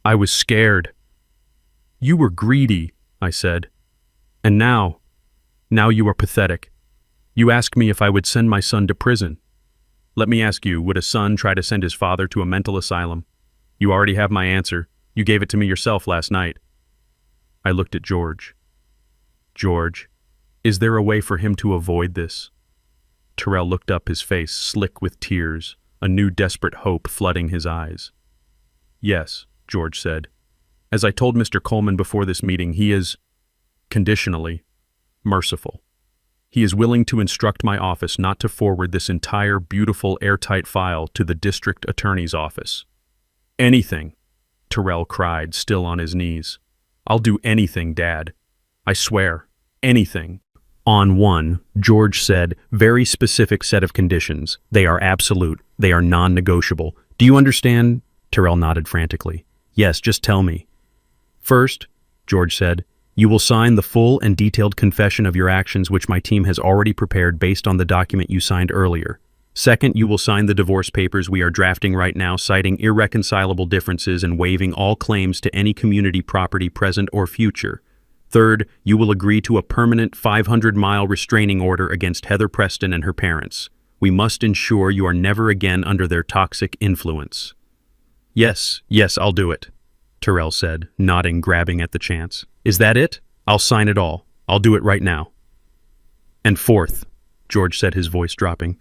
I was scared. You were greedy, I said. And now you are pathetic. You ask me if I would send my son to prison. Let me ask you, would a son try to send his father to a mental asylum? You already have my answer. You gave it to me yourself last night. I looked at George. George, is there a way for him to avoid this? Terrell looked up, his face slick with tears, a new desperate hope flooding his eyes. Yes, George said. As I told Mr. Coleman before this meeting, he is, conditionally, merciful. He is willing to instruct my office not to forward this entire beautiful airtight file to the district attorney's office. Anything, Terrell cried, still on his knees. I'll do anything, Dad. I swear, anything. On one, George said, very specific set of conditions. They are absolute. They are non-negotiable. Do you understand? Terrell nodded frantically. Yes, just tell me. First, George said, you will sign the full and detailed confession of your actions which my team has already prepared based on the document you signed earlier. Second, you will sign the divorce papers we are drafting right now, citing irreconcilable differences and waiving all claims to any community property present or future. Third, you will agree to a permanent 500-mile restraining order against Heather Preston and her parents. We must ensure you are never again under their toxic influence. Yes, I'll do it, Terrell said, nodding, grabbing at the chance. Is that it? I'll sign it all. I'll do it right now. And fourth, George said, his voice dropping,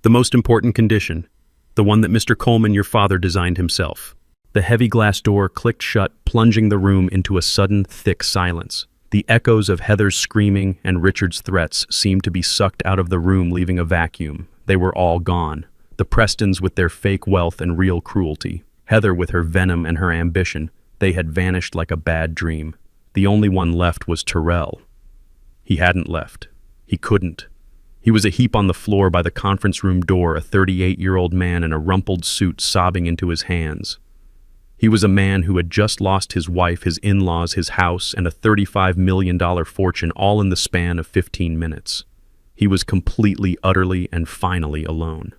the most important condition, the one that Mr. Coleman, your father, designed himself. The heavy glass door clicked shut, plunging the room into a sudden, thick silence. The echoes of Heather's screaming and Richard's threats seemed to be sucked out of the room, leaving a vacuum. They were all gone. The Prestons with their fake wealth and real cruelty. Heather with her venom and her ambition. They had vanished like a bad dream. The only one left was Terrell. He hadn't left. He couldn't. He was a heap on the floor by the conference room door, a 38-year-old man in a rumpled suit sobbing into his hands. He was a man who had just lost his wife, his in-laws, his house, and a $35 million fortune, all in the span of 15 minutes. He was completely, utterly, and finally alone.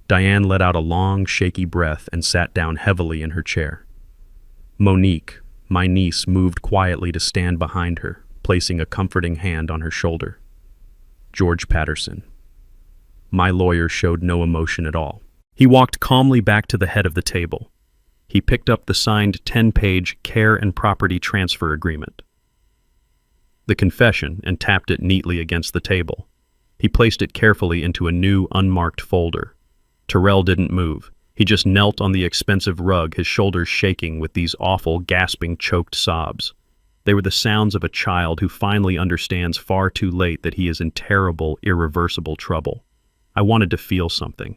Diane let out a long, shaky breath and sat down heavily in her chair. Monique, my niece, moved quietly to stand behind her, placing a comforting hand on her shoulder. George Patterson. My lawyer showed no emotion at all. He walked calmly back to the head of the table. He picked up the signed 10-page care and property transfer agreement, the confession, and tapped it neatly against the table. He placed it carefully into a new, unmarked folder. Terrell didn't move. He just knelt on the expensive rug, his shoulders shaking with these awful, gasping, choked sobs. They were the sounds of a child who finally understands far too late that he is in terrible, irreversible trouble. I wanted to feel something.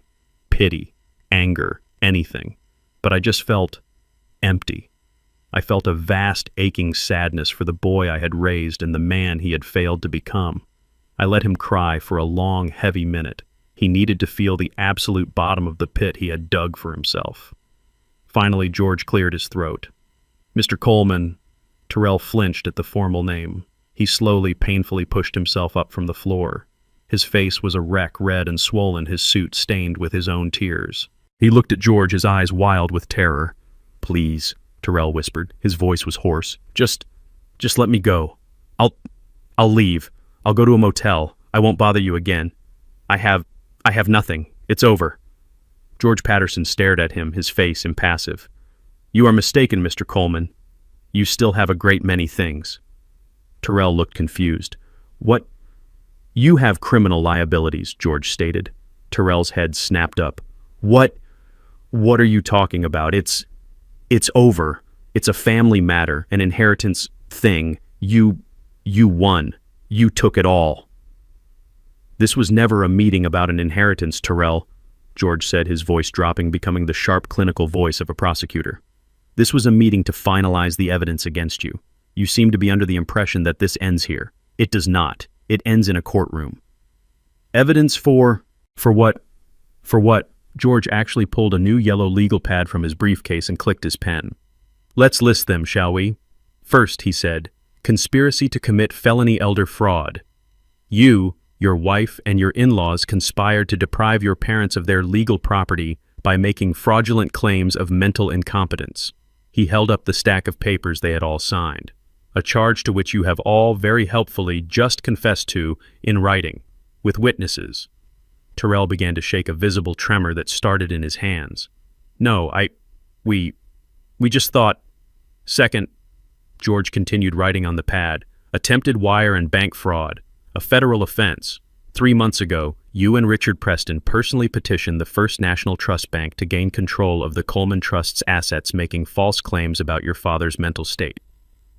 Pity, anger, anything. But I just felt empty. I felt a vast, aching sadness for the boy I had raised and the man he had failed to become. I let him cry for a long, heavy minute. He needed to feel the absolute bottom of the pit he had dug for himself. Finally, George cleared his throat. "Mr. Coleman." Terrell flinched at the formal name. He slowly, painfully pushed himself up from the floor. His face was a wreck, red and swollen, his suit stained with his own tears. He looked at George, his eyes wild with terror. "Please," Terrell whispered. His voice was hoarse. Just let me go. I'll leave. I'll go to a motel. I won't bother you again. I have nothing. It's over." George Patterson stared at him, his face impassive. "You are mistaken, Mr. Coleman. You still have a great many things." Terrell looked confused. "What?" "You have criminal liabilities," George stated. Terrell's head snapped up. What are you talking about? It's over. It's a family matter, an inheritance thing. You won. You took it all." "This was never a meeting about an inheritance, Terrell," George said, his voice dropping, becoming the sharp, clinical voice of a prosecutor. "This was a meeting to finalize the evidence against you. You seem to be under the impression that this ends here. It does not. It ends in a courtroom." "Evidence for what?" "For what?" George actually pulled a new yellow legal pad from his briefcase and clicked his pen. "Let's list them, shall we?" "First," he said, "conspiracy to commit felony elder fraud. You, your wife, and your in-laws conspired to deprive your parents of their legal property by making fraudulent claims of mental incompetence." He held up the stack of papers they had all signed. "A charge to which you have all very helpfully just confessed to in writing, with witnesses." Terrell began to shake a visible tremor that started in his hands. "No, we just thought." "Second," George continued writing on the pad, "attempted wire and bank fraud, a federal offense. 3 months ago, you and Richard Preston personally petitioned the First National Trust Bank to gain control of the Coleman Trust's assets, making false claims about your father's mental state.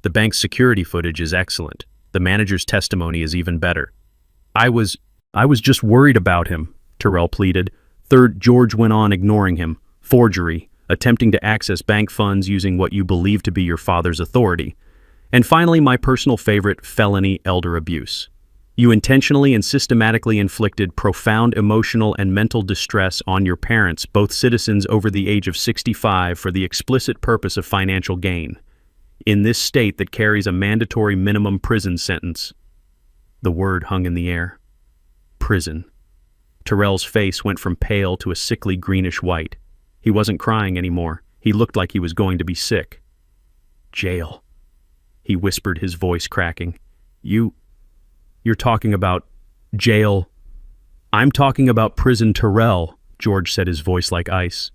The bank's security footage is excellent. The manager's testimony is even better." I was just worried about him," Terrell pleaded. "Third," George went on, ignoring him, "forgery, attempting to access bank funds using what you believe to be your father's authority. And finally, my personal favorite, felony elder abuse. You intentionally and systematically inflicted profound emotional and mental distress on your parents, both citizens over the age of 65, for the explicit purpose of financial gain. In this state that carries a mandatory minimum prison sentence." The word hung in the air. Prison. Terrell's face went from pale to a sickly greenish white. He wasn't crying anymore. He looked like he was going to be sick. "Jail," he whispered, his voice cracking. You're talking about jail." "I'm talking about prison, Terrell," George said, his voice like ice.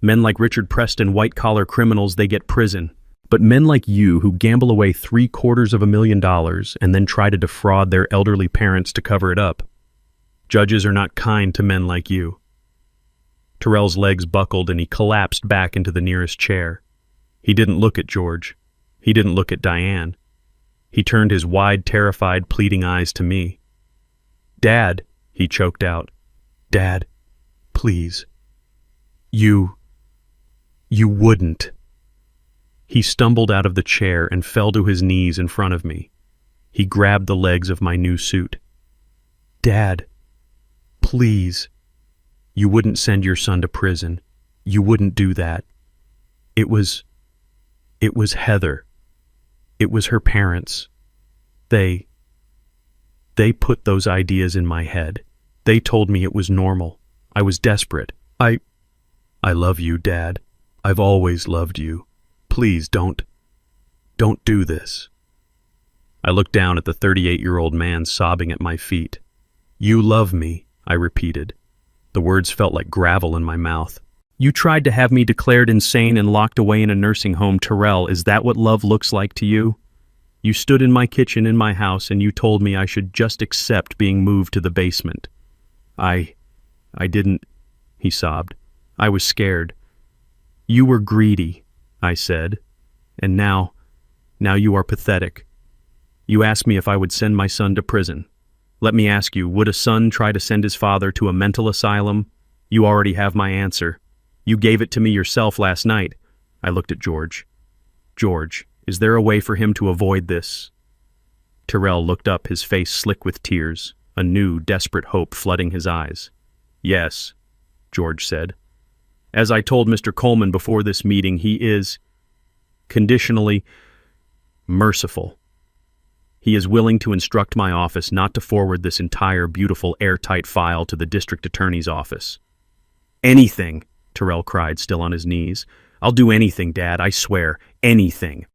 "Men like Richard Preston, white-collar criminals, they get prison. But men like you who gamble away $750,000 and then try to defraud their elderly parents to cover it up. Judges are not kind to men like you." Terrell's legs buckled and he collapsed back into the nearest chair. He didn't look at George. He didn't look at Diane. He turned his wide, terrified, pleading eyes to me. "Dad," he choked out. "Dad, please. You wouldn't." He stumbled out of the chair and fell to his knees in front of me. He grabbed the legs of my new suit. "Dad, please. You wouldn't send your son to prison. You wouldn't do that. It was Heather. It was her parents. They put those ideas in my head. They told me it was normal. I was desperate. I love you, Dad. I've always loved you. Please don't do this." I looked down at the 38-year-old man sobbing at my feet. "You love me," I repeated. The words felt like gravel in my mouth. "You tried to have me declared insane and locked away in a nursing home, Terrell. Is that what love looks like to you? You stood in my kitchen in my house and you told me I should just accept being moved to the basement. I didn't," he sobbed. I was scared. You were greedy, I said. And now you are pathetic. You asked me if I would send my son to prison. Let me ask you, would a son try to send his father to a mental asylum? You already have my answer. You gave it to me yourself last night. I looked at George. George, is there a way for him to avoid this? Terrell looked up, his face slick with tears, a new, desperate hope flooding his eyes. Yes, George said. As I told Mr. Coleman before this meeting, he is conditionally merciful. He is willing to instruct my office not to forward this entire beautiful airtight file to the district attorney's office. Anything, Terrell cried, still on his knees. I'll do anything, Dad, I swear, anything.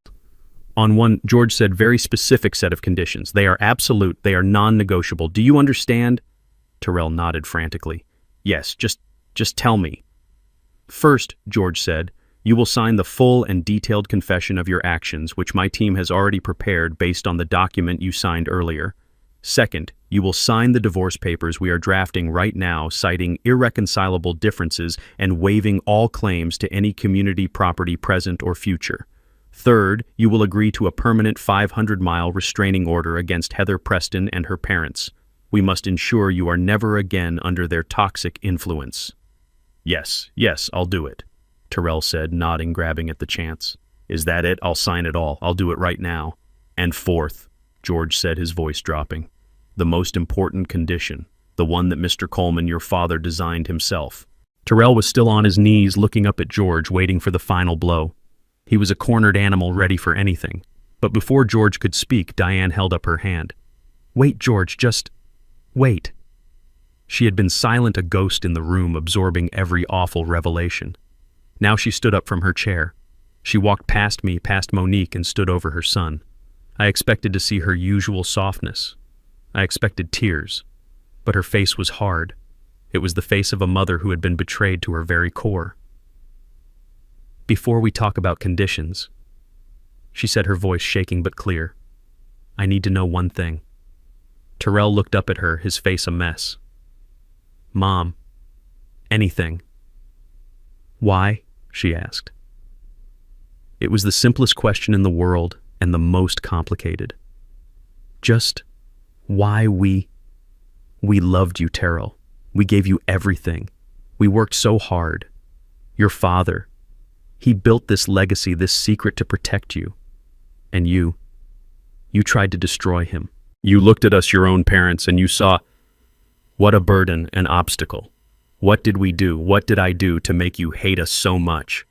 On one, George said, very specific set of conditions. They are absolute, they are non-negotiable. Do you understand? Terrell nodded frantically. Yes, just tell me. First, George said, you will sign the full and detailed confession of your actions, which my team has already prepared based on the document you signed earlier. Second, you will sign the divorce papers we are drafting right now, citing irreconcilable differences and waiving all claims to any community property present or future. Third, you will agree to a permanent 500-mile restraining order against Heather Preston and her parents. We must ensure you are never again under their toxic influence. Yes, I'll do it, Terrell said, nodding, grabbing at the chance. Is that it? I'll sign it all. I'll do it right now. And fourth, George said, his voice dropping, the most important condition, the one that Mr. Coleman, your father, designed himself. Terrell was still on his knees, looking up at George, waiting for the final blow. He was a cornered animal ready for anything. But before George could speak, Diane held up her hand. Wait, George, just wait. She had been silent, a ghost in the room, absorbing every awful revelation. Now she stood up from her chair. She walked past me, past Monique, and stood over her son. I expected to see her usual softness. I expected tears. But her face was hard. It was the face of a mother who had been betrayed to her very core. Before we talk about conditions, she said, her voice shaking but clear, I need to know one thing. Terrell looked up at her, his face a mess. Mom, anything. Why? She asked. It was the simplest question in the world and the most complicated. Just why we loved you, Terrell. We gave you everything. We worked so hard. Your father, he built this legacy, this secret to protect you. And you tried to destroy him. You looked at us, your own parents, and you saw what a burden, an obstacle. What did we do? What did I do to make you hate us so much?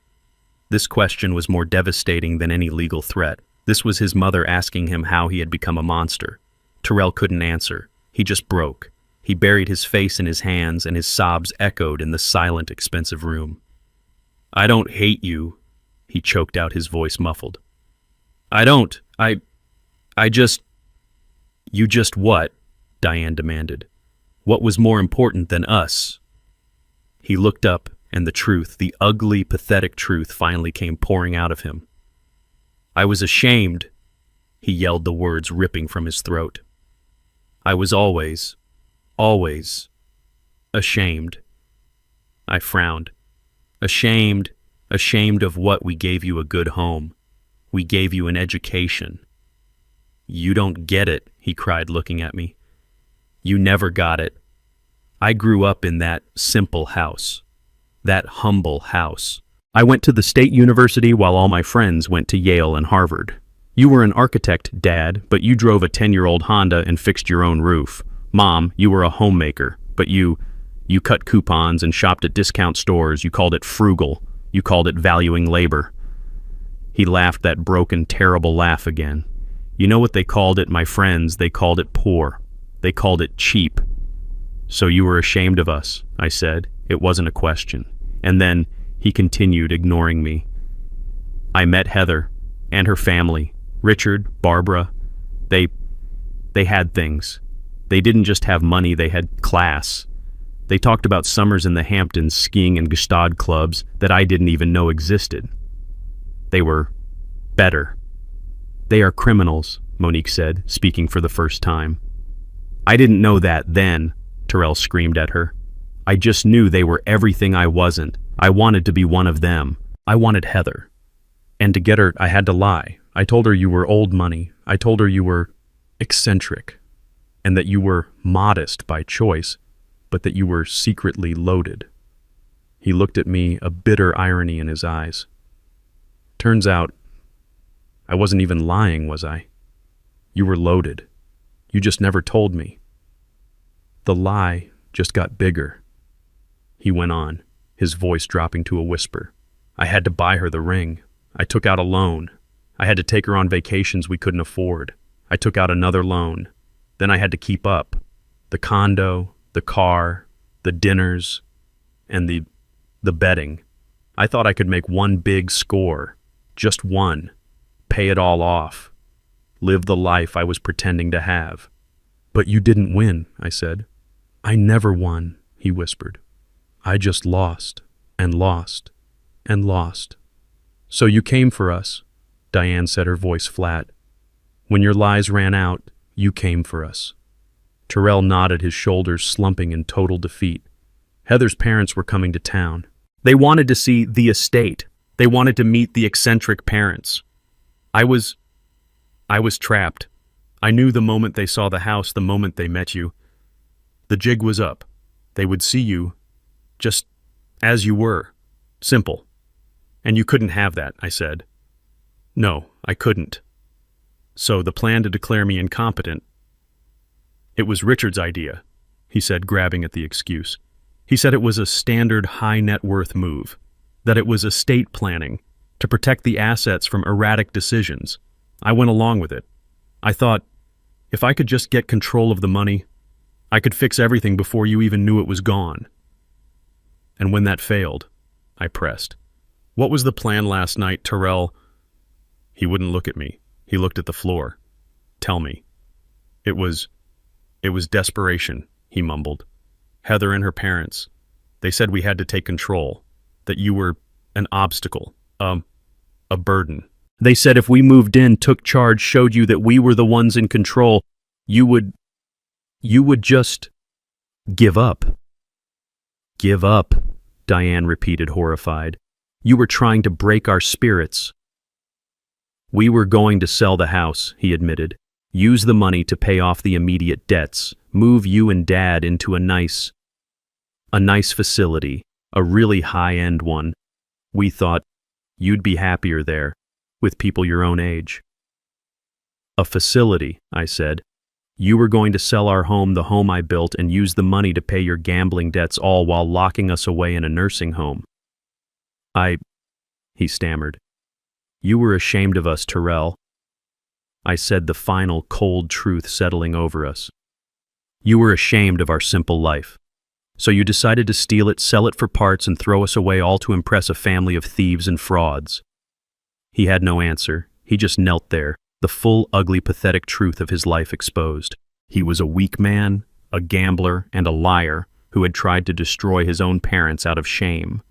This question was more devastating than any legal threat. This was his mother asking him how he had become a monster. Terrell couldn't answer. He just broke. He buried his face in his hands, and his sobs echoed in the silent, expensive room. I don't hate you, he choked out, his voice muffled. I don't. I just... You just what? Diane demanded. What was more important than us? He looked up, and the truth, the ugly, pathetic truth, finally came pouring out of him. I was ashamed, he yelled, the words ripping from his throat. I was always ashamed. I frowned. Ashamed of what? We gave you a good home. We gave you an education. You don't get it, he cried, looking at me. You never got it. I grew up in that simple house, that humble house. I went to the state university while all my friends went to Yale and Harvard. You were an architect, Dad, but you drove a 10-year-old Honda and fixed your own roof. Mom, you were a homemaker, but you cut coupons and shopped at discount stores. You called it frugal. You called it valuing labor. He laughed that broken, terrible laugh again. You know what they called it, my friends? They called it poor. They called it cheap. So you were ashamed of us, I said. It wasn't a question. And then he continued, ignoring me. I met Heather and her family, Richard, Barbara. They had things. They didn't just have money, they had class. They talked about summers in the Hamptons, skiing in Gestad clubs that I didn't even know existed. They were better. They are criminals, Monique said, speaking for the first time. I didn't know that then, Terrell screamed at her. I just knew they were everything I wasn't. I wanted to be one of them. I wanted Heather. And to get her, I had to lie. I told her you were old money. I told her you were eccentric, and that you were modest by choice, but that you were secretly loaded. He looked at me, a bitter irony in his eyes. Turns out, I wasn't even lying, was I? You were loaded. You just never told me. The lie just got bigger. He went on, his voice dropping to a whisper. I had to buy her the ring. I took out a loan. I had to take her on vacations we couldn't afford. I took out another loan. Then I had to keep up. The condo, the car, the dinners, and the betting. I thought I could make one big score. Just one. Pay it all off. Live the life I was pretending to have. But you didn't win, I said. I never won, he whispered. I just lost, and lost, and lost. So you came for us, Diane said, her voice flat. When your lies ran out, you came for us. Terrell nodded, his shoulders slumping in total defeat. Heather's parents were coming to town. They wanted to see the estate. They wanted to meet the eccentric parents. I was trapped. I knew the moment they saw the house, the moment they met you. The jig was up. They would see you just as you were. Simple. And you couldn't have that, I said. No, I couldn't. So the plan to declare me incompetent, it was Richard's idea, he said, grabbing at the excuse. He said it was a standard high net worth move, that it was estate planning to protect the assets from erratic decisions. I went along with it. I thought, if I could just get control of the money, I could fix everything before you even knew it was gone. And when that failed, I pressed. What was the plan last night, Terrell? He wouldn't look at me. He looked at the floor. Tell me. It was desperation, he mumbled. Heather and her parents. They said we had to take control, that you were an obstacle, a burden. They said if we moved in, took charge, showed you that we were the ones in control, you would just give up. Give up, Diane repeated, horrified. You were trying to break our spirits. We were going to sell the house, he admitted. Use the money to pay off the immediate debts, move you and Dad into a nice facility, a really high-end one. We thought you'd be happier there, with people your own age. A facility, I said. You were going to sell our home, the home I built, and use the money to pay your gambling debts, all while locking us away in a nursing home. He stammered. You were ashamed of us, Terrell. I said, the final cold truth settling over us. You were ashamed of our simple life. So you decided to steal it, sell it for parts, and throw us away, all to impress a family of thieves and frauds. He had no answer. He just knelt there, the full, ugly, pathetic truth of his life exposed. He was a weak man, a gambler, and a liar who had tried to destroy his own parents out of shame.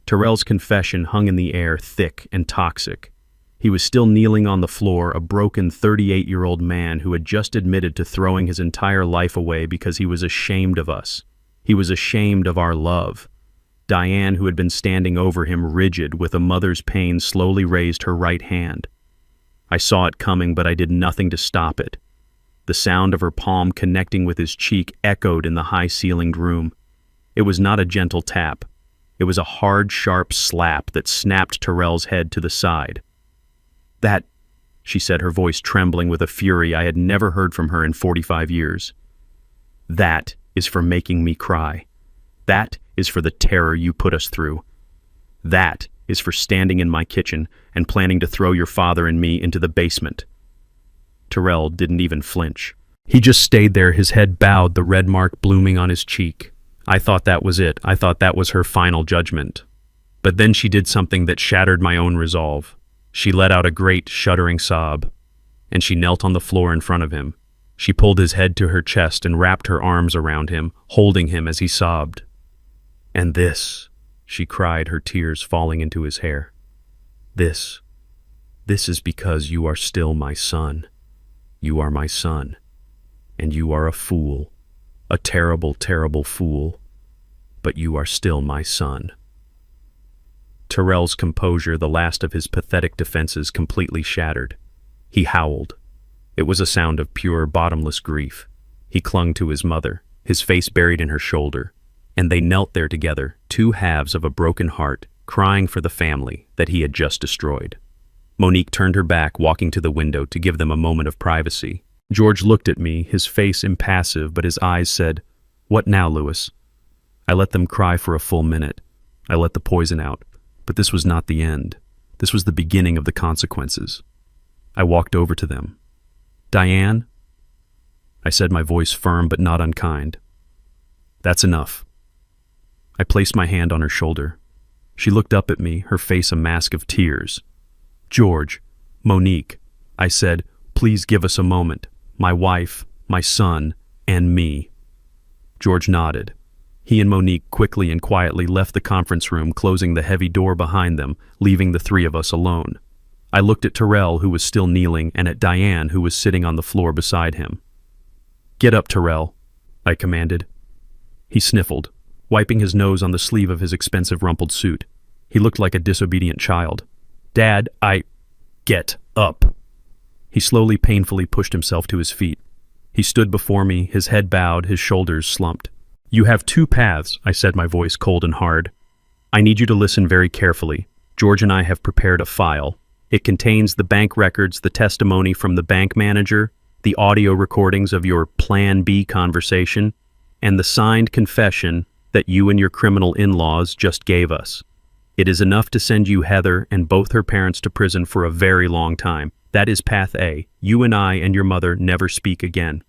Terrell's confession hung in the air, thick and toxic. He was still kneeling on the floor, a broken 38-year-old man who had just admitted to throwing his entire life away because he was ashamed of us. He was ashamed of our love. Diane, who had been standing over him rigid with a mother's pain, slowly raised her right hand. I saw it coming, but I did nothing to stop it. The sound of her palm connecting with his cheek echoed in the high-ceilinged room. It was not a gentle tap. It was a hard, sharp slap that snapped Terrell's head to the side. That, she said, her voice trembling with a fury I had never heard from her in 45 years. That is for making me cry. That is for the terror you put us through. That is for standing in my kitchen and planning to throw your father and me into the basement. Terrell didn't even flinch. He just stayed there, his head bowed, the red mark blooming on his cheek. I thought that was it. I thought that was her final judgment. But then she did something that shattered my own resolve. She let out a great, shuddering sob, and she knelt on the floor in front of him. She pulled his head to her chest and wrapped her arms around him, holding him as he sobbed. And this, she cried, her tears falling into his hair. This is because you are still my son. You are my son, and you are a fool. A terrible, terrible fool, but you are still my son. Terrell's composure, the last of his pathetic defenses, completely shattered. He howled. It was a sound of pure, bottomless grief. He clung to his mother, his face buried in her shoulder, and they knelt there together, two halves of a broken heart, crying for the family that he had just destroyed. Monique turned her back, walking to the window to give them a moment of privacy. George looked at me, his face impassive, but his eyes said, "What now, Louis?" I let them cry for a full minute. I let the poison out, but this was not the end. This was the beginning of the consequences. I walked over to them. "Diane?" I said, my voice firm but not unkind. "That's enough." I placed my hand on her shoulder. She looked up at me, her face a mask of tears. "George, Monique," I said, "please give us a moment. My wife, my son, and me." George nodded. He and Monique quickly and quietly left the conference room, closing the heavy door behind them, leaving the three of us alone. I looked at Terrell, who was still kneeling, and at Diane, who was sitting on the floor beside him. "Get up, Terrell," I commanded. He sniffled, wiping his nose on the sleeve of his expensive rumpled suit. He looked like a disobedient child. "Dad, Get up." He slowly, painfully pushed himself to his feet. He stood before me, his head bowed, his shoulders slumped. "You have two paths," I said, my voice cold and hard. "I need you to listen very carefully. George and I have prepared a file. It contains the bank records, the testimony from the bank manager, the audio recordings of your Plan B conversation, and the signed confession that you and your criminal in-laws just gave us. It is enough to send you, Heather, and both her parents to prison for a very long time. That is path A. You and I and your mother never speak again."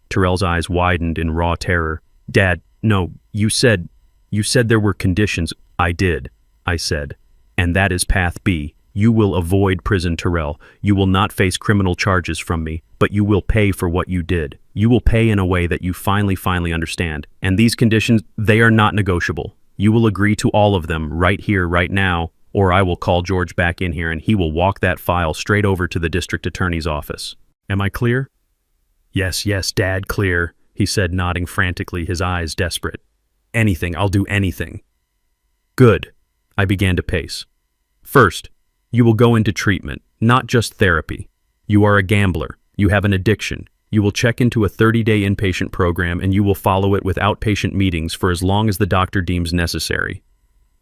Terrell's eyes widened in raw terror. "Dad, no, you said there were conditions." "I did," I said. "And that is path B. You will avoid prison, Terrell. You will not face criminal charges from me, but you will pay for what you did. You will pay in a way that you finally understand. And these conditions, they are not negotiable. You will agree to all of them right here, right now, or I will call George back in here and he will walk that file straight over to the district attorney's office. Am I clear?" Yes, Dad, clear," he said, nodding frantically, his eyes desperate. "Anything, I'll do anything." "Good." I began to pace. "First, you will go into treatment, not just therapy. You are a gambler. You have an addiction. You will check into a 30-day inpatient program and you will follow it with outpatient meetings for as long as the doctor deems necessary.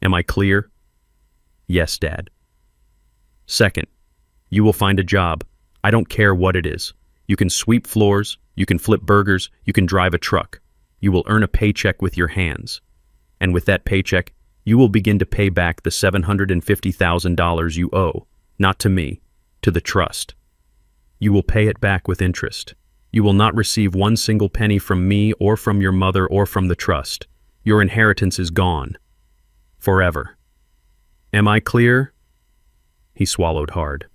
Am I clear?" "Yes, Dad." "Second, you will find a job. I don't care what it is. You can sweep floors, you can flip burgers, you can drive a truck. You will earn a paycheck with your hands. And with that paycheck, you will begin to pay back the $750,000 you owe, not to me, to the trust. You will pay it back with interest. You will not receive one single penny from me or from your mother or from the trust. Your inheritance is gone. Forever. Am I clear?" He swallowed hard.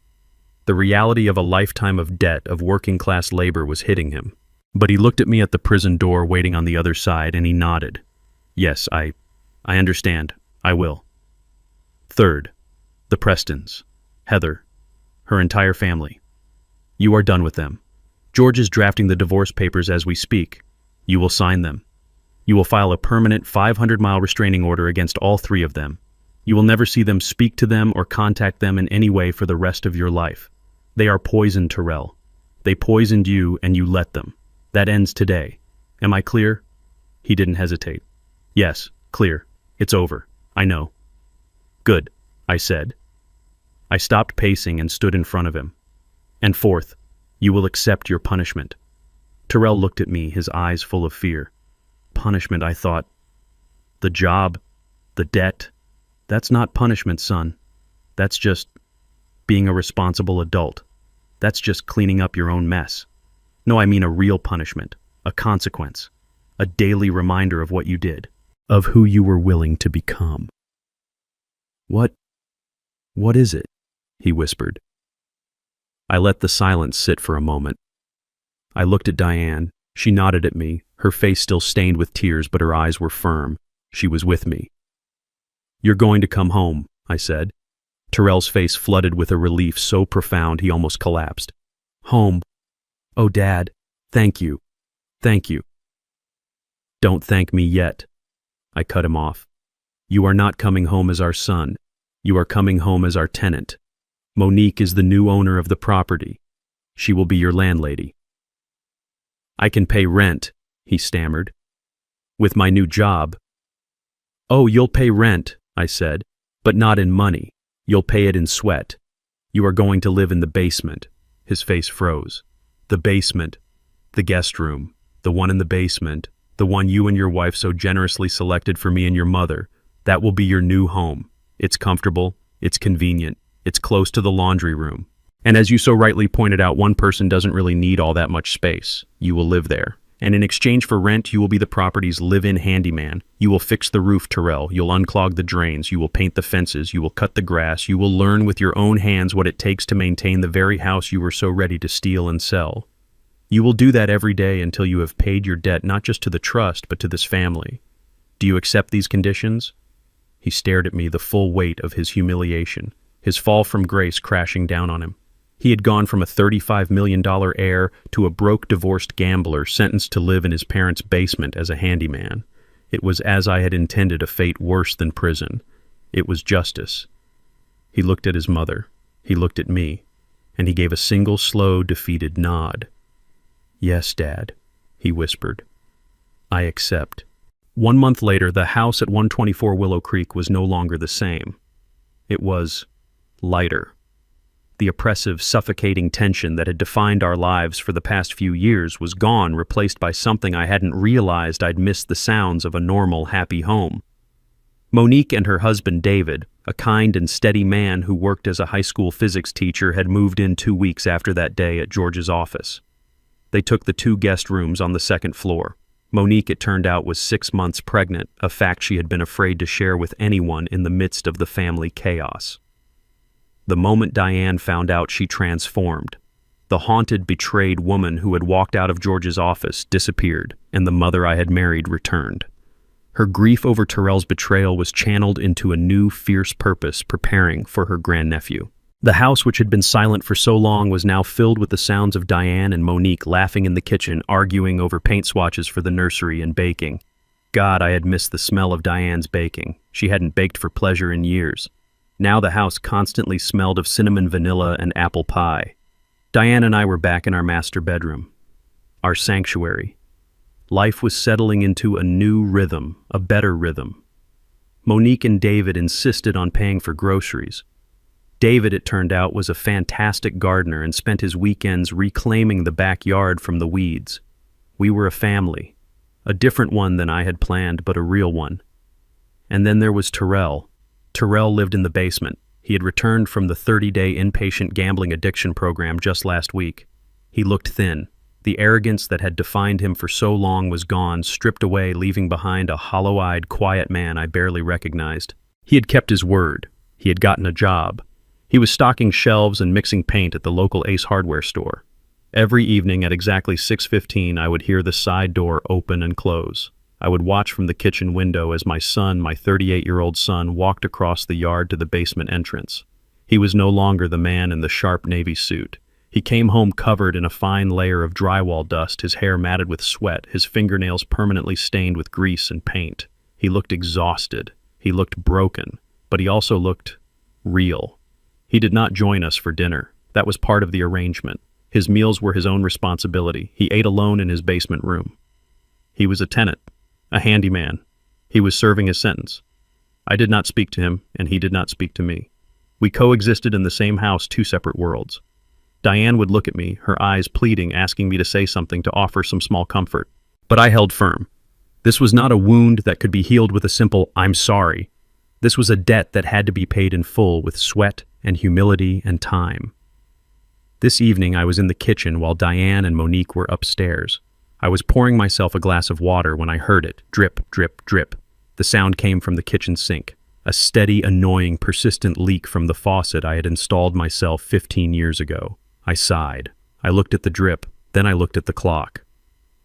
The reality of a lifetime of debt, of working-class labor, was hitting him. But he looked at me at the prison door waiting on the other side, and he nodded. "Yes, I understand. I will." Third, the Prestons, Heather, her entire family. You are done with them. George is drafting the divorce papers as we speak. You will sign them. You will file a permanent 500-mile restraining order against all three of them. You will never see them, speak to them, or contact them in any way for the rest of your life. They are poison, Terrell. They poisoned you and you let them. That ends today. Am I clear?" He didn't hesitate. "Yes, clear. It's over. I know." "Good," I said. I stopped pacing and stood in front of him. "And fourth, you will accept your punishment." Terrell looked at me, his eyes full of fear. Punishment, I thought. The job, the debt, that's not punishment, son. That's just being a responsible adult. That's just cleaning up your own mess. No, I mean a real punishment, a consequence, a daily reminder of what you did, of who you were willing to become. What is it?" he whispered. I let the silence sit for a moment. I looked at Diane. She nodded at me, her face still stained with tears, but her eyes were firm. She was with me. "You're going to come home," I said. Terrell's face flooded with a relief so profound he almost collapsed. "Home. Oh, Dad, thank you. Thank you." "Don't thank me yet." I cut him off. "You are not coming home as our son. You are coming home as our tenant. Monique is the new owner of the property. She will be your landlady." "I can pay rent," he stammered. "With my new job." "Oh, you'll pay rent," I said, "but not in money. You'll pay it in sweat. You are going to live in the basement." His face froze. "The basement. The guest room. The one in the basement. The one you and your wife so generously selected for me and your mother. That will be your new home. It's comfortable. It's convenient. It's close to the laundry room. And as you so rightly pointed out, one person doesn't really need all that much space. You will live there. And in exchange for rent, you will be the property's live-in handyman. You will fix the roof, Terrell. You'll unclog the drains. You will paint the fences. You will cut the grass. You will learn with your own hands what it takes to maintain the very house you were so ready to steal and sell. You will do that every day until you have paid your debt not just to the trust, but to this family. Do you accept these conditions?" He stared at me, the full weight of his humiliation, his fall from grace crashing down on him. He had gone from a $35 million heir to a broke, divorced gambler sentenced to live in his parents' basement as a handyman. It was as I had intended, a fate worse than prison. It was justice. He looked at his mother. He looked at me. And he gave a single, slow, defeated nod. "Yes, Dad," he whispered. "I accept." 1 month later, the house at 124 Willow Creek was no longer the same. It was lighter. The oppressive, suffocating tension that had defined our lives for the past few years was gone, replaced by something I hadn't realized. I'd missed the sounds of a normal, happy home. Monique and her husband, David, a kind and steady man who worked as a high school physics teacher, had moved in 2 weeks after that day at George's office. They took the 2 guest rooms on the second floor. Monique, it turned out, was 6 months pregnant, a fact she had been afraid to share with anyone in the midst of the family chaos. The moment Diane found out, she transformed. The haunted, betrayed woman who had walked out of George's office disappeared, and the mother I had married returned. Her grief over Terrell's betrayal was channeled into a new, fierce purpose, preparing for her grandnephew. The house, which had been silent for so long, was now filled with the sounds of Diane and Monique laughing in the kitchen, arguing over paint swatches for the nursery and baking. God, I had missed the smell of Diane's baking. She hadn't baked for pleasure in years. Now the house constantly smelled of cinnamon vanilla and apple pie. Diane and I were back in our master bedroom, our sanctuary. Life was settling into a new rhythm, a better rhythm. Monique and David insisted on paying for groceries. David, it turned out, was a fantastic gardener and spent his weekends reclaiming the backyard from the weeds. We were a family, a different one than I had planned, but a real one. And then there was Terrell. Terrell lived in the basement. He had returned from the 30-day inpatient gambling addiction program just last week. He looked thin. The arrogance that had defined him for so long was gone, stripped away, leaving behind a hollow-eyed, quiet man I barely recognized. He had kept his word. He had gotten a job. He was stocking shelves and mixing paint at the local Ace Hardware store. Every evening at exactly 6:15, I would hear the side door open and close. I would watch from the kitchen window as my son, my 38-year-old son, walked across the yard to the basement entrance. He was no longer the man in the sharp navy suit. He came home covered in a fine layer of drywall dust, his hair matted with sweat, his fingernails permanently stained with grease and paint. He looked exhausted. He looked broken, but he also looked real. He did not join us for dinner. That was part of the arrangement. His meals were his own responsibility. He ate alone in his basement room. He was a tenant, a handyman. He was serving his sentence. I did not speak to him, and he did not speak to me. We coexisted in the same house, 2 separate worlds. Diane would look at me, her eyes pleading, asking me to say something, to offer some small comfort. But I held firm. This was not a wound that could be healed with a simple, "I'm sorry." This was a debt that had to be paid in full with sweat and humility and time. This evening I was in the kitchen while Diane and Monique were upstairs. I was pouring myself a glass of water when I heard it, drip, drip, drip. The sound came from the kitchen sink, a steady, annoying, persistent leak from the faucet I had installed myself 15 years ago. I sighed. I looked at the drip, then I looked at the clock.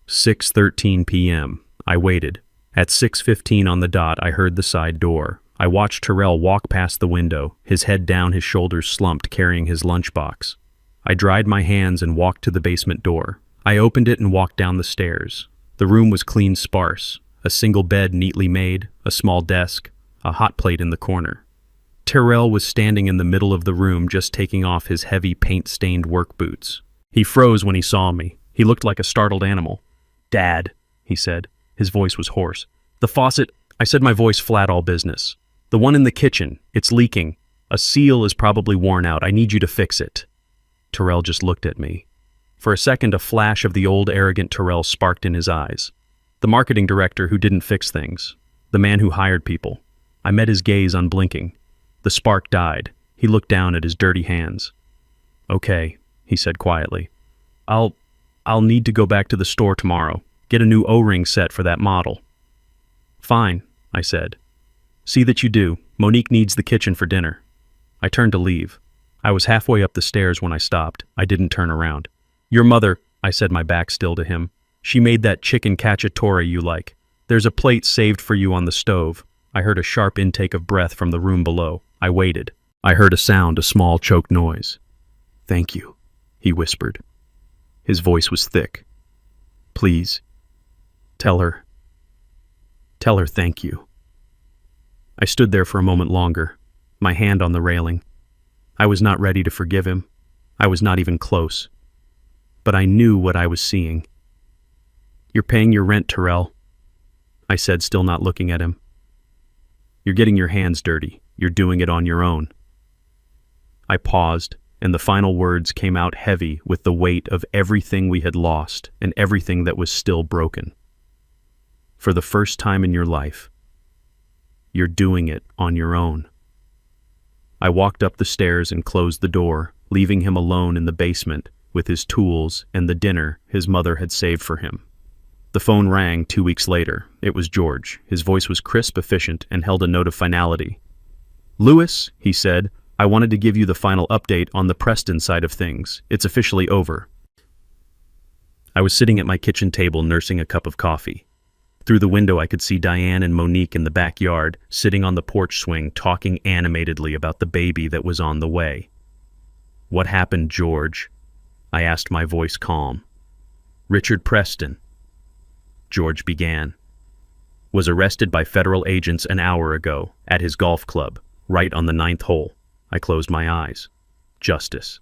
6:13 p.m. I waited. At 6:15 on the dot, I heard the side door. I watched Terrell walk past the window, his head down, his shoulders slumped, carrying his lunchbox. I dried my hands and walked to the basement door. I opened it and walked down the stairs. The room was clean, sparse. A single bed neatly made, a small desk, a hot plate in the corner. Terrell was standing in the middle of the room just taking off his heavy paint-stained work boots. He froze when he saw me. He looked like a startled animal. "Dad," he said. His voice was hoarse. "The faucet," I said, my voice flat all business. "The one in the kitchen, it's leaking. A seal is probably worn out. I need you to fix it." Terrell just looked at me. For a second, a flash of the old arrogant Terrell sparked in his eyes. The marketing director who didn't fix things. The man who hired people. I met his gaze unblinking. The spark died. He looked down at his dirty hands. "Okay," he said quietly. I'll need to go back to the store tomorrow. Get a new O-ring set for that model." "Fine," I said. "See that you do. Monique needs the kitchen for dinner." I turned to leave. I was halfway up the stairs when I stopped. I didn't turn around. "Your mother," I said, my back still to him. "She made that chicken cacciatore you like. There's a plate saved for you on the stove." I heard a sharp intake of breath from the room below. I waited. I heard a sound, a small choked noise. "Thank you," he whispered. His voice was thick. "Please, tell her thank you." I stood there for a moment longer, my hand on the railing. I was not ready to forgive him. I was not even close. But I knew what I was seeing. "You're paying your rent, Terrell," I said, still not looking at him. "You're getting your hands dirty. You're doing it on your own." I paused, and the final words came out heavy with the weight of everything we had lost and everything that was still broken. "For the first time in your life, you're doing it on your own." I walked up the stairs and closed the door, leaving him alone in the basement with his tools and the dinner his mother had saved for him. The phone rang 2 weeks later. It was George. His voice was crisp, efficient, and held a note of finality. "Louis," he said, "I wanted to give you the final update on the Preston side of things. It's officially over." I was sitting at my kitchen table nursing a cup of coffee. Through the window I could see Diane and Monique in the backyard, sitting on the porch swing, talking animatedly about the baby that was on the way. "What happened, George?" I asked, my voice calm. "Richard Preston," George began, "was arrested by federal agents an hour ago at his golf club, right on the 9th hole." I closed my eyes. Justice.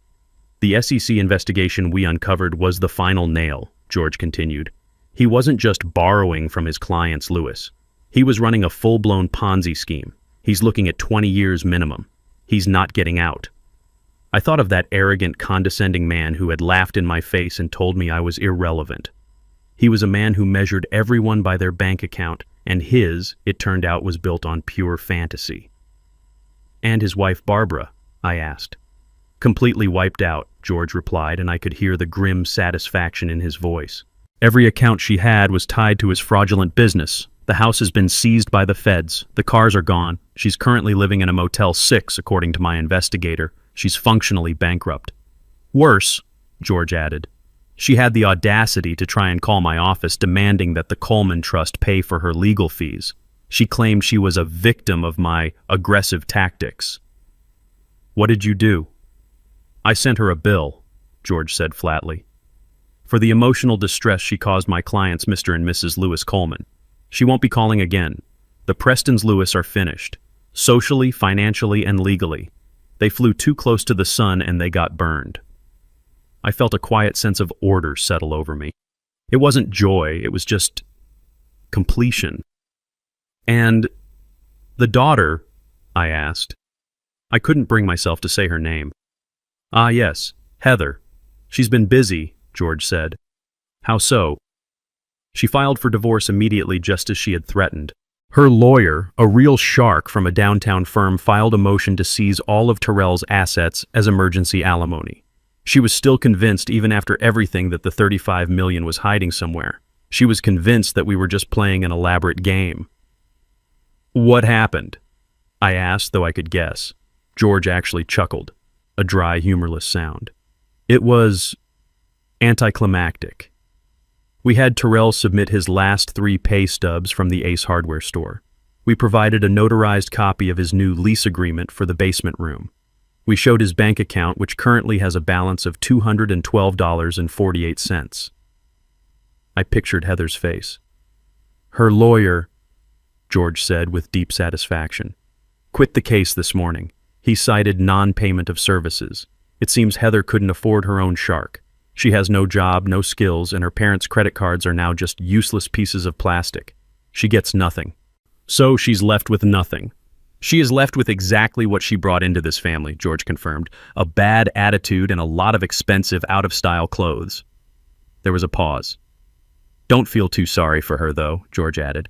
"The SEC investigation we uncovered was the final nail," George continued. "He wasn't just borrowing from his clients, Louis. He was running a full-blown Ponzi scheme. He's looking at 20 years minimum. He's not getting out." I thought of that arrogant, condescending man who had laughed in my face and told me I was irrelevant. He was a man who measured everyone by their bank account, and his, it turned out, was built on pure fantasy. "And his wife Barbara?" I asked. "Completely wiped out," George replied, and I could hear the grim satisfaction in his voice. "Every account she had was tied to his fraudulent business. The house has been seized by the feds. The cars are gone. She's currently living in a Motel 6, according to my investigator. She's functionally bankrupt. Worse," George added, "she had the audacity to try and call my office demanding that the Coleman Trust pay for her legal fees. She claimed she was a victim of my aggressive tactics." "What did you do?" "I sent her a bill," George said flatly, "for the emotional distress she caused my clients, Mr. and Mrs. Louis Coleman. She won't be calling again. The Prestons Louis are finished, socially, financially, and legally. They flew too close to the sun and they got burned." I felt a quiet sense of order settle over me. It wasn't joy, it was just completion. "And the daughter?" I asked. I couldn't bring myself to say her name. "Ah, yes, Heather. She's been busy," George said. "How so?" "She filed for divorce immediately, just as she had threatened. Her lawyer, a real shark from a downtown firm, filed a motion to seize all of Terrell's assets as emergency alimony. She was still convinced, even after everything, that the $35 million was hiding somewhere. She was convinced that we were just playing an elaborate game." "What happened?" I asked, though I could guess. George actually chuckled, a dry, humorless sound. "It was anticlimactic. We had Terrell submit his last 3 pay stubs from the Ace Hardware store. We provided a notarized copy of his new lease agreement for the basement room. We showed his bank account, which currently has a balance of $212.48. I pictured Heather's face. "Her lawyer," George said with deep satisfaction, "quit the case this morning. He cited non-payment of services. It seems Heather couldn't afford her own shark. She has no job, no skills, and her parents' credit cards are now just useless pieces of plastic. She gets nothing. So she's left with nothing. She is left with exactly what she brought into this family, George confirmed. A bad attitude and a lot of expensive, out-of-style clothes. There was a pause. Don't feel too sorry for her, though, George added.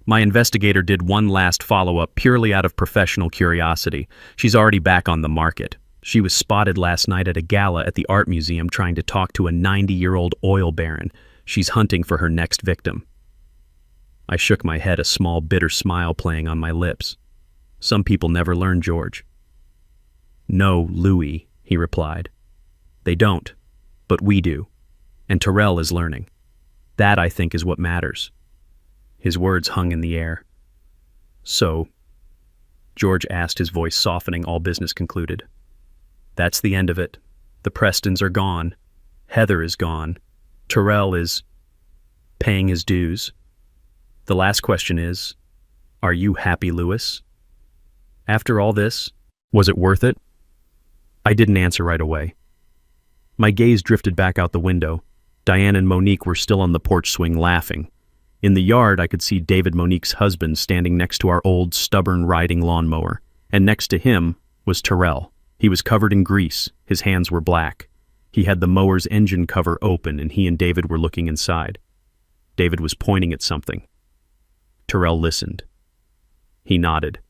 My investigator did one last follow-up purely out of professional curiosity. She's already back on the market. She was spotted last night at a gala at the art museum trying to talk to a 90-year-old oil baron. She's hunting for her next victim. I shook my head, a small bitter smile playing on my lips. Some people never learn, George. No, Louis, he replied. They don't, but we do. And Terrell is learning. That, I think, is what matters. His words hung in the air. So, George asked, his voice softening, all business concluded. That's the end of it. The Prestons are gone. Heather is gone. Terrell is paying his dues. The last question is, are you happy, Louis? After all this, was it worth it? I didn't answer right away. My gaze drifted back out the window. Diane and Monique were still on the porch swing laughing. In the yard, I could see David, Monique's husband, standing next to our old, stubborn riding lawnmower, and next to him was Terrell. He was covered in grease. His hands were black. He had the mower's engine cover open, and he and David were looking inside. David was pointing at something. Terrell listened. He nodded.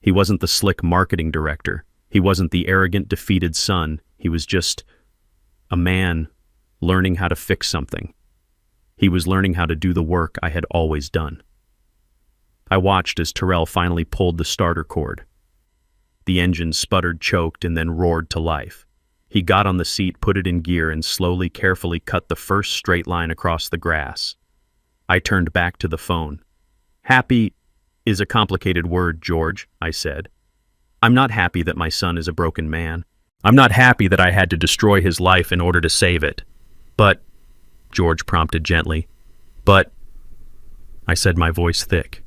He wasn't the slick marketing director. He wasn't the arrogant, defeated son. He was just a man learning how to fix something. He was learning how to do the work I had always done. I watched as Terrell finally pulled the starter cord. The engine sputtered, choked, and then roared to life. He got on the seat, put it in gear, and slowly, carefully cut the first straight line across the grass. I turned back to the phone. Happy is a complicated word, George, I said. I'm not happy that my son is a broken man. I'm not happy that I had to destroy his life in order to save it. But, George prompted gently, but, I said, my voice thick.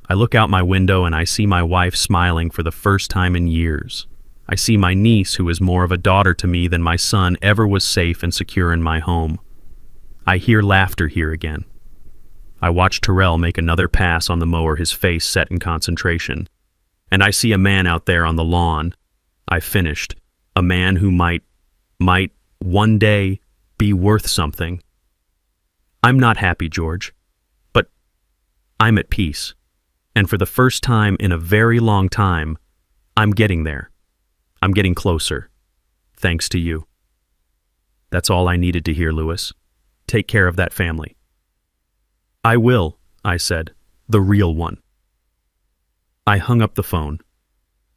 I look out my window and I see my wife smiling for the first time in years. I see my niece, who is more of a daughter to me than my son ever was, safe and secure in my home. I hear laughter here again. I watch Terrell make another pass on the mower, his face set in concentration. And I see a man out there on the lawn. I finished. A man who might one day be worth something. I'm not happy, George, but I'm at peace. And for the first time in a very long time, I'm getting there. I'm getting closer. Thanks to you. That's all I needed to hear, Louis. Take care of that family. I will, I said. The real one. I hung up the phone.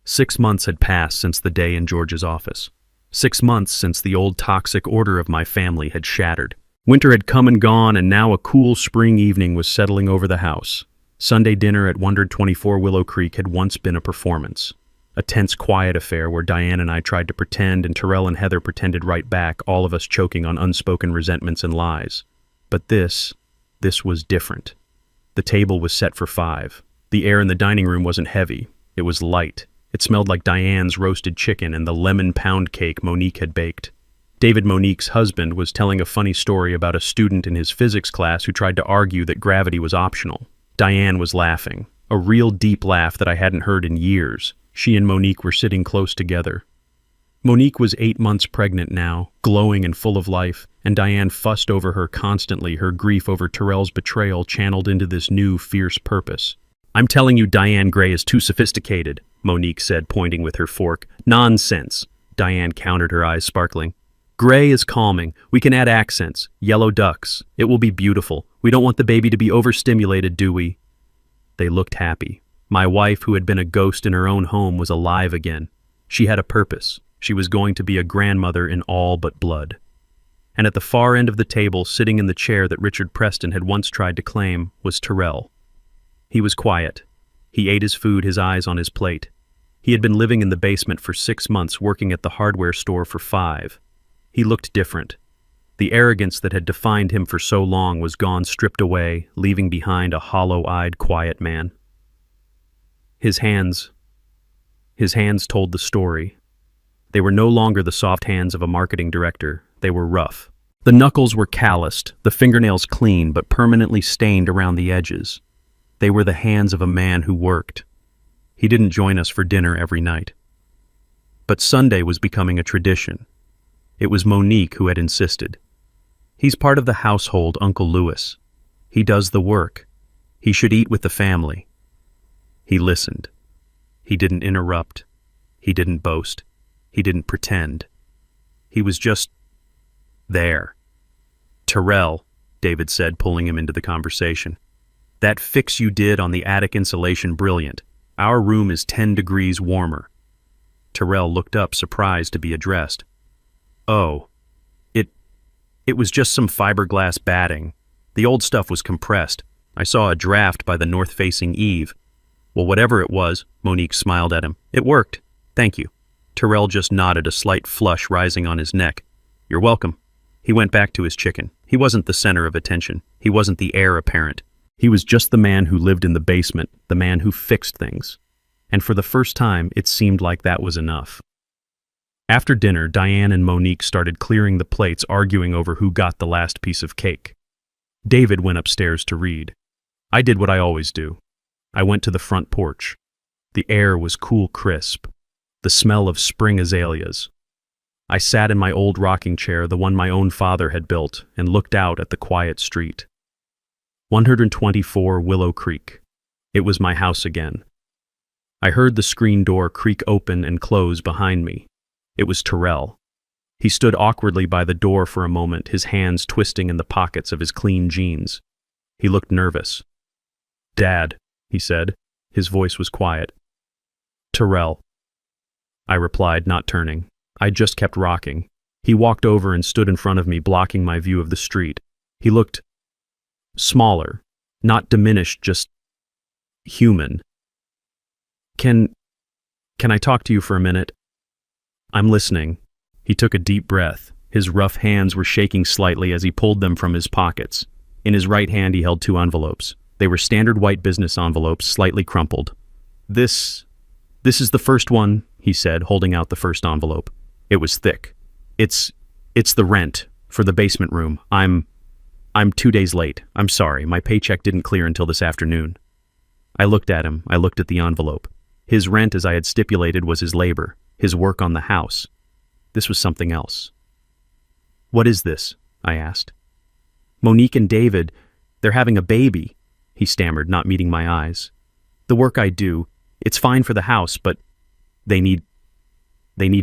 6 months had passed since the day in George's office. 6 months since the old toxic order of my family had shattered. Winter had come and gone, and now a cool spring evening was settling over the house. Sunday dinner at 124 Willow Creek had once been a performance. A tense, quiet affair where Diane and I tried to pretend and Terrell and Heather pretended right back, all of us choking on unspoken resentments and lies. But this was different. The table was set for 5. The air in the dining room wasn't heavy. It was light. It smelled like Diane's roasted chicken and the lemon pound cake Monique had baked. David, Monique's husband, was telling a funny story about a student in his physics class who tried to argue that gravity was optional. Diane was laughing, a real deep laugh that I hadn't heard in years. She and Monique were sitting close together. Monique was 8 months pregnant now, glowing and full of life, and Diane fussed over her constantly, her grief over Terrell's betrayal channeled into this new, fierce purpose. I'm telling you, Diane Gray is too sophisticated, Monique said, pointing with her fork. Nonsense, Diane countered, her eyes sparkling. Gray is calming. We can add accents. Yellow ducks. It will be beautiful. We don't want the baby to be overstimulated, do we? They looked happy. My wife, who had been a ghost in her own home, was alive again. She had a purpose. She was going to be a grandmother in all but blood. And at the far end of the table, sitting in the chair that Richard Preston had once tried to claim, was Terrell. He was quiet. He ate his food, his eyes on his plate. He had been living in the basement for 6 months, working at the hardware store for 5. He looked different. The arrogance that had defined him for so long was gone, stripped away, leaving behind a hollow-eyed, quiet man. His hands His hands told the story. They were no longer the soft hands of a marketing director. They were rough. The knuckles were calloused, the fingernails clean but permanently stained around the edges. They were the hands of a man who worked. He didn't join us for dinner every night. But Sunday was becoming a tradition. It was Monique who had insisted. He's part of the household, Uncle Louis. He does the work. He should eat with the family. He listened. He didn't interrupt. He didn't boast. He didn't pretend. He was just there. "Terrell," David said, pulling him into the conversation. "That fix you did on the attic insulation, brilliant. Our room is 10 degrees warmer." Terrell looked up, surprised to be addressed. "Oh, it was just some fiberglass batting. The old stuff was compressed. I saw a draft by the north-facing eave." "Well, whatever it was," Monique smiled at him. "It worked. Thank you." Terrell just nodded, a slight flush rising on his neck. "You're welcome." He went back to his chicken. He wasn't the center of attention. He wasn't the heir apparent. He was just the man who lived in the basement, the man who fixed things. And for the first time, it seemed like that was enough. After dinner, Diane and Monique started clearing the plates, arguing over who got the last piece of cake. David went upstairs to read. I did what I always do. I went to the front porch. The air was cool, crisp. The smell of spring azaleas. I sat in my old rocking chair, the one my own father had built, and looked out at the quiet street. 124 Willow Creek. It was my house again. I heard the screen door creak open and close behind me. It was Terrell. He stood awkwardly by the door for a moment, his hands twisting in the pockets of his clean jeans. He looked nervous. "Dad," he said. His voice was quiet. "Terrell," I replied, not turning. I just kept rocking. He walked over and stood in front of me, blocking my view of the street. He looked smaller, not diminished, just human. Can I talk to you for a minute?" "I'm listening." He took a deep breath. His rough hands were shaking slightly as he pulled them from his pockets. In his right hand he held 2 envelopes. They were standard white business envelopes, slightly crumpled. This is the first one," he said, holding out the first envelope. It was thick. It's the rent for the basement room. I'm 2 days late. I'm sorry. My paycheck didn't clear until this afternoon." I looked at him. I looked at the envelope. His rent, as I had stipulated, was his labor, his work on the house. This was something else. "What is this?" I asked. "Monique and David, they're having a baby," he stammered, not meeting my eyes. "The work I do, it's fine for the house, but they need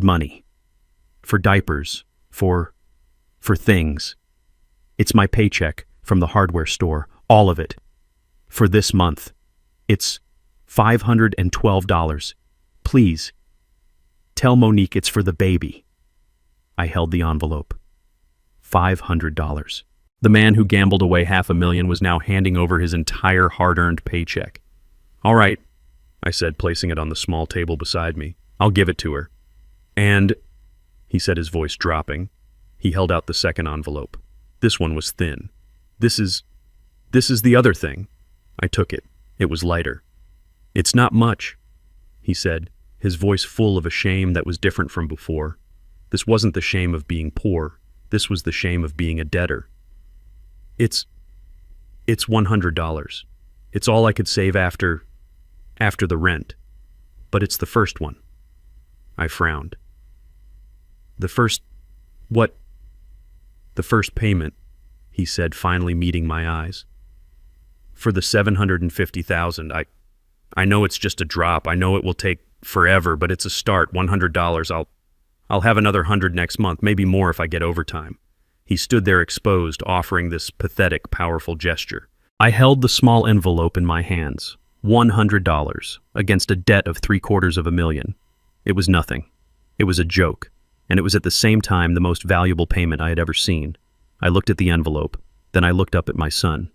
money. For diapers, for things. It's my paycheck from the hardware store, all of it. For this month. It's $512. Please, tell Monique it's for the baby." I held the envelope. $500. The man who gambled away $500,000 was now handing over his entire hard-earned paycheck. "All right," I said, placing it on the small table beside me. "I'll give it to her." "And," he said, his voice dropping. He held out the second envelope. This one was thin. This is the other thing." I took it. It was lighter. "It's not much," he said, his voice full of a shame that was different from before. This wasn't the shame of being poor. This was the shame of being a debtor. It's $100. It's all I could save after the rent. But it's the first one." I frowned. "The first payment," he said, finally meeting my eyes. "For the $750,000. I know it's just a drop. I know it will take forever, but it's a start. $100. I'll have another 100 next month, maybe more if I get overtime." He stood there exposed, offering this pathetic, powerful gesture. I held the small envelope in my hands. $100 against a debt of $750,000. It was nothing. It was a joke, and it was at the same time the most valuable payment I had ever seen. I looked at the envelope, then I looked up at my son.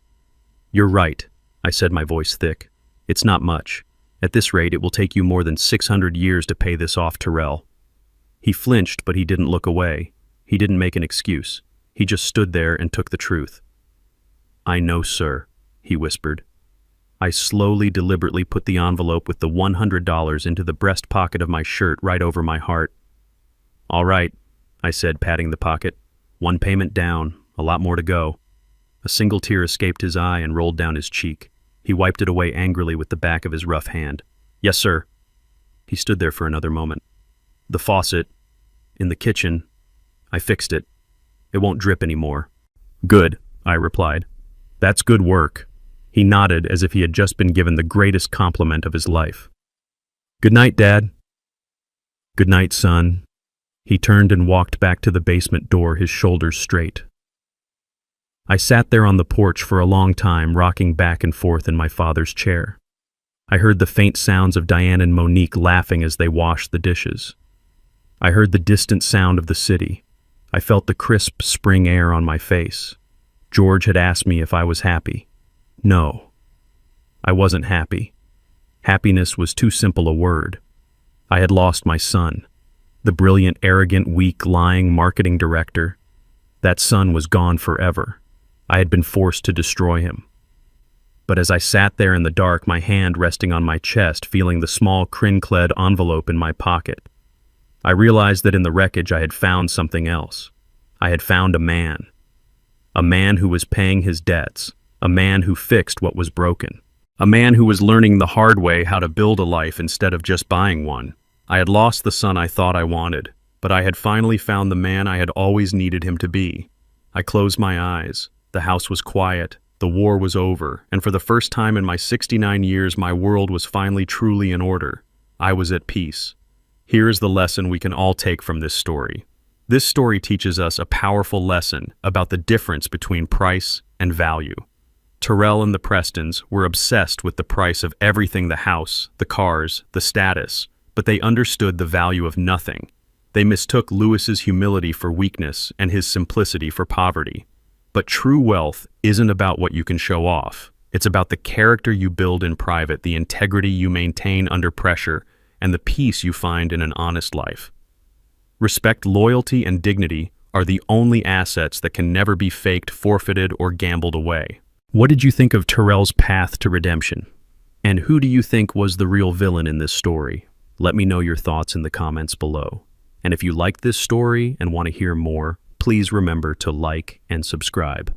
"You're right," I said, my voice thick. "It's not much. At this rate, it will take you more than 600 years to pay this off, Terrell." He flinched, but he didn't look away. He didn't make an excuse. He just stood there and took the truth. "I know, sir," he whispered. I slowly, deliberately put the envelope with the $100 into the breast pocket of my shirt right over my heart. "All right," I said, patting the pocket. "One payment down, a lot more to go." A single tear escaped his eye and rolled down his cheek. He wiped it away angrily with the back of his rough hand. "Yes, sir." He stood there for another moment. "The faucet, in the kitchen, I fixed it. It won't drip anymore." "Good," I replied. "That's good work." He nodded as if he had just been given the greatest compliment of his life. "Good night, Dad." "Good night, son." He turned and walked back to the basement door, his shoulders straight. I sat there on the porch for a long time, rocking back and forth in my father's chair. I heard the faint sounds of Diane and Monique laughing as they washed the dishes. I heard the distant sound of the city. I felt the crisp spring air on my face. George had asked me if I was happy. No, I wasn't happy. Happiness was too simple a word. I had lost my son, the brilliant, arrogant, weak, lying marketing director. That son was gone forever. I had been forced to destroy him. But as I sat there in the dark, my hand resting on my chest, feeling the small crin-clad envelope in my pocket, I realized that in the wreckage I had found something else. I had found a man who was paying his debts, a man who fixed what was broken, a man who was learning the hard way how to build a life instead of just buying one. I had lost the son I thought I wanted, but I had finally found the man I had always needed him to be. I closed my eyes. The house was quiet. The war was over, and for the first time in my 69 years, my world was finally truly in order. I was at peace. Here is the lesson we can all take from this story. This story teaches us a powerful lesson about the difference between price and value. Terrell and the Prestons were obsessed with the price of everything: the house, the cars, the status, but they understood the value of nothing. They mistook Lewis's humility for weakness and his simplicity for poverty. But true wealth isn't about what you can show off. It's about the character you build in private, the integrity you maintain under pressure, and the peace you find in an honest life. Respect, loyalty, and dignity are the only assets that can never be faked, forfeited, or gambled away. What did you think of Terrell's path to redemption? And who do you think was the real villain in this story? Let me know your thoughts in the comments below. And if you like this story and want to hear more, please remember to like and subscribe.